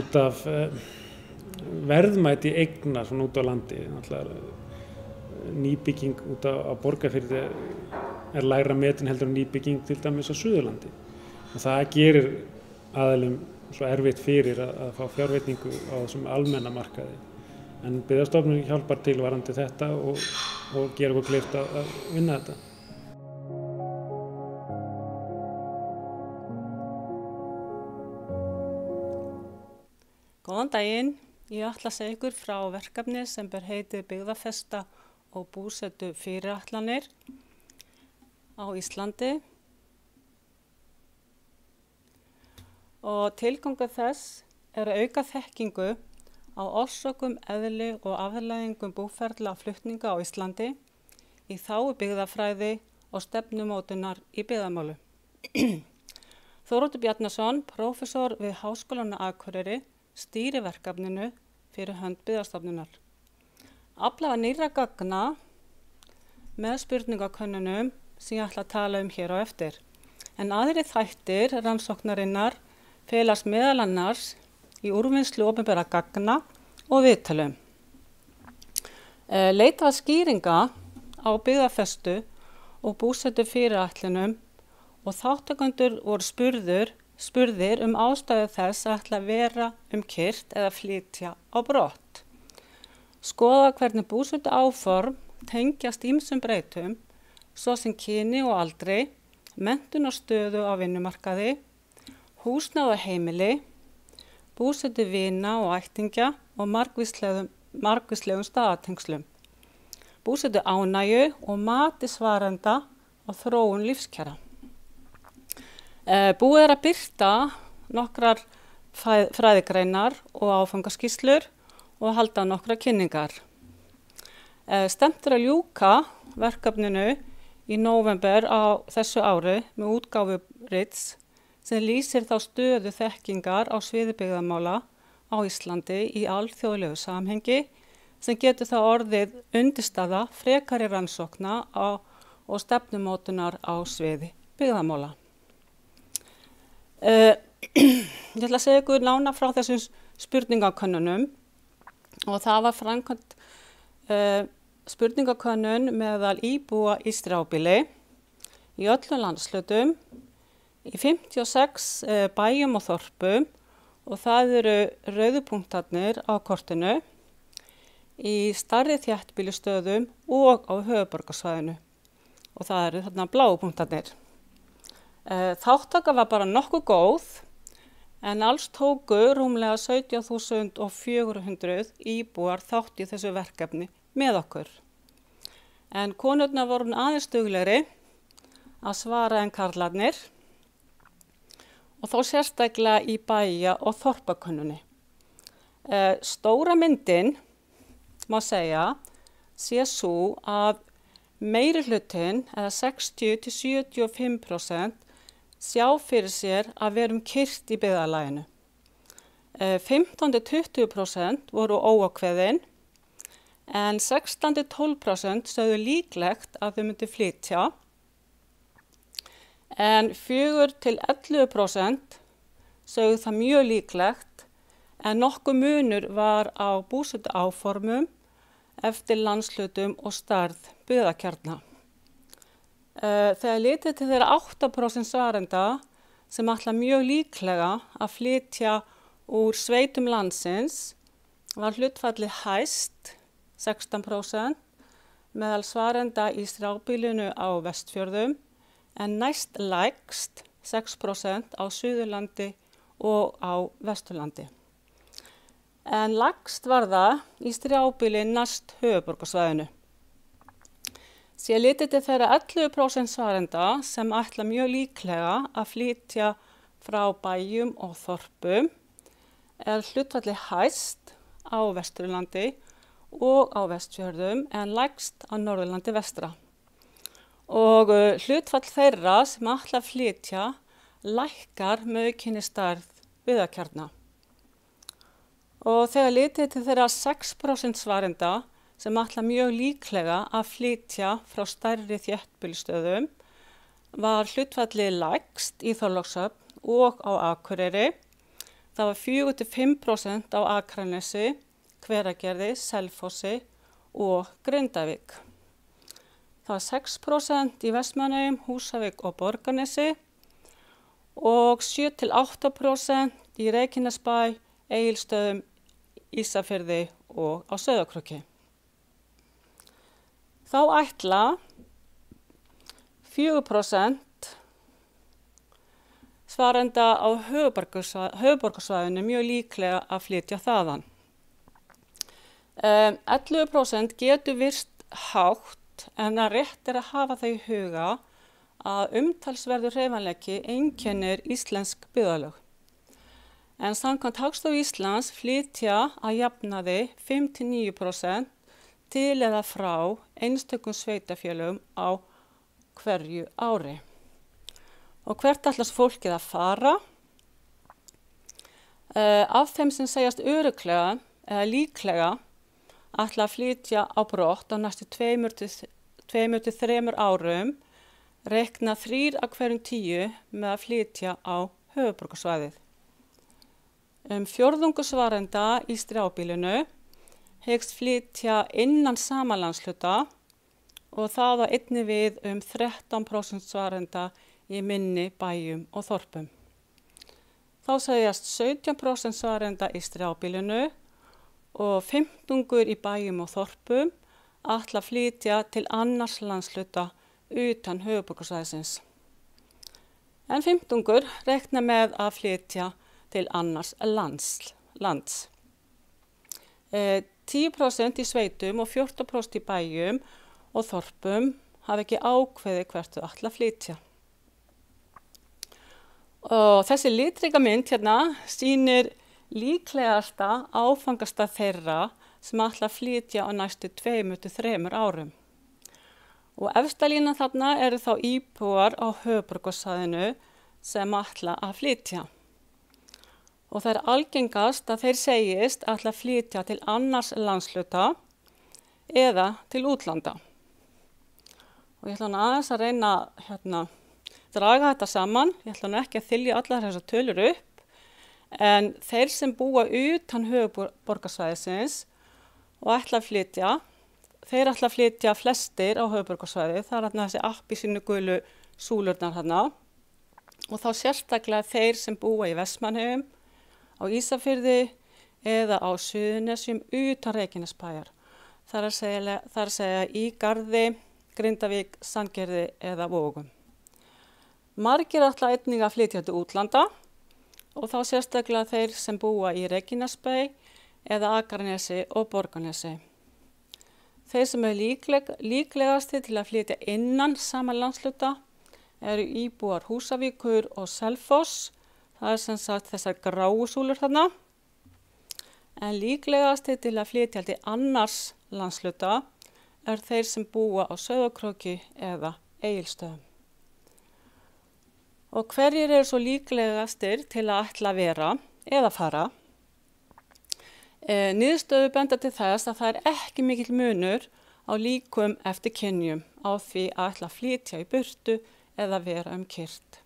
út af verðmæti eigna svona út á landi. Nýbygging út á Borgarfirði lægra metin heldur en nýbygging til dæmis á Suðurlandi. Og það gerir aðalum svo erfitt fyrir að fá fjárveitingu á þessum almenna markaði. En Byggðastofnun hjálpar til varðandi þetta og gerir okkur kleift að vinna þetta. Góðan daginn, ég ætla að segja ykkur frá verkefni sem ber heitið Byggðafesta og búsetu fyrirætlanir. á Íslandi og tilgangur þess að auka þekkingu á orsökum, eðli og afleiðingum búferla flutninga á Íslandi í þágu byggðafræði og stefnumótunar í byggðamálu. Þóroddur Bjarnason, prófessor við Háskólann á Akureyri, stýrir verkefninu fyrir hönd Byggðastofnunar. Aflað nýrra gagna með spurningakönnunum sem ég ætla að tala hér á eftir. En aðrir þættir rannsóknarinnar felast meðal annars í úrvinnslu opinberra gagna og viðtölum. Leitað var skýringa á byggðafestu og búsetu fyrirætlunum og þáttakendur voru spurðir ástæðu þess að ætla að vera kyrt eða flytja á brott. Skoða hvernig búsetu áform tengjast ýmsum breytum, svo sem kyni og aldri, menntun og stöðu á vinnumarkaði, húsnæði og heimili, búsetu vina og ættingja og margvíslegum staðatengslum, búsetu ánægju og mati svarenda og þróun lífskjara. Búið að birta nokkrar fræðigreinar og áfangaskýrslur og halda nokkrar kynningar. Stefnt að ljúka verkefninu í nóvember á þessu ári með útgáfu rits sem lýsir þá stöðu þekkingar á sviði byggðamála á Íslandi í alþjóðlegu samhengi sem getur þá orðið undirstaða frekari rannsókna og stefnumótunar á sviði byggðamála. Ég ætla að segja ykkur nánar frá þessum spurningakönnunum og það var framkvæmt spurningakönnun meðal íbúa í strjálbýli í öllum landshlutum í 56 bæjum og þorpum og það eru rauðu punktarnir á kortinu í stærri þéttbýlistöðum og á höfuðborgarsvæðinu og það eru þarna bláu punktarnir. Þáttaka var bara nokkuð góð en alls tóku rúmlega 17.400 íbúar þátt í þessu verkefni með okkur. En konurnar voru aðeins duglegri að svara en karlarnir og þó sérstaklega í bæja- og þorpakönnunni. Stóra myndin má segja sé sú að meiri hlutinn eða 60–75% sjá fyrir sér að verum kyrt í byggðarlaginu. 15–20% voru óákveðin en 16–12% sögðu líklegt að þau myndu flytja en 4–11% sögðu það mjög líklegt en nokkuð munur var á búsetuáformum eftir landshlutum og stærð byggðakjarna. Þegar litið til þeirra 8% svarenda sem ætla mjög líklega að flytja úr sveitum landsins var hlutfallið hæst 16% meðal svarenda í strjálbýlinu á Vestfjörðum en næst lægst 6% á Suðurlandi og á Vesturlandi. En lægst var það í strjálbýli næst höfuðborgarsvæðinu. Sé litið til þeirra 11% svarenda sem ætla mjög líklega að flytja frá bæjum og þorpum hlutfallið hæst á Vesturlandi og á Vestfjörðum en lægst á Norðurlandi vestra. Og hlutfall þeirra sem ætla að flytja lækkar með aukinni stærð byggðakjarna. Og þegar litið til þeirra 6% svarenda sem ætla mjög líklega að flytja frá stærri þéttbýlisstöðum var hlutfallið lægst í Þorlákshöfn og á Akureyri. Það var 4–5% á Akranesi, Hveragerði, Selfossi og Grindavík. Það var 6% í Vestmannaeyjum, Húsavík og Borgarnesi og 7–8% í Reykjanesbæ, Egilsstöðum, Ísafirði og á Sauðárkróki. Þá ætla 4% svarenda á höfuðborgarsvæðinu mjög líklega að flytja þaðan. 11% getur virst hátt en að rétt að hafa það í huga að umtalsverður hreyfanleiki einkennir íslensk byggðarlög. En samkvæmt Hagstofu Íslands flytja að jafnaði 5-9% til eða frá einstökum sveitarfélögum á hverju ári. Og hvert ætlast fólkið að fara? Af þeim sem segjast örugglega eða líklega ætla að flytja á brott á næstu 2-3 árum reikna 3 af hverjum 10 með að flytja á höfuðborgarsvæðið. Fjórðungur svarenda í strjálbýlinu hyggst flytja innan sama landshluta og það á einnig við 13% svarenda í minni bæjum og þorpum. Þá segjast 17% svarenda í strjálbýlinu og 15 í bæjum og þorpum ætla að flytja til annars landshluta utan höfuðborgarsvæðisins. En 15 reikna með að flytja til annars lands. 10% í sveitum og 14% í bæjum og þorpum hafa ekki ákveðið hvert þau ætla að flytja. Og þessi litríka mynd hérna sýnir líklegasta áfangastað þeirra sem ætla að flytja á næstu 2-3 árum. Og efsta línan þarna eru þá íbúar á höfuðborgarsvæðinu sem ætla að flytja. Og það er algengast að þeir segist ætla að flytja til annars landshluta eða til útlanda. Og ég ætla aðeins að reyna draga þetta saman. Ég ætla ekki að þylja allar þessar tölur upp, en þeir sem búa utan höfuðborgarsvæðisins og ætla að flytja, þeir ætla að flytja flestir á höfuðborgarsvæði. Það er þessi appelsínugulu súlurnar þarna. Og þá sérstaklega þeir sem búa í Vestmannaeyjum, á Ísafirði eða á Suðurnesjum utan Reykjanesbæjar. Það er að segja í Garði, Grindavík, Sandgerði eða Vogum. Margir ætla einnig að flytja til útlanda og þá sérstaklega þeir sem búa í Reykjanesbæ eða Akranesi og Borgarnesi. Þeir sem líklegasti til að flytja innan sama landshluta eru íbúar Húsavíkur og Selfoss. Það er sem sagt þessar gráu súlur þarna. En líklegasti til að flytja til annars landshluta er þeir sem búa á Sauðárkróki eða Egilsstöðum. Og hverjir eru svo líklegastir til að ætla að vera eða fara? Niðurstöður benda til þess að það er ekki mikill munur á líkum eftir kynjum á því að ætla að flytja í burtu eða vera kyrrt.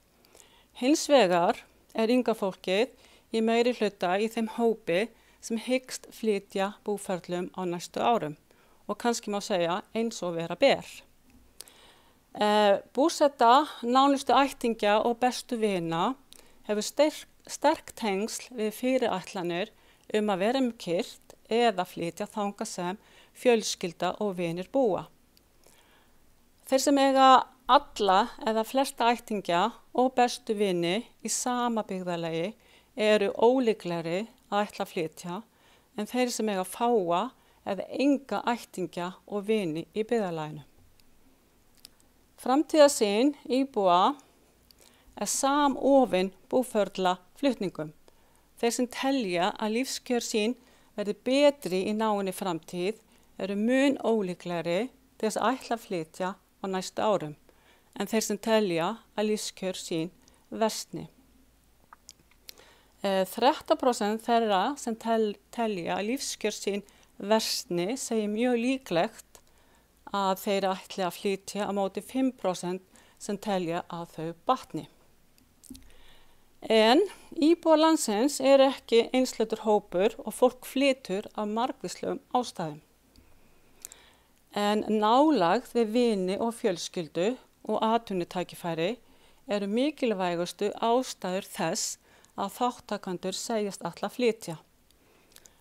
Hins vegar er yngra fólkið í meiri hluta í þeim hópi sem hyggst flytja búferlum á næstu árum og kannski má segja eins og vera ber. Búsetta nánustu ættingja og bestu vina hefur sterk tengsl við fyrirætlanir að vera kyrrt eða flytja þangað sem fjölskylda og vinir búa. Þeir sem eiga alla eða flesta ættingja og bestu vini í sama byggðarlagi eru ólíklegri að ætla að flytja en þeir sem eiga fáa eða enga ættingja og vini í byggðarlaginu. Framtíðarsýn íbúa er samofin búferla flutningum. Þeir sem telja að lífskjör sín verði betri í náinni framtíð eru mun ólíklegri til þess að ætla að flytja á næstu árum en þeir sem telja að lífskjör sín versni. 13% þeirra sem telja að lífskjör sín versni segir mjög líklegt að þeir ætli að flytja á móti 5% sem telja að þau batni. En íbúar landsins eru ekki einsleitur hópur og fólk flytur af margvíslegum ástæðum. En nálægð við vini og fjölskyldu og atvinnutækifæri eru mikilvægustu ástæður þess að þáttakendur segjast ætla að flytja.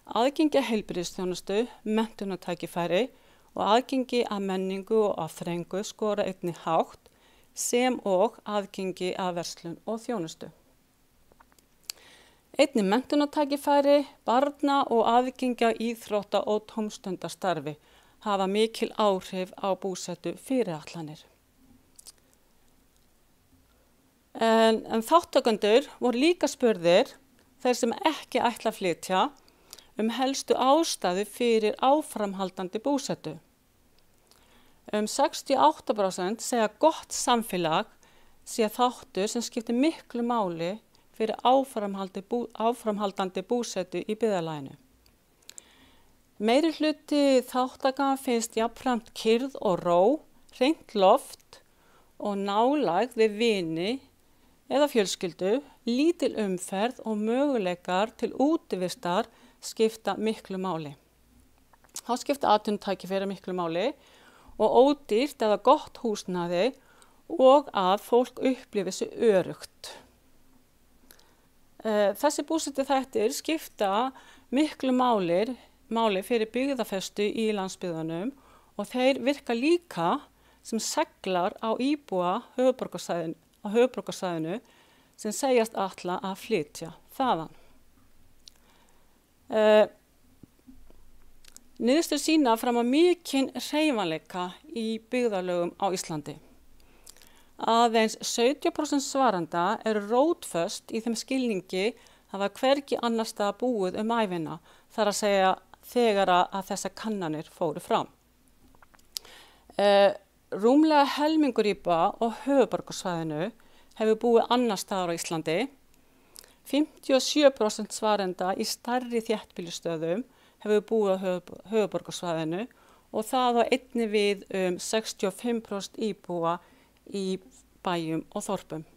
Aðgengi að heilbrigðisþjónustu, menntunartækifæri og aðgengi að menningu og afþreyingu skora einnig hátt sem og aðgengi að verslun og þjónustu. Einnig menntunartækifæri, barna og aðgengi að íþrótta- og tómstundastarfi hafa mikil áhrif á búsetu fyrirætlanir. En þátttakendur voru líka spurðir, þeir sem ekki ætla að flytja, helstu ástæðu fyrir áframhaldandi búsetu. 68% segja gott samfélag sé þáttur sem skiptir miklu máli fyrir áframhaldandi búsetu í byggðarlaginu. Meiri hluti þátttakenda finnst jafnframt kyrrð og ró, hreint loft og nálægð við vini eða fjölskyldu, lítil umferð og möguleikar til útivistar skipta miklu máli. Þá skipta atvinnutækifæri miklu máli og ódýrt eða gott húsnæði og að fólk upplifi sig öruggt. Þessi búsetuþættir skipta miklu máli fyrir byggðafestu í landsbyggðunum og þeir virka líka sem seglar á íbúa á höfuðborgarsvæðinu sem segjast ætla að flytja þaðan. Niðurstöður sýna fram á mikinn hreyfanleika í byggðarlögum á Íslandi. Aðeins 70% svarenda eru rótföst í þeim skilningi hafa hvergi annars staðar búið ævina, þar að segja þegar að þessar kannanir fóru fram. Rúmlega helmingur íbúa á höfuðborgarsvæðinu hefur búið annars staðar á Íslandi. 57% svarenda í stærri þéttbýlisstöðum hefur búið á höfuðborgarsvæðinu og það á einnig við 65% íbúa í bæjum og þorpum.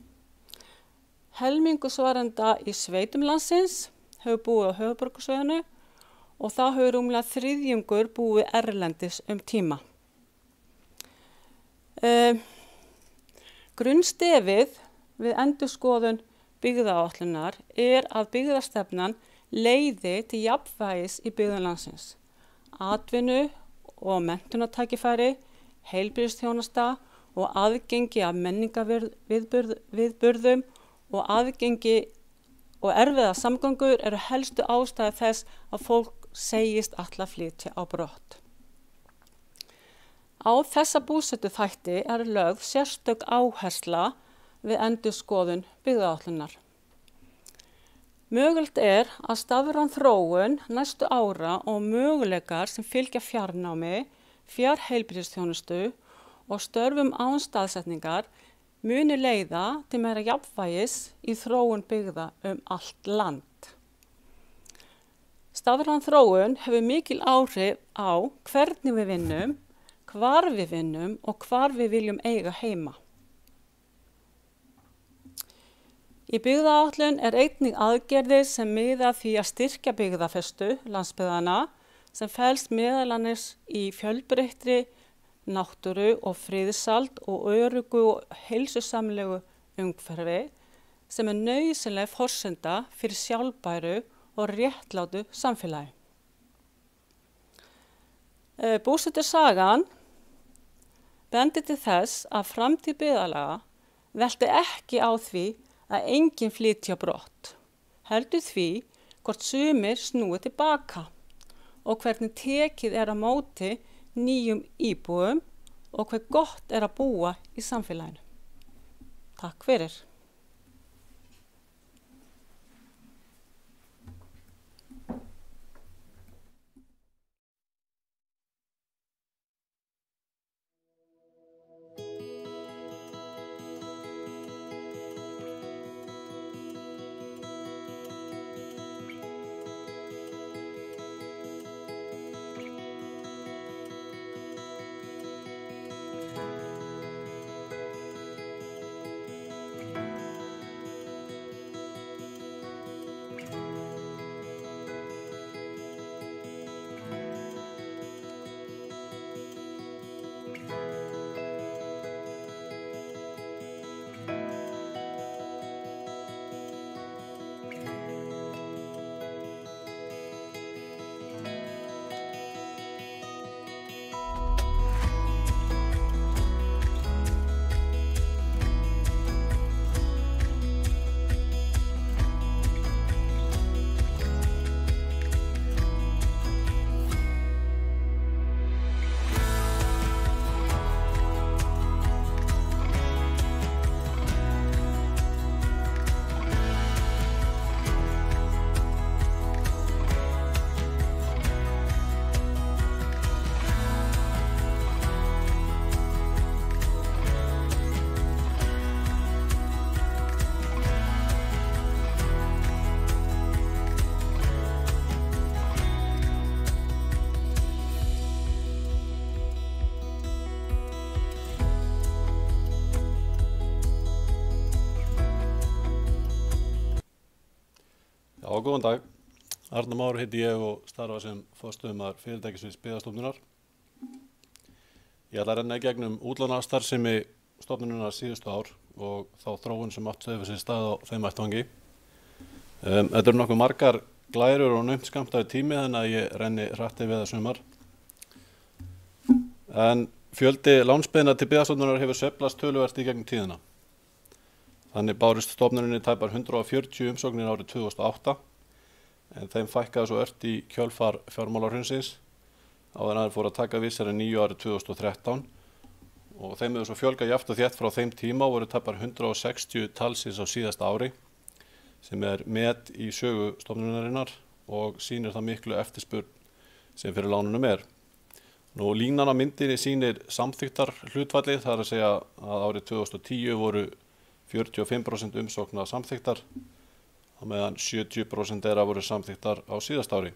Helmingur svarenda í sveitum landsins hefur búið á höfuðborgarsvæðinu og þá hefur rúmlega þriðjungur búið erlendis tíma. Grunnstefið við endurskoðun byggðaáætlunar að byggðastefnan leiði til jafnvægis í byggðum landsins. Atvinnu og menntunartækifæri, heilbrigðisþjónusta og aðgengi að menningarviðburðum og aðgengi og erfiðar samgöngur eru helstu ástæður þess að fólk segist ætla að flytja á brott. Á þessa búsetuþætti lögð sérstök áhersla við endurskoðun byggðaáætlunar. Mögulegt að stafræn þróun næstu ára og möguleikar sem fylgja fjarnámi, fjarheilbrigðisþjónustu og störfum án staðsetningar muni leiða til meira jafnvægis í þróun byggða allt land. Stafræn þróun hefur mikil áhrif á hvernig við vinnum, hvar við vinnum og hvar við viljum eiga heima. Í byggðaáætlun einnig aðgerðir sem miða að því að styrkja byggðafestu landsbyggðanna sem felst meðal annars í fjölbreyttri náttúru og friðsæld og öruggu og heilsusamlegu umhverfi sem nauðsynleg forsenda fyrir sjálfbæru og réttlátu samfélagi. Búsetusagan bendir til þess að framtíð byggðarlaga velti ekki á því að enginn flytji á brott, heldur því hvort sumir snúi tilbaka og hvernig tekið á móti nýjum íbúum og hve gott að búa í samfélaginu. Takk fyrir. góðan dag. Arnar Már heiti ég og starfa sem forstöðumaður fyrirtækisins Byggðastofnunar. Ég ætla að renna í gegnum útlánastarfsemi stofnunarinnar síðustu ár og þá þróun sem átt sér stað á þeim ættvangi. Þetta eru nokkuð margar glærur og naumt skammtaður tími þannig að ég renni hratt yfir það sumar. En fjöldi lánsbeiðna til Byggðastofnunar hefur sveiflast töluvert í gegnum tíðina. Þannig bárust stofnuninni tæpar 140 umsóknir árið 2008 en þeim fækkaði svo ört í kjölfar fjármálahrunsins áður en þeir fóru að taka við sér að nýju árið 2013 og þeim hefur svo fjölgað jafnt og þétt frá þeim tíma og voru tæpar 160 talsins á síðasta ári sem met í sögu stofnunarinnar og sýnir það miklu eftirspurn sem fyrir lánunum er. Nú línan á myndinni sýnir samþykktar hlutfallið, það að segja að árið 2010 voru 45% umsókna samþykktar á meðan 70% þeirra voru samþykktar á síðasta ári.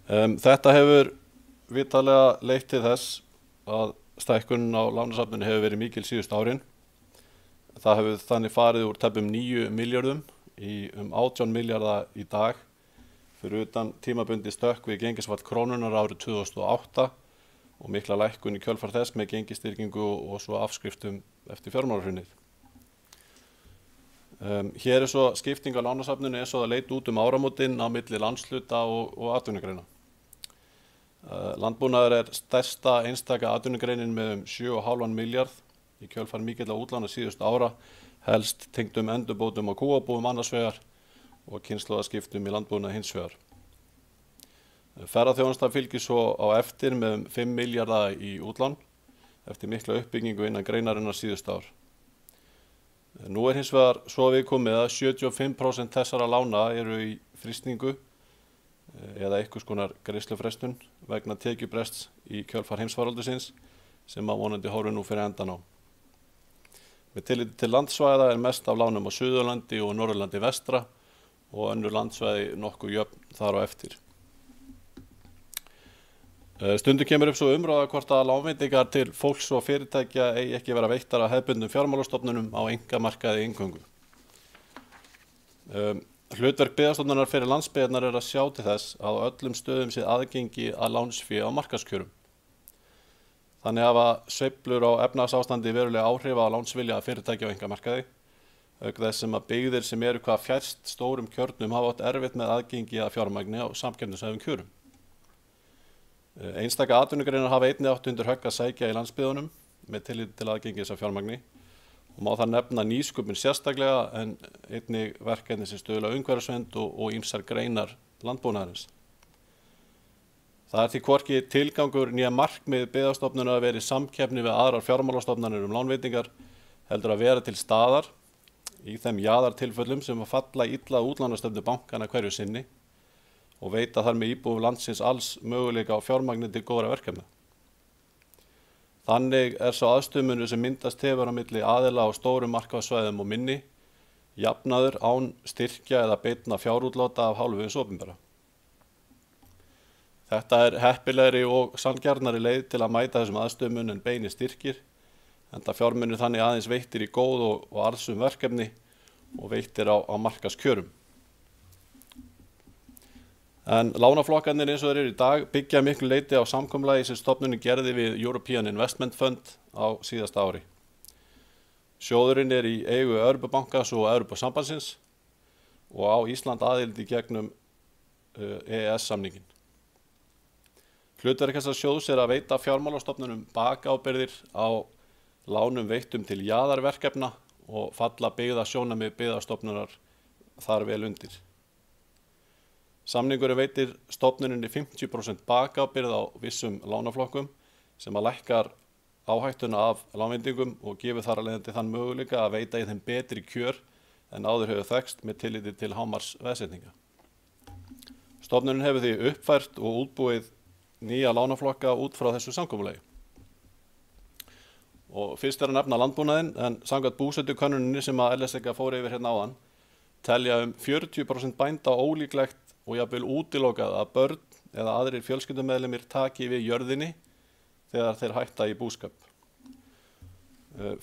Þetta hefur vitanlega leitt til þess að stækkunin á lánasafninu hefur verið mikil síðustu árin. Það hefur þannig farið úr tæpum 9 milljörðum í 18 milljarða í dag fyrir utan tímabundi stökk við gengisfall krónunar árið 2008 og mikla lækkun í kjölfar þess með gengisstyrkingu og svo afskriftum eftir fjármálahrunið. Hér svo skipting á lánasafninu eins og það leit út áramótin á milli landshluta og atvinnugreina. Landbúnaður stærsta einstaka atvinnugreinin með 7,5 milljarð í kjölfar mikilla útlána síðustu ára, helst tengdum endurbótum á kúabúum annars vegar og kynslóðaskiptum í landbúnaði hins vegar. Ferðaþjónusta fylgir svo á eftir með 5 milljarða í útlán eftir mikla uppbyggingu innan greinarinnar síðustu ár. Nú hins vegar svo viðkomið að 75% þessara lána eru í frystingu eða einhvers konar greiðslufrestun vegna tekjubrests í kjölfar heimsfaraldursins sem að vonandi horfir nú fyrir endan á. Með tilliti til landsvæða mest af lánum á Suðurlandi og Norðurlandi vestra og önnur landsvæði nokkuð jöfn þar á eftir. Stundum kemur upp svo umræða hvort að lánveitingar til fólks og fyrirtækja eigi ekki vera veittar af hefðbundnum fjármálastofnunum á einkamarkaði eingöngu. Hlutverk Byggðastofnunar fyrir landsbyggðirnar að sjá til þess að á öllum stöðum sé aðgengi að lánsfé á markaðskjörum. Þannig hafa sveiflur á efnahagsástandi verulega áhrif á lánsvilja fyrirtækja á einkamarkaði, auk þess sem að byggðir sem eru hvað fjærst stórum kjörnum hafa átt erfitt með aðgengi að fjármagni á samkeppnishæfum kjörum. Einstaka atvinnugreinar hafa einnig átt undir högg að sækja í landsbyggðunum með tilliti til aðgengis af fjármagni og má það nefna nýsköpun sérstaklega en einnig verkefni sem stuðla að umhverfisvernd og ýmsar greinar landbúnaðarins. Það því hvorki tilgangur nýja markmið Byggðastofnunar að vera í samkeppni við aðrar fjármálastofnanir lánveitingar heldur að vera til staðar í þeim jaðartilfellum sem að falla illa útlánastefnu bankana hverju sinni og veita þar með íbúum landsins alls möguleika á fjármagni til góðra verkefna. Þannig svo aðstöðumunur sem myndast hefur á milli aðila á stórum markaðssvæðum og minni, jafnaður án styrkja eða beinna fjárútláta af hálfu hins opinbera. Þetta heppilegri og sanngjarnari leið til að mæta þessum aðstöðumun en beini styrkir, enda fjármunir þannig aðeins veittir í góð og arðsum verkefni og veittir á markaðskjörum. En lánaflokkarnir eins og þeir eru í dag byggja miklu leyti á samkomulagi sem stofnunin gerði við European Investment Fund á síðasta ári. Sjóðurinn í eigu Evrópubankans og Evrópusambandsins og á Ísland aðild í gegnum EES-samningin. Hlutverk þessa sjóðs að veita fjármálastofnunum bakábyrgðir á lánum veittum til jaðarverkefna og falla byggðasjónarmið Byggðastofnunar þar vel undir. Samningurinn veitir stofnuninni 50% bakábyrgð á vissum lánaflokkum sem að lækkar áhættuna af lánveitingum og gefur þar að leiðandi þann möguleika að veita í þeim betri kjör en áður hefur þekkst með tilliti til hámarksveðsetninga. Stofnunin hefur því uppfært og útbúið nýja lánaflokka út frá þessu samkomulagi. Og fyrst að nefna landbúnaðinn en samkvæmt búsetukönnuninni sem að LSK fór yfir hérna áðan telja 40% bænda ólíklegt og jafnvel útilokað að börn eða aðrir fjölskyldumeðlimir taki við jörðinni þegar þeir hætta í búskap.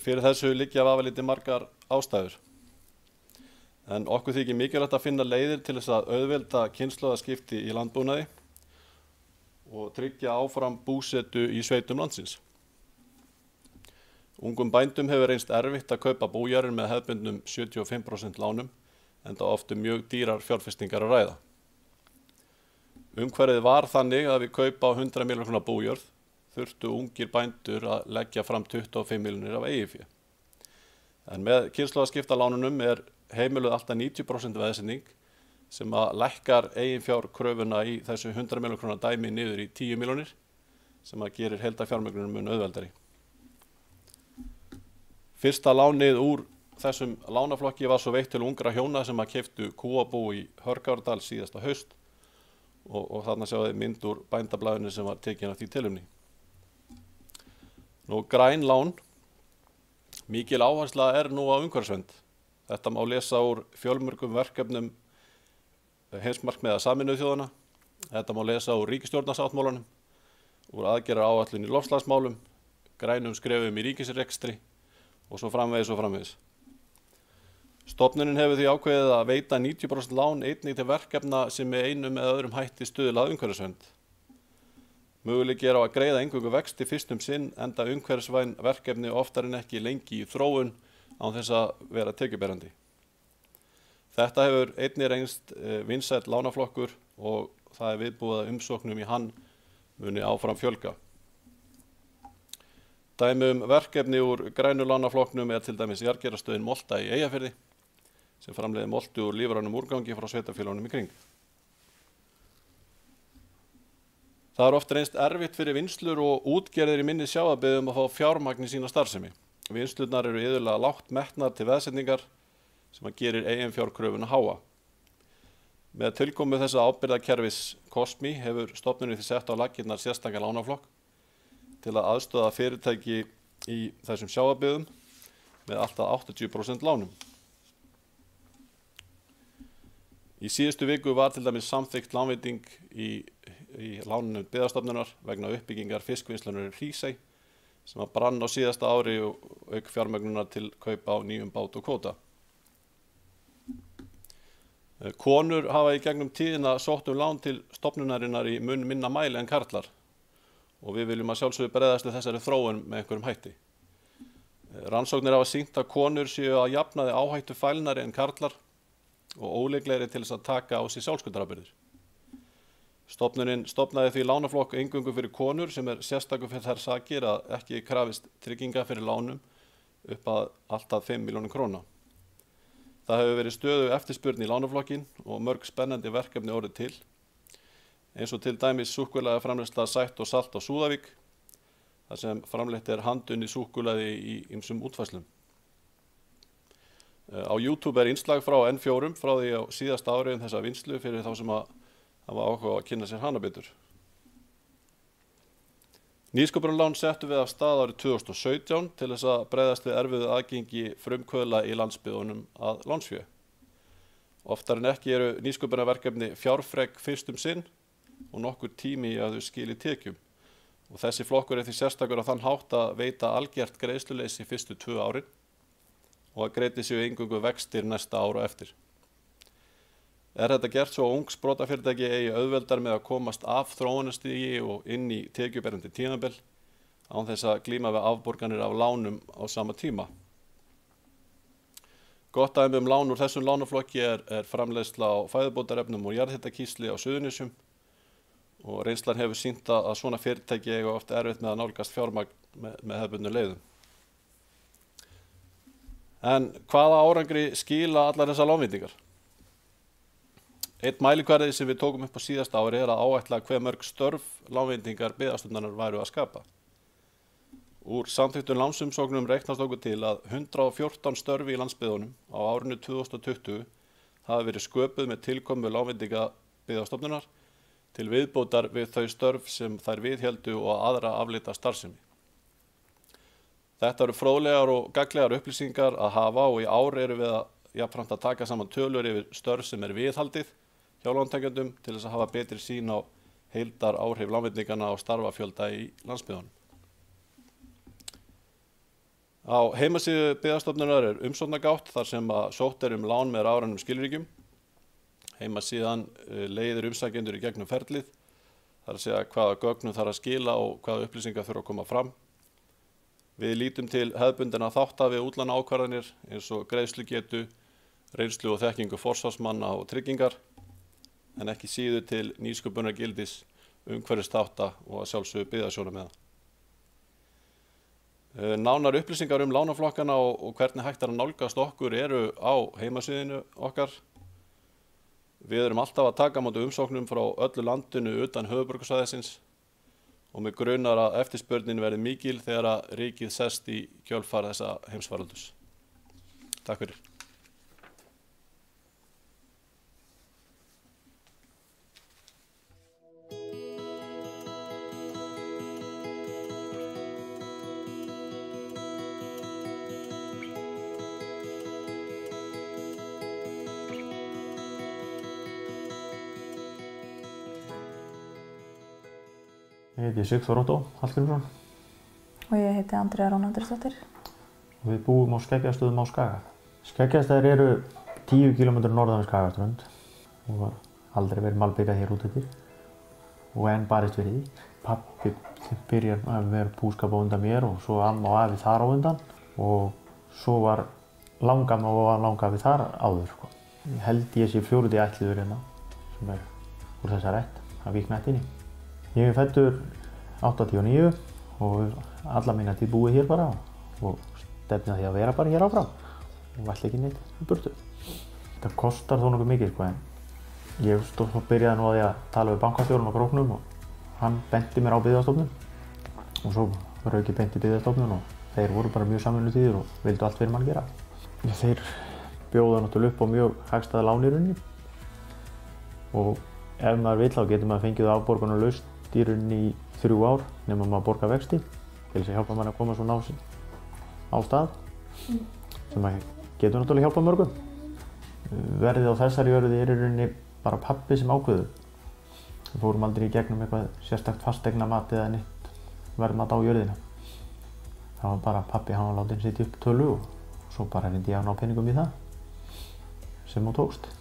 Fyrir þessu liggja vafalítið margar ástæður. En okkur þykir mikilvægt að finna leiðir til þess að auðvelda kynslóðaskipti í landbúnaði og tryggja áfram búsetu í sveitum landsins. Ungum bændum hefur reynst erfitt að kaupa bújarðir með hefðbundnum 75% lánum, enda oft mjög dýrar fjárfestingar að ræða. Umhverfið var þannig að við kaupa á 100 milljóna króna bújörð þurftu ungir bændur að leggja fram 25 milljónir af eigið fé. En með kynslóðaskiptalánunum heimiluð alltaf 90% veðsetning sem að lækkar eiginfjárkröfuna í þessu 100 milljóna króna dæmi niður í 10 milljónir sem að gerir heildarfjármögnunum mun auðveldari. Fyrsta lánið úr þessum lánaflokki var svo veitt til ungra hjóna sem að keyptu kúabú í Hörgárdal síðasta haust og þarna sjáðu mynd úr bændablaðinu sem var tekin af því tilefni. Nú græn lán, mikil áhersla nú á umhverfisvernd. Þetta má lesa úr fjölmörgum verkefnum heimsmarkmiða Sameinuðu þjóðanna. Þetta má lesa úr ríkisstjórnarsáttmálanum, úr aðgerðaáætlun í loftslagsmálum, grænum skrefum í ríkisrekstri og svo framvegis og framvegis. Stofnunin hefur því ákveðið að veita 90% lán einnig til verkefna sem með einum eða öðrum hætti stuðla að umhverfisvernd. Möguleiki á að greiða eingöngu vexti fyrst sinn enda umhverfisvæn verkefni oftar en ekki lengi í þróun án þess að vera tekjuberandi. Þetta hefur einnig reynst vinsæll lánaflokkur og það viðbúið að umsóknum í hann muni áfram fjölga. Dæmi verkefni úr grænu lánaflokknum til dæmis jarðgerðarstöðin Molta í Eyjafirði sem framleiðir moltu úr lífrænum úrgangi frá sveitarfélögunum í kring. Það oft reynst erfitt fyrir vinnslur og útgerðir í minni sjávarbyggðum að fá fjármagn í sína starfsemi. Vinnslurnar iðulega lágt metnar til veðsetningar sem að gerir eiginfjárkröfuna háa. Með tilkomu þessa ábyrgðakerfis COSME hefur stofnunin því sett á laggirnar sérstaka lánaflokk til að aðstoða fyrirtæki í þessum sjávarbyggðum með alltaf 80% lánum. Í síðustu viku var til dæmis samþykkt lánveiting í lánunum Byggðastofnunar vegna uppbyggingar fiskvinnslunar í Hrísey sem að brann á síðasta ári og auk fjármögnunar til kaupa á nýjum bát og kvóta. Konur hafa í gegnum tíðina sótt lán til stofnunarinnar í mun minna mæli en karlar og við viljum að sjálfsögðu bregðast við þessari þróun með einhverjum hætti. Rannsóknir hafa sýnt að konur séu að jafnaði áhættu fælnari en karlar og óleiklegri til þess að taka á sig sjálfskuldarábyrgðir. Stofnunin stofnaði því lánaflokk eingöngu fyrir konur sem sérstakur fyrir þær sakir að ekki krafist trygginga fyrir lánum upp að alltaf 5 milljónum króna. Það hefur verið stöðu eftirspurn í lánaflokkin og mörg spennandi verkefni orðið til, eins og til dæmis súkkulaði framleiðsla sætt og salt á Súðavík, þar sem framleitt handunni súkkulaði í ýmsum útfærslum. Á YouTube innslag frá N4 frá því á síðasta ári þessa vinnslu fyrir þá sem að hafa áhuga að kynna sér hana betur. Nýsköpunarlán settum við af stað árið 2017 til þess að bregðast við erfiðu aðgengi frumkvöðla í landsbyggðunum að lánsfé. Oftar en ekki eru nýsköpunarverkefni fjárfrek fyrst sinn og nokkur tími í að þau skili tekjum. Og þessi flokkur því sérstakur á þann hátt að veita algert greiðsluleysi fyrstu 2 árin og að greiddi séu eingöngu vextir næsta ár og eftir. Þetta gert svo að ung sprotafyrirtæki eigi auðveldar með að komast af þróunarstigi og inn í tekjuberandi tímabil án þess að glíma við afborganir af lánum á sama tíma. Gott dæmi lán úr þessum lánaflokki framleiðsla á fæðubótarefnum og jarðhitakísli á Suðurnesjum og reynslan hefur sýnt að svona fyrirtæki eiga oft erfitt með að nálgast fjármagn með hefðbundnum leiðum. En hvaða árangri skila allar þessar lánveitingar? Einn mælikvarði sem við tókum upp á síðasta ári að áætla hve mörg störf lánveitingar Byggðastofnunar væru að skapa. Úr samþykktum lánsumsóknum reiknast okkur til að 114 störf í landsbyggðunum á árinu 2020 hafi verið sköpuð með tilkomu lánveitinga Byggðastofnunar til viðbótar við þau störf sem þær viðhéldu og aðra afleidda starfsemi. Þetta eru fróðlegar og gagnlegar upplýsingar að hafa og í ár erum við jafnframt að taka saman tölur yfir störf sem viðhaldið hjá lántakendum til þess að hafa betri sýn á heildar áhrif lánveitinganna á starfafjölda í landsbyggðunum. Á heimasíðu Byggðastofnunar umsóknargátt þar sem að sótt lán með rafrænum skilríkjum. Heimasíðan leiðir umsækjendur í gegnum ferlið, þar að segja hvaða gögnum þarf að skila og hvaða upplýsingar þurfa að koma fram. Við lítum til hefðbundinna þátta við útlánaákvarðanir eins og greiðslugetu, reynslu og þekkingu forsvarsmanna og tryggingar, en ekki síður til nýsköpunargildis, umhverfisþátta og að sjálfsögðu byggðasjónarmiða. Nánar upplýsingar lánaflokkana og hvernig hægt að nálgast okkur eru á heimasíðinu okkar. Við erum alltaf að taka á móti umsóknum frá öllu landinu utan höfuðborgarsvæðisins og mig grunar að eftirspurnin verði mikil þegar að ríkið sest í kjölfar þessa heimsfaraldurs. Takk fyrir. Ég heiti Sigþór Óttó Hallgrímsson. Og ég heiti Andrea Rún Andrésdóttir. Við búum á Skeggjastöðum á Skaga. Skeggjastaðir eru 10 km norðan við Skagaströnd og var aldrei verið malbikað hér út eftir og enn barist fyrir því. Pabbi byrjar að vera búskap á undan mér og svo amma og afi þar á undan og svo var langamma og langafi þar áður. Ég held ég sé 4. ættliður hérna sem úr þessar ætt af Víknættinni. Ég fæddur 89 og alla mína tíð búið hér bara og stefni að því að vera bara hér áfram og ætla ekki neitt í burtu. Þetta kostar þó nokkuð mikið en ég byrjaði nú að því að tala við bankastjórinn á Króknum og hann benti mér á Byggðastofnun og svo rauk ég beint í Byggðastofnun og þeir voru bara mjög samvinnutíðir og vildu allt fyrir mann gera. Þeir bjóða náttúrulega upp á mjög hagstæða lán í rauninni og ef maður vill þá getur maður fengið afborgunarlaust í rauninni í 3 ár nema maður borga vexti til þess að hjálpa mann að koma svona á stað sem að getur náttúrulega hjálpa mörgum. Verðið á þessari jörði í rauninni bara pabbi sem ákveður. Við fórum aldrei í gegnum eitthvað sérstakt fasteignamat eða neitt verðmat á jörðina. Það var bara pabbi, hann var látinn setja upp tölu og svo bara reyndi ég að ná peningum í það sem hún tókst.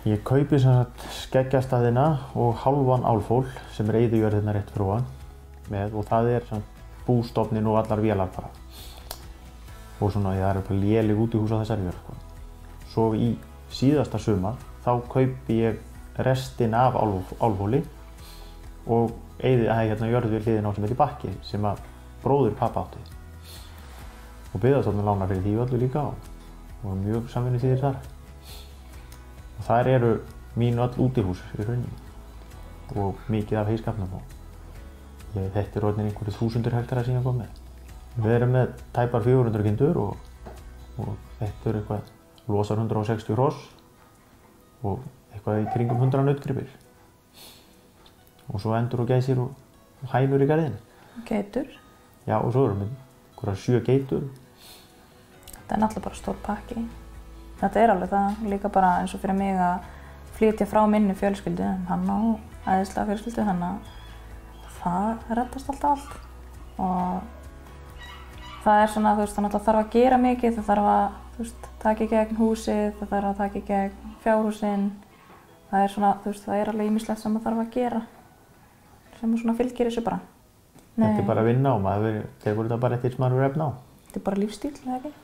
Ég kaupi sem sagt Skeggjastaðina og hálfan Álfhól sem eyðijörð hérna rétt fyrir ofan með og það sem bústofnin og allar vélar bara. Og svona það bara léleg útihús á þessari jörð. Svo í síðasta sumar þá kaupi ég restin af Álfhóli og eyði hérna jörð við hliðina á sem heitir Bakki sem að bróðir pappa átti. Og Byggðastofnun lánar fyrir því öllu líka og mjög samvinnutíðir þar. Og þær eru mín öll útihús í rauninni og mikið af heyskapnum og þetta orðin einhverju 1000 hektara sem ég kom með. Við erum með tæpar 400 kindur og þetta eitthvað losar 160 hross og eitthvað í kringum 100 nautgripir. Og svo endur og gæsir og hænur í garðinni. Geitur. Já og svo erum við einhverjar 7 geitur. Þetta náttúrulega bara stór pakki. Þetta alveg það, líka bara eins og fyrir mig að flytja frá minni fjölskyldu, hann á æðislega fjölskyldu, þannig að það reddast alltaf allt. Og það svona, það náttúrulega þarf að gera mikið, það þarf að taka í gegn húsið, það þarf að taka í gegn fjárhúsin. Það svona, það alveg ýmislegt sem það þarf að gera, sem svona fylgir þessu bara. Þetta bara að vinna og maður tekur þetta bara eftir sem maður efna á. Þetta bara lífstíl, eða ekki?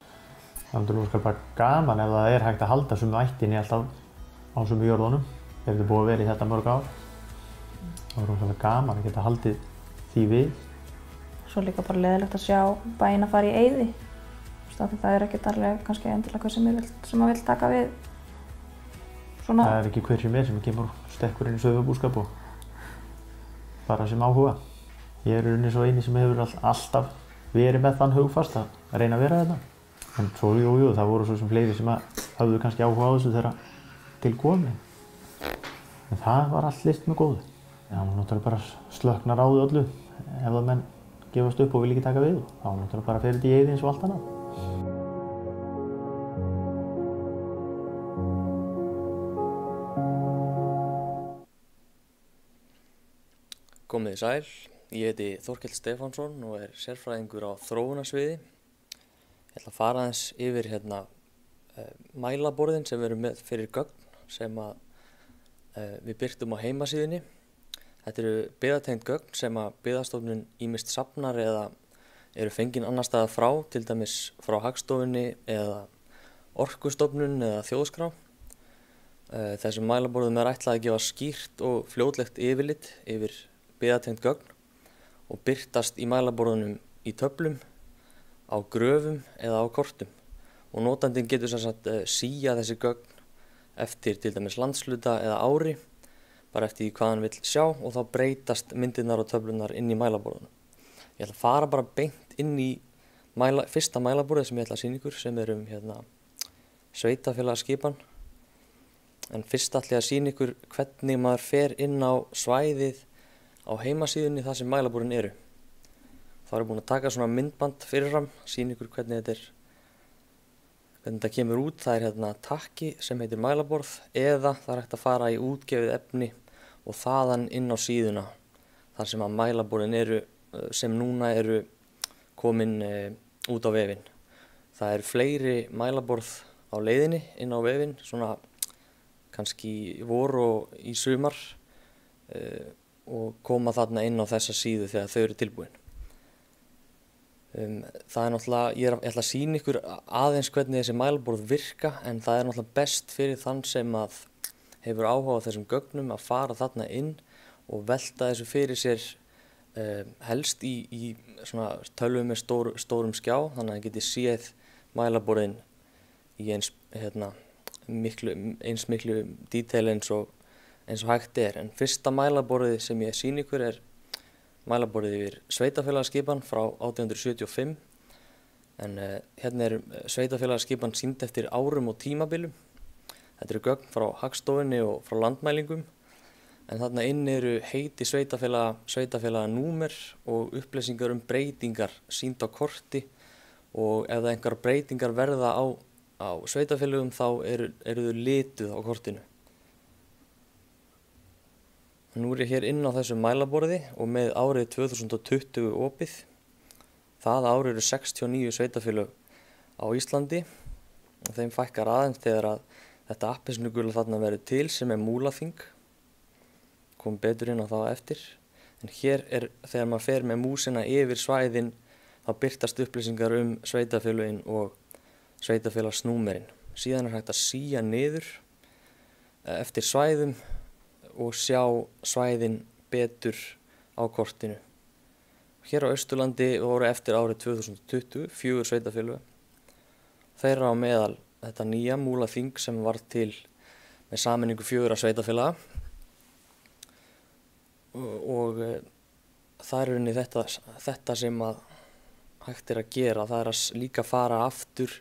Það er bara gaman ef það hægt að halda sömu ættinni alltaf á sömu jörðunum. Ef þetta búið að vera í þetta mörg ár. Það er rosalega gaman að geta haldið því við. Svo líka bara leiðilegt að sjá bæinn að fara í eyði. Það ekkert alveg kannski endilega hvað sem maður vill taka við. Svona. Það ekki hver sem kemur stekkur inn í sauðfjárbúskap og bara sem áhuga. Ég í rauninni svo eini sem hefur alltaf verið með þann hugfast að reyna að vera þetta. En svo, jú, það voru svo sem fleiri sem höfðu kannski áhuga á þessu þegar til komi. En það var allt list með góðu. Það var náttúrulega bara slöknar á því öllu ef það menn gefast upp og vil ekki taka við. Það var náttúrulega bara fyrir þetta í eyði eins og allt annað. Komið sæl, ég heiti Þorkell Stefánsson og sérfræðingur á þróunarsviði. Ég ætla að fara aðeins yfir hérna mælaborðin sem við erum með fyrir gögn sem að við birtum á heimasíðunni. Þetta eru byggðatengd gögn sem að Byggðastofnun ýmist safnar eða eru fengin annar staðar frá, til dæmis frá Hagstofunni eða Orkustofnun eða Þjóðskrá. Þessum mælaborðum er ætlað að gefa skýrt og fljótlegt yfirlit yfir byggðatengd gögn og birtast í mælaborðunum í töflum, á gröfum eða á kortum. Og notandinn getur sem sagt síja þessi gögn eftir til dæmis landsluta eða ári, bara eftir því hvað hann vill sjá, og þá breytast myndirnar og töflunar inn í mælaborðunum. Ég ætla að fara bara beint inn í fyrsta mælaborðið sem ég ætla að sýna ykkur, sem er hérna sveitarfélagaskipan. En fyrst ætla ég að sýna ykkur hvernig maður fer inn á svæðið á heimasíðunni þar sem mælaborðin eru. Þá er ég búin að taka svona myndband fyrirfram, sýna ykkur hvernig þetta kemur út. Það er hérna takki sem heitir mælaborð, eða það er hægt að fara í útgefið efni og þaðan inn á síðuna þar sem að mælaborðin eru, sem núna eru komin út á vefinn. Það eru fleiri mælaborð á leiðinni inn á vefinn, svona kannski í vor og í sumar, og koma þarna inn á þessa síðu þegar þau eru tilbúin. Það er náttúrulega, ég ætla að sýna ykkur aðeins hvernig þessi mælaborð virka, en það er náttúrulega best fyrir þann sem að hefur áhuga á þessum gögnum að fara þarna inn og velta þessu fyrir sér, helst í svona tölvu með stórum skjá, þannig að það geti séð mælaborðin í eins miklu detail eins og hægt er. En fyrsta mælaborðið sem ég sýni ykkur er mælaborðið yfir sveitarfélagaskipan frá 1875, en hérna er sveitarfélagaskipan sýnd eftir árum og tímabilum. Þetta eru gögn frá Hagstofunni og frá landmælingum, en þarna inn eru heiti sveitarfélaga númer og upplýsingar breytingar sýnd á korti, og ef það einhverjar breytingar verða á sveitarfélögum þá eru þau lituð á kortinu. Nú er ég hér inn á þessu mælaborði og með árið 2020 opið. Það árið eru 69 sveitarfélög á Íslandi og þeim fækkar aðeins þegar að þetta appelsínugula þarna verður til, sem er Múlaþing. Kom betur inn á það eftir. En hér er, þegar maður fer með músina yfir svæðin, þá birtast upplýsingar sveitarfélögin og sveitarfélagsnúmerin. Síðan er hægt að síja niður eftir svæðum og sjá svæðin betur á kortinu. Hér á Austurlandi voru eftir árið 2020 4 sveitarfélög. Þeirra á meðal þetta nýja Múlaþing sem var til með sameiningu 4 sveitarfélaga, og það er unni þetta sem að hægt er að gera. Það er að líka fara aftur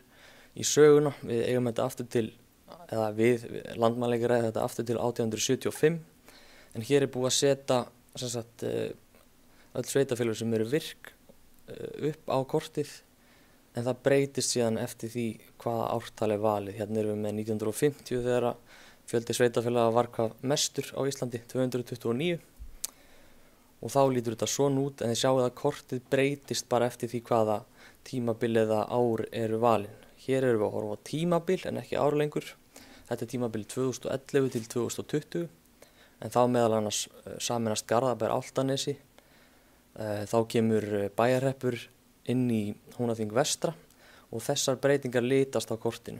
í söguna. Við eigum þetta aftur til, eða við landmælingar ræða þetta aftur til 1875, en hér er búið að setja sem sagt öll sveitarfélög sem eru virk upp á kortið, en það breytist síðan eftir því hvaða ártal er valið. Hérna erum við með 1950 þegar fjöldi sveitarfélaga var hvað mestur á Íslandi, 229, og þá lítur þetta svona út, en þið sjáu að kortið breytist bara eftir því hvaða tímabil eða ár eru valin. Hér erum við að horfa á tímabil en ekki ár lengur. Þetta er tímabil 2011 til 2020, en þá meðal annars sameinast Garðabær Álftanesi. Þá kemur bæjarhreppur inn í Húnaþing vestra og þessar breytingar litast á kortinu.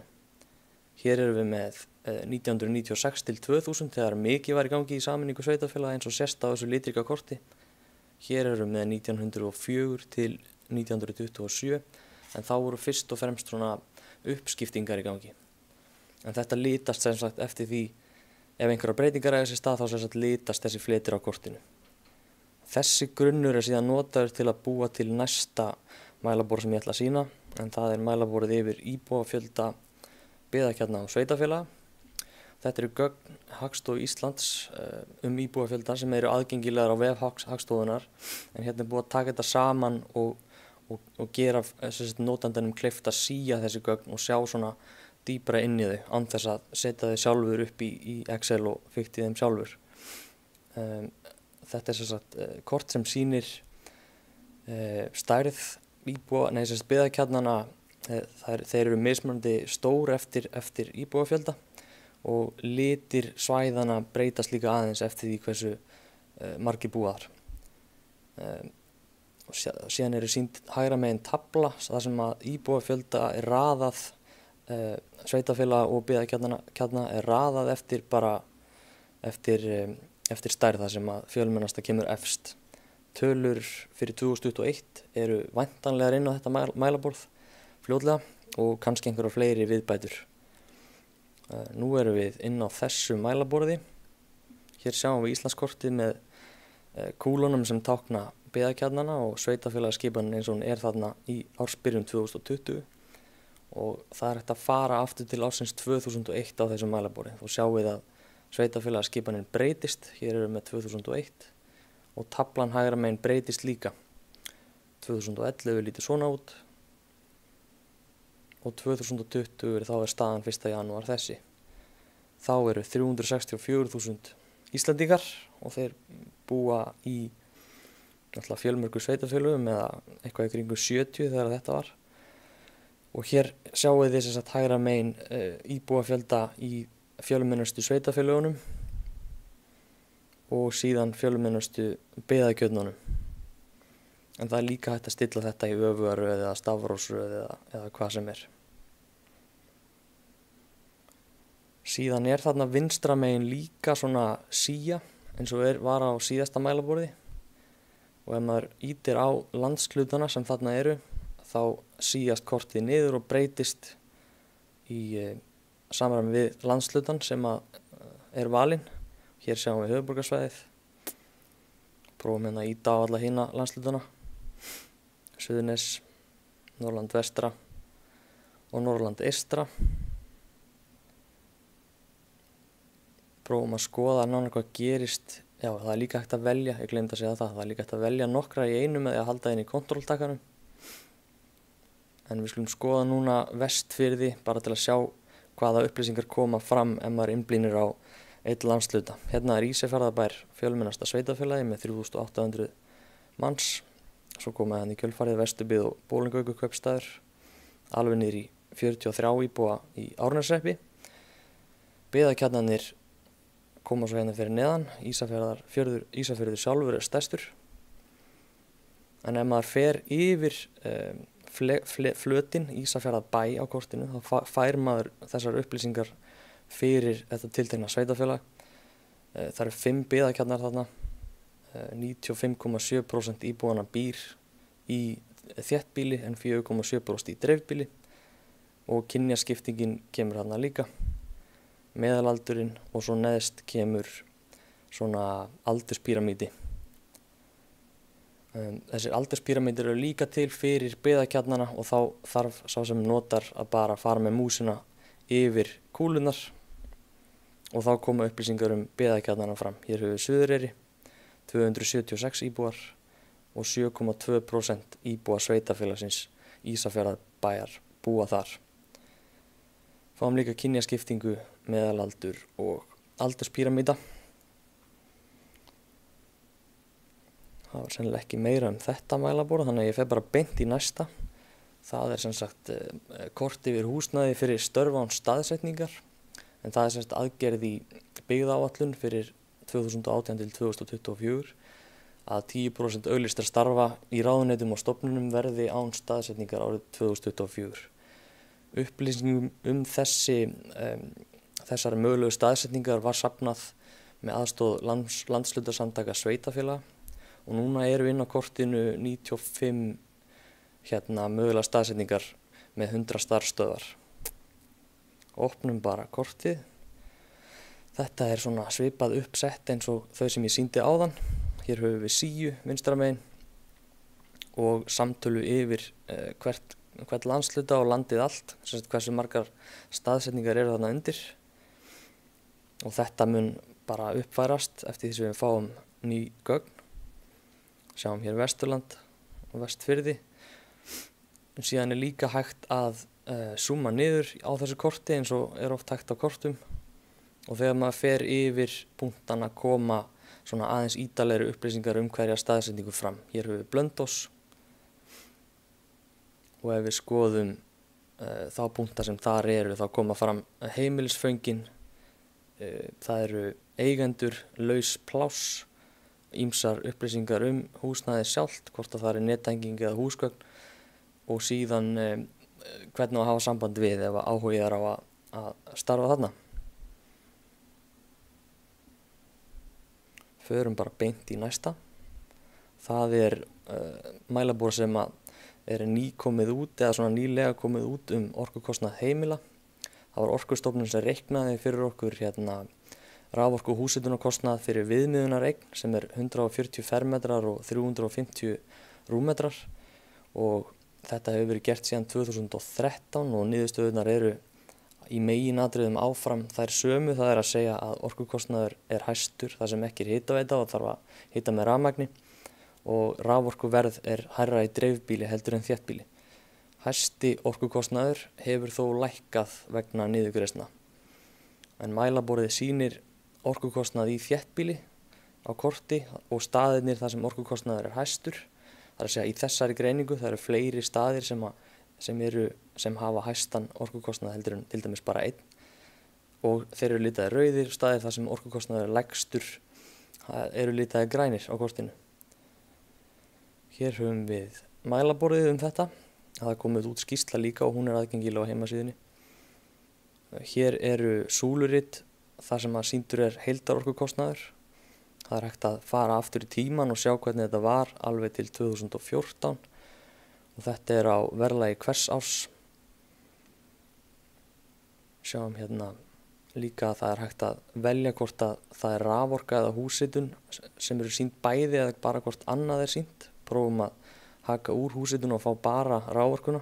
Hér erum við með 1996 til 2000 þegar mikið var í gangi í sameiningu sveitarfélaga eins og sést á þessu litrika korti. Hér erum við með 1904 til 1927, en þá voru fyrst og fremst svona uppskiptingar í gangi. En þetta litast sem sagt eftir því, ef einhverjar breytingar eiga sér stað, þá sem sagt litast þessi fletir á kortinu. Þessi grunnur er síðan notaður til að búa til næsta mælaborð sem ég ætla að sýna, en það er mælaborðið yfir íbúafjölda byggðakjarna og sveitarfélaga. Þetta eru gögn Hagstofu Íslands íbúafjölda sem eru aðgengilegar á vef Hagstofunnar, en hérna er búið að taka þetta saman og gera notandanum kleift að síja þessi gögn og sjá svona dýpra inn í þau, án þess að setja þau sjálfur upp í Excel og fikti þeim sjálfur. Þetta er sem sagt kort sem sýnir stærð byggðakjarnanna Þeir eru mismunandi stór eftir íbúafjölda og litir svæðana breytast líka aðeins eftir því hversu margir búa þar. Og síðan eru sýnd hægra megin tafla þar sem að íbúafjölda er raðað, sveitarfélaga og byggðakjarna er raðað eftir stærð þar sem að fjölmennasta kemur efst. Tölur fyrir 2021 eru væntanlegar inn á þetta mælaborð fljótlega og kannski einhverjar fleiri viðbætur. Nú erum við inn á þessu mælaborði. Hér sjáum við Íslandskortið með kúlunum sem tákna byggðakjarnana og sveitarfélagaskipanin eins og hún er þarna í ársbyrjun 2020 og það er hægt að fara aftur til ársins 2001 á þessum mælaborði. Þá sjáum við að sveitarfélagaskipanin breytist, hér erum við með 2001 og taflan hægra megin breytist líka. 2011 lítið svona út og 2020 þá er staðan 1. janúar þessi. Þá eru 364.000 Íslendingar og þeir búa í fjölmörgum sveitarfélögum eða eitthvað í kringum 70 þegar þetta var. Og hér sjáum við þess að hægra megin íbúafjölda í fjölmennustu sveitarfélögunum og síðan fjölmennustu byggðakjörnunum. En það er líka hægt að stilla þetta í öfugaröð eða stafrófsröð eða hvað sem er. Síðan er þarna vinstra megin líka svona síja eins og var á síðasta mælaborði og ef maður ýtir á landshlutana sem þarna eru þá síjast kortið niður og breytist í samræmi við landshlutan sem er valinn. Hér sjáum við höfuðborgarsvæðið. Prófum hérna að ýta á alla hina landshlutanna. Suðurnes, Norðurland vestra og Norðurland eystra. Prófum að skoða nánar hvað gerist. Já, það er líka hægt að velja, ég gleymdi að segja það, það er líka hægt að velja nokkra í einu með því að halda inn í kontrolltakanum. En við skulum skoða núna Vestfirði bara til að sjá hvaða upplýsingar koma fram ef maður innblínir á eitt landshluta. Hérna er Ísafjarðarbær fjölmennasta sveitarfélagi með 3.800 manns. Svo koma hann í kjölfarið Vesturbyggð og Bolungarvíkurkaupstaður, alveg niður í 43 íbúa í Árneshreppi. Byggðakjarnarnir koma svo hérna fyrir neðan, Ísafjörður sjálfur er stærstur. En ef maður fer yfir flötin Ísafjarðarbæ á kortinu, þá fær maður þessar upplýsingar fyrir þetta tiltekna sveitarfélag. Það eru 5 byggðakjarnar þarna. 95,7% íbúanna býr í þéttbýli en 4,7% í dreifbýli og kynjaskiptingin kemur þarna líka. Meðalaldurinn og svo neðst kemur svona aldurspíramídi. Þessir aldurspíramídir eru líka til fyrir byggðakjarnana og þá þarf sá sem notar að bara fara með músina yfir kúlunar og þá koma upplýsingar byggðakjarnana fram. Hér höfum við Suðureyri, 276 íbúar og 7,2% íbúa sveitarfélagsins Ísafjarðarbæjar búa þar. Fáum líka kynjaskiptingu, meðalaldur og aldurspíramída. Það var sennilega ekki meira þetta mælaborð, þannig að ég fer bara beint í næsta. Það er sem sagt kort yfir húsnæði fyrir störf án staðsetningar, en það er sem sagt aðgerð í byggðaáætlun fyrir 2018 til 2024 að 10% auglýstra starfa í ráðuneytum og stofnunum verði án staðsetningar árið 2024. Upplýsingum þessar mögulegu staðsetningar var safnað með aðstoð landshlutasamtaka sveitarfélaga og núna erum við inn á kortinu 95 mögulega staðsetningar með 100 starfsstöðvar. Opnum bara kortið. Þetta er svona svipað uppsett eins og þau sem ég sýndi áðan. Hér höfum við síu vinstra megin og samtölu yfir hvert landshluta og landið allt, hversu margar staðsetningar eru þarna undir. Og þetta mun bara uppfærast eftir því sem við fáum ný gögn. Sjáum hér Vesturland og Vestfirði. En síðan er líka hægt að zooma niður á þessu korti eins og er oft hægt á kortum. Og þegar maður fer yfir punktana koma svona aðeins ítarlegri upplýsingar hverja staðsetningu fram. Hér höfum við Blönduós og ef við skoðum þá punkta sem þar eru, þá koma fram heimilisföngin, það eru eigendur, laus pláss, ýmsar upplýsingar húsnæðið sjálft, hvort að það er nettenging eða húsgögn og síðan hvernig að hafa samband við ef áhugið er á að starfa þarna. Förum bara beint í næsta. Það er mælaborð sem er nýkomið út eða svona nýlega komið út orkukostnað heimila. Það var Orkustofnun sem reiknaði fyrir okkur raforku- og húshitunarkostnað fyrir viðmiðunareign sem er 140 fermetrar og 350 rúmmetrar og þetta hefur verið gert síðan 2013 og niðurstöðurnar eru í meginatriðum áfram þær sömu, það er að segja að orkukostnaður er hæstur þar sem ekki er hitaveita og þarf að hita með rafmagni og raforkuverð er hærra í dreifbýli heldur en þéttbýli. Hæsti orkukostnaður hefur þó lækkað vegna niðurgreiðslna. En mælaborðið sýnir orkukostnað í þéttbýli á korti og staðirnir þar sem orkukostnaður er hæstur. Það er að segja í þessari greiningu það eru fleiri staðir sem hafa hæstan orkukostnað heldur en til dæmis bara einn og þeir eru litaðir rauðir, staðir þar sem orkukostnaður er lægstur eru litaðir grænir á kortinu. Hér höfum við mælaborðið þetta. Það er komið út skýrsla líka og hún er aðgengileg á heimasíðunni. Hér eru súlurit þar sem að sýndur er heildarorkukostnaður. Það er hægt að fara aftur í tíman og sjá hvernig þetta var alveg til 2014 og þetta er á verðlagi hvers árs. Sjáum hérna líka að það er hægt að velja hvort að það er raforka eða húshitun sem eru sýnd bæði eða bara hvort annað er sýnt. Prófum að haka úr húshitun og fá bara raforkuna.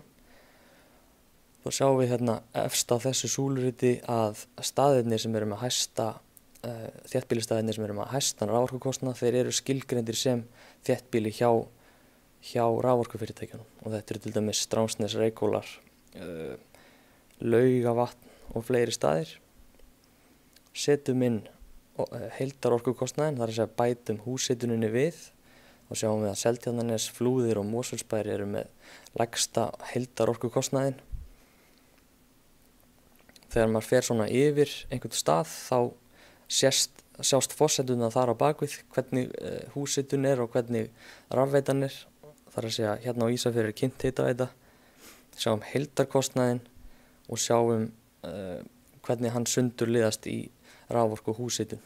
Þá sjáum við hérna efst á þessu súluriti að staðirnir sem eru með hæsta þéttbýlisstaðirnir sem eru með hæstan raforkukostnað, þeir eru skilgreindir sem þéttbýli hjá raforkufyrirtækjunum og þetta eru til dæmis Stránsnes, Reykhólar, Laugavatn og fleiri staðir. Setjum inn heildarorkukostnaðinn, það er að segja bætum húshituninni við og sjáum við að Seltjarnarnes, Flúðir og Mosfellsbær eru með lægsta heildarorkukostnaðinn. Þegar maður fer svona yfir einhvern stað þá sjást forsendurnar þar á bakvið, hvernig húshitun er og hvernig rafveitan er. Það er að segja hérna á Ísafirði er kynnt hitaveita, sjáum heildarkostnaðinn og sjáum hvernig hann sundurliðast í raforku og húshitun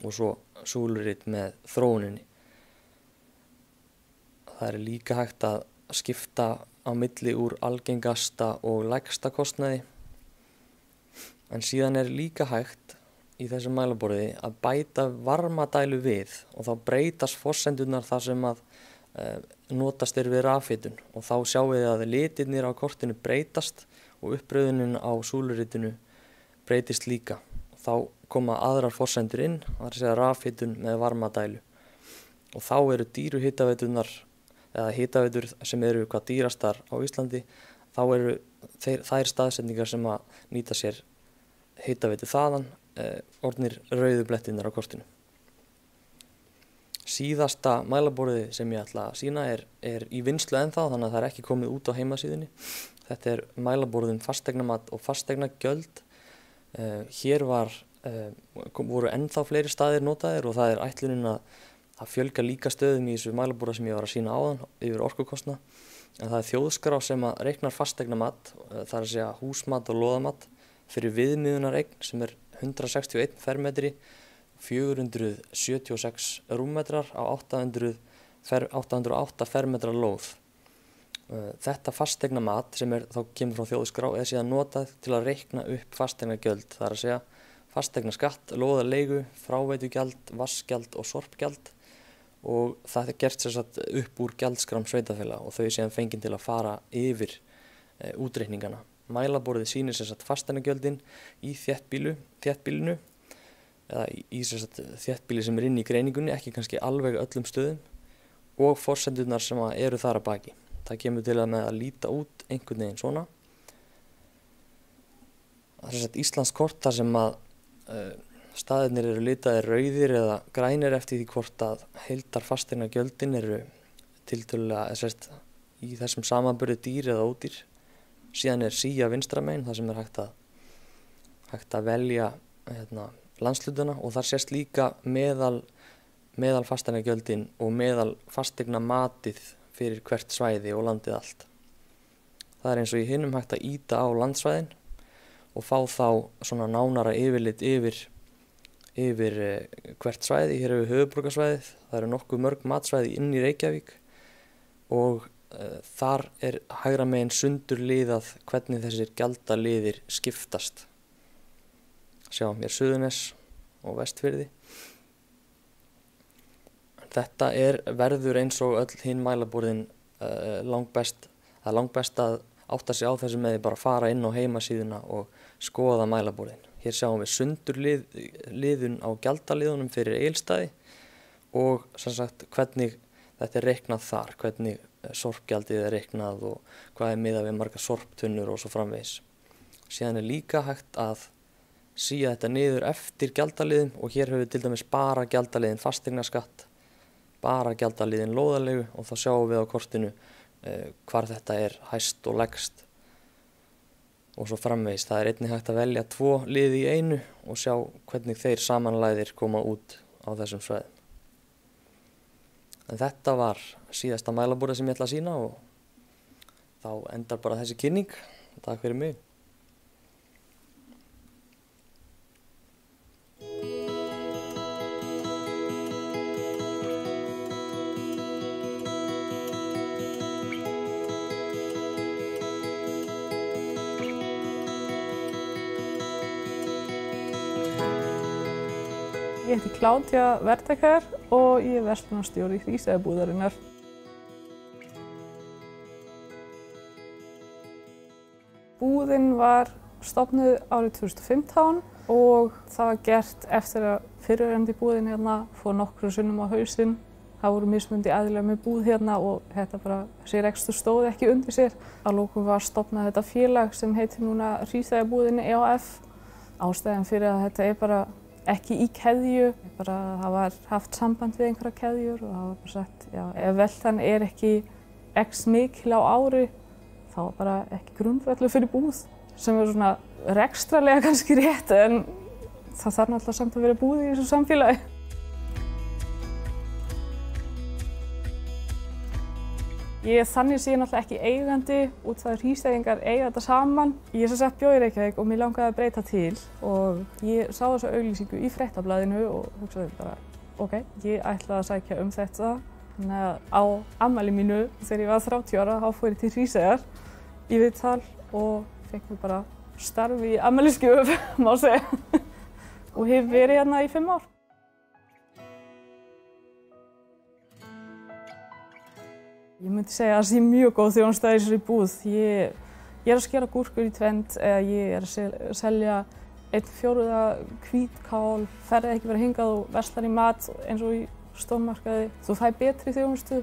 og svo súlurit með þróuninni. Það er líka hægt að skipta á milli úr algengasta og lægsta kostnaði en síðan er líka hægt í þessu mælaborði að bæta varmadælu við og þá breytast forsendurnar þar sem að notast við rafhitun og þá sjáum við að litirnir á kortinu breytast og uppröðunin á súluritinu breytist líka. Þá koma aðrar forsendur inn, það er að segja rafhitun með varmadælu og þá eru dýru hitaveitunar eða hitaveitur sem eru hvað dýrastar á Íslandi, þá eru þær staðsetningar sem að nýta sér hitaveitu þaðan orðnir rauðu blettirnir á kortinu. Síðasta mælaborðið sem ég ætla að sýna er í vinnslu ennþá, þannig að það er ekki komið út á heimasíðunni. Þetta er mælaborðum fasteignamat og fasteignagjöld. Hér voru ennþá fleiri staðir notaðir og það er ætlunin að fjölga líka stöðum í þessu mælaborða sem ég var að sýna áðan yfir orkukostnað. En það er þjóðskrá sem að reiknar fasteignamat, það er að segja húsmat og lóðamat fyrir viðmiðunareign sem er 161 fermetri, 476 rúmmetrar á 808 fermetra lóð. Þetta fasteignamat sem þá kemur frá þjóðskrá er síðan notað til að reikna upp fasteignagjöld, það er að segja fasteignaskatt, lóðarleigu, fráveitugjald, vassgjald og sorpgjald og það er gert upp úr gjaldskrám sveitarfélaga og þau síðan fengin til að fara yfir útreikningana. Mælaborðið sýnir fasteignagjöldin í þéttbýlinu eða í þéttbýli sem er inn í greiningunni, ekki kannski alveg öllum stöðum og forsendurnar sem eru þar að baki. Það kemur til að með að líta út einhvern veginn svona. Það er Íslandskort þar sem að staðirnir eru litaðir rauðir eða grænir eftir því hvort að heildar fasteignagjöldin eru tiltölulega í þessum samanburði dýr eða ódýr. Síðan SÍA vinstra megin, þar sem hægt að velja landshlutana og þar sést líka meðal fasteignagjöldin og meðal fasteignamatið fyrir hvert svæði og landið allt. Það eins og í hinum hægt að ýta á landsvæðin og fá þá svona nánara yfirlit yfir hvert svæði. Hér hefur höfuðborgarsvæðið, það eru nokkuð mörg matsvæði inn í Reykjavík og þar hægra megin sundurliðað hvernig þessir gjaldaliðir skiptast. Sjáum hér Suðurnes og Vestfirði. Þetta verður eins og öll hinn mælaborðin langbest að átta sig á þessu með því bara fara inn á heimasíðuna og skoða mælaborðin. Hér sjáum við sundurliðun á gjaldaliðunum fyrir Egilsstaði og sem sagt hvernig þetta reiknað þar, hvernig sorpgjaldið reiknað og hvað miðað við margar sorptunnur og svo framvegis. Síðan líka hægt að síða þetta niður eftir gjaldaliðum og hér höfum við til dæmis bara gjaldaliðin fasteignaskatt, bara gjaldaliðin lóðarleigu og þá sjáum við á kortinu hvar þetta hæst og lægst og svo framvegis. Það einnig hægt að velja 2 liði í einu og sjá hvernig þeir samanlæðir koma út á þessum svæðum. En þetta var síðasta mælaborðið sem ég ætla að sýna og þá endar bara þessi kynning. Takk fyrir mig. Ég heiti Kládía Vertekar og ég verslunarstjóri Hríseyjarbúðarinnar. Búðin var stofnuð árið 2015 og það var gert eftir að fyrrverandi búðin hérna fór nokkrum sinnum á hausinn. Það voru mismunandi aðilar með búð hérna og þessi rekstur stóð ekki undir sér. Að lokum var stofnað þetta félag sem heitir núna Hríseyjarbúðin EHF. Ástæðan fyrir að þetta bara ekki í keðju, það var haft samband við einhverja keðjur og það var bara sagt, já, ef veltan ekki x mikil á ári, þá bara ekki grundvöllur fyrir búð, sem svona rekstrarlega kannski rétt, en það þarf náttúrulega samt að vera búð í þessu samfélagi. Þannig sé ég náttúrulega ekki eigandi út það Hríseyingar eiga þetta saman. Ég sem sagt bjó í Reykjavík og mér langaði að breyta til og ég sá þessa auglýsingu í Fréttablaðinu og hugsaði bara, ok, ég ætla að sækja þetta. Þannig að á afmæli mínu þegar ég var 30 ára þá fór ég til Hríseyjar í viðtal og fekk mér bara starf í afmælisgjöf, má segja. Og hef verið hérna í 5 ár. Ég myndi segja að það sé mjög góð þjónusta í þessari búð. Ég að skera gúrkur í tvennt eða ég að selja 1/4 hvítkál, ferði ekki verið hingað og verslar í mat eins og í stórmarkaði. Þú fær betri þjónustu,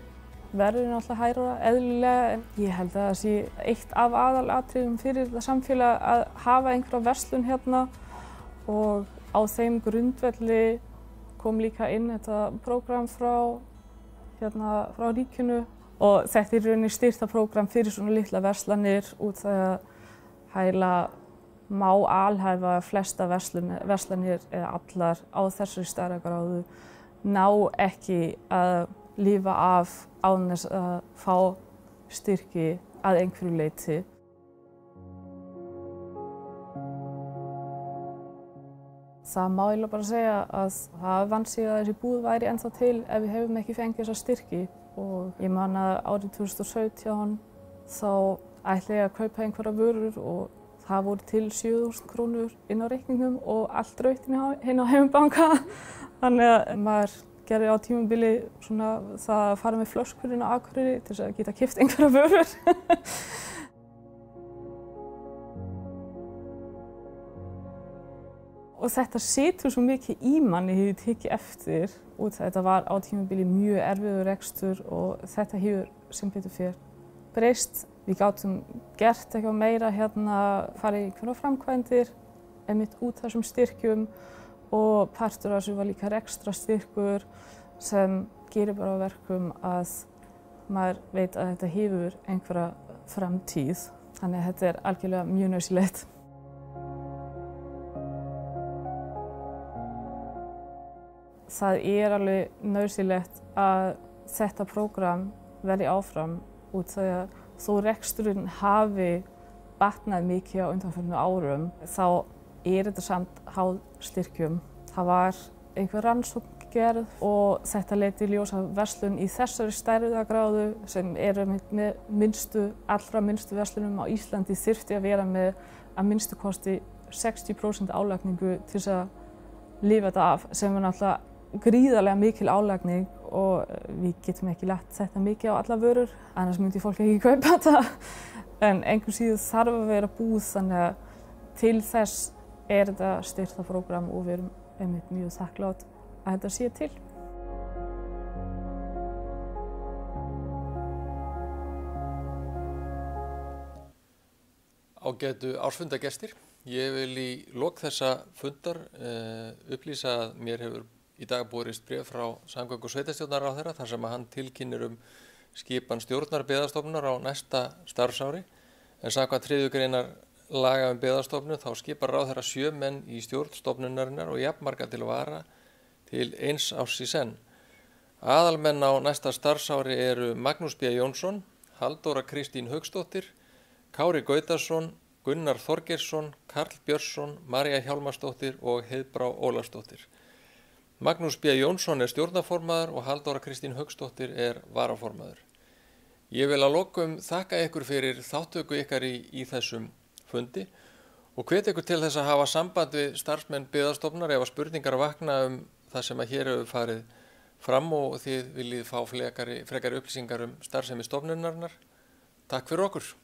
verður náttúrulega hærra, eðlilega, en ég held að það sé eitt af aðalatriðum fyrir þetta samfélag að hafa einhverja verslun hérna og á þeim grundvelli kom líka inn þetta prógram frá ríkinu. Og þetta rauninni styrktarprógram fyrir svona litla verslanir út það að hæla má alhæfa flesta verslanir eða allar á þessari stærðargráðu ná ekki að lifa af án þess að fá styrki að einhverju leyti. Það má eiginlega bara segja að það vansi að þessi búð væri ennþá til ef við hefum ekki fengið þessa styrki. Og ég man að árið 2017 þá ætla ég að kaupa einhverja vörur og það voru til 7.000 krónur inn á reikningum og allt rautt inn á heimabanka. Þannig að maður gerði á tímabili svona það að fara með flöskurinn á Akureyri til þess að geta keypt einhverja vörur. Og þetta situr svo mikið í manni hefur tekið eftir út þetta var á tímabili mjög erfiður rekstur og þetta hefur sem betur fer breyst. Við gátum gert eitthvað meira hérna, farið í einhverja framkvæmdir, einmitt út þessum styrkjum og partur af þessu var líka rekstrarstyrkur sem gerir bara verkum að maður veit að þetta hefur einhverja framtíð. Þannig að þetta algjörlega mjög nauðsynlegt. Það alveg nauðsynlegt að þetta prógram verði áfram út því að þó reksturinn hafi batnað mikið á undanförnum árum þá þetta samt háð styrkjum. Það var einhver rannsókn gerð og þetta leiddi í ljós að verslun í þessari stærðargráðu sem með allra minnstu verslunum á Íslandi þyrfti að vera með að minnstu kosti 60% álagningu til þess að lifa þetta af sem náttúrulega gríðarlega mikil álagning og við getum ekki lagt þetta mikið á alla vörur, annars myndi fólk ekki kaupa þetta. En einhvers síður þarf að vera búð þannig að til þess þetta styrktarprógram og við erum mjög þakklátt að þetta sé til. Ágætu ársfundagestir, ég vil í lok þessa fundar upplýsa að mér hefur í dag borist bréf frá samgöngu- og sveitarstjórnarráðherra þar sem hann tilkynnir skipan stjórnar Byggðastofnunar á næsta starfsári en samkvæmt 3. greinar laga Byggðastofnun þá skipar ráðherra 7 menn í stjórn stofnunarinnar og jafnmarga til vara til 1 árs í senn. Aðalmenn á næsta starfsári eru Magnús B. Jónsson, Halldóra Kristín Hauksdóttir, Kári Gautason, Gunnar Þorgeirsson, Karl Björnsson, María Hjálmarsdóttir og Heiðbrá Ólafsdóttir. Magnús B. Jónsson stjórnarformaður og Halldóra Kristín Hauksdóttir varaformaður. Ég vil að lokum þakka ykkur fyrir þátttöku ykkar í þessum fundi og hvet ykkur til þess að hafa samband við starfsmenn Byggðastofnunar ef spurningar vakna það sem að hér hefur farið fram og þið viljið fá frekari upplýsingar starfsemi stofnunarinnar. Takk fyrir okkur.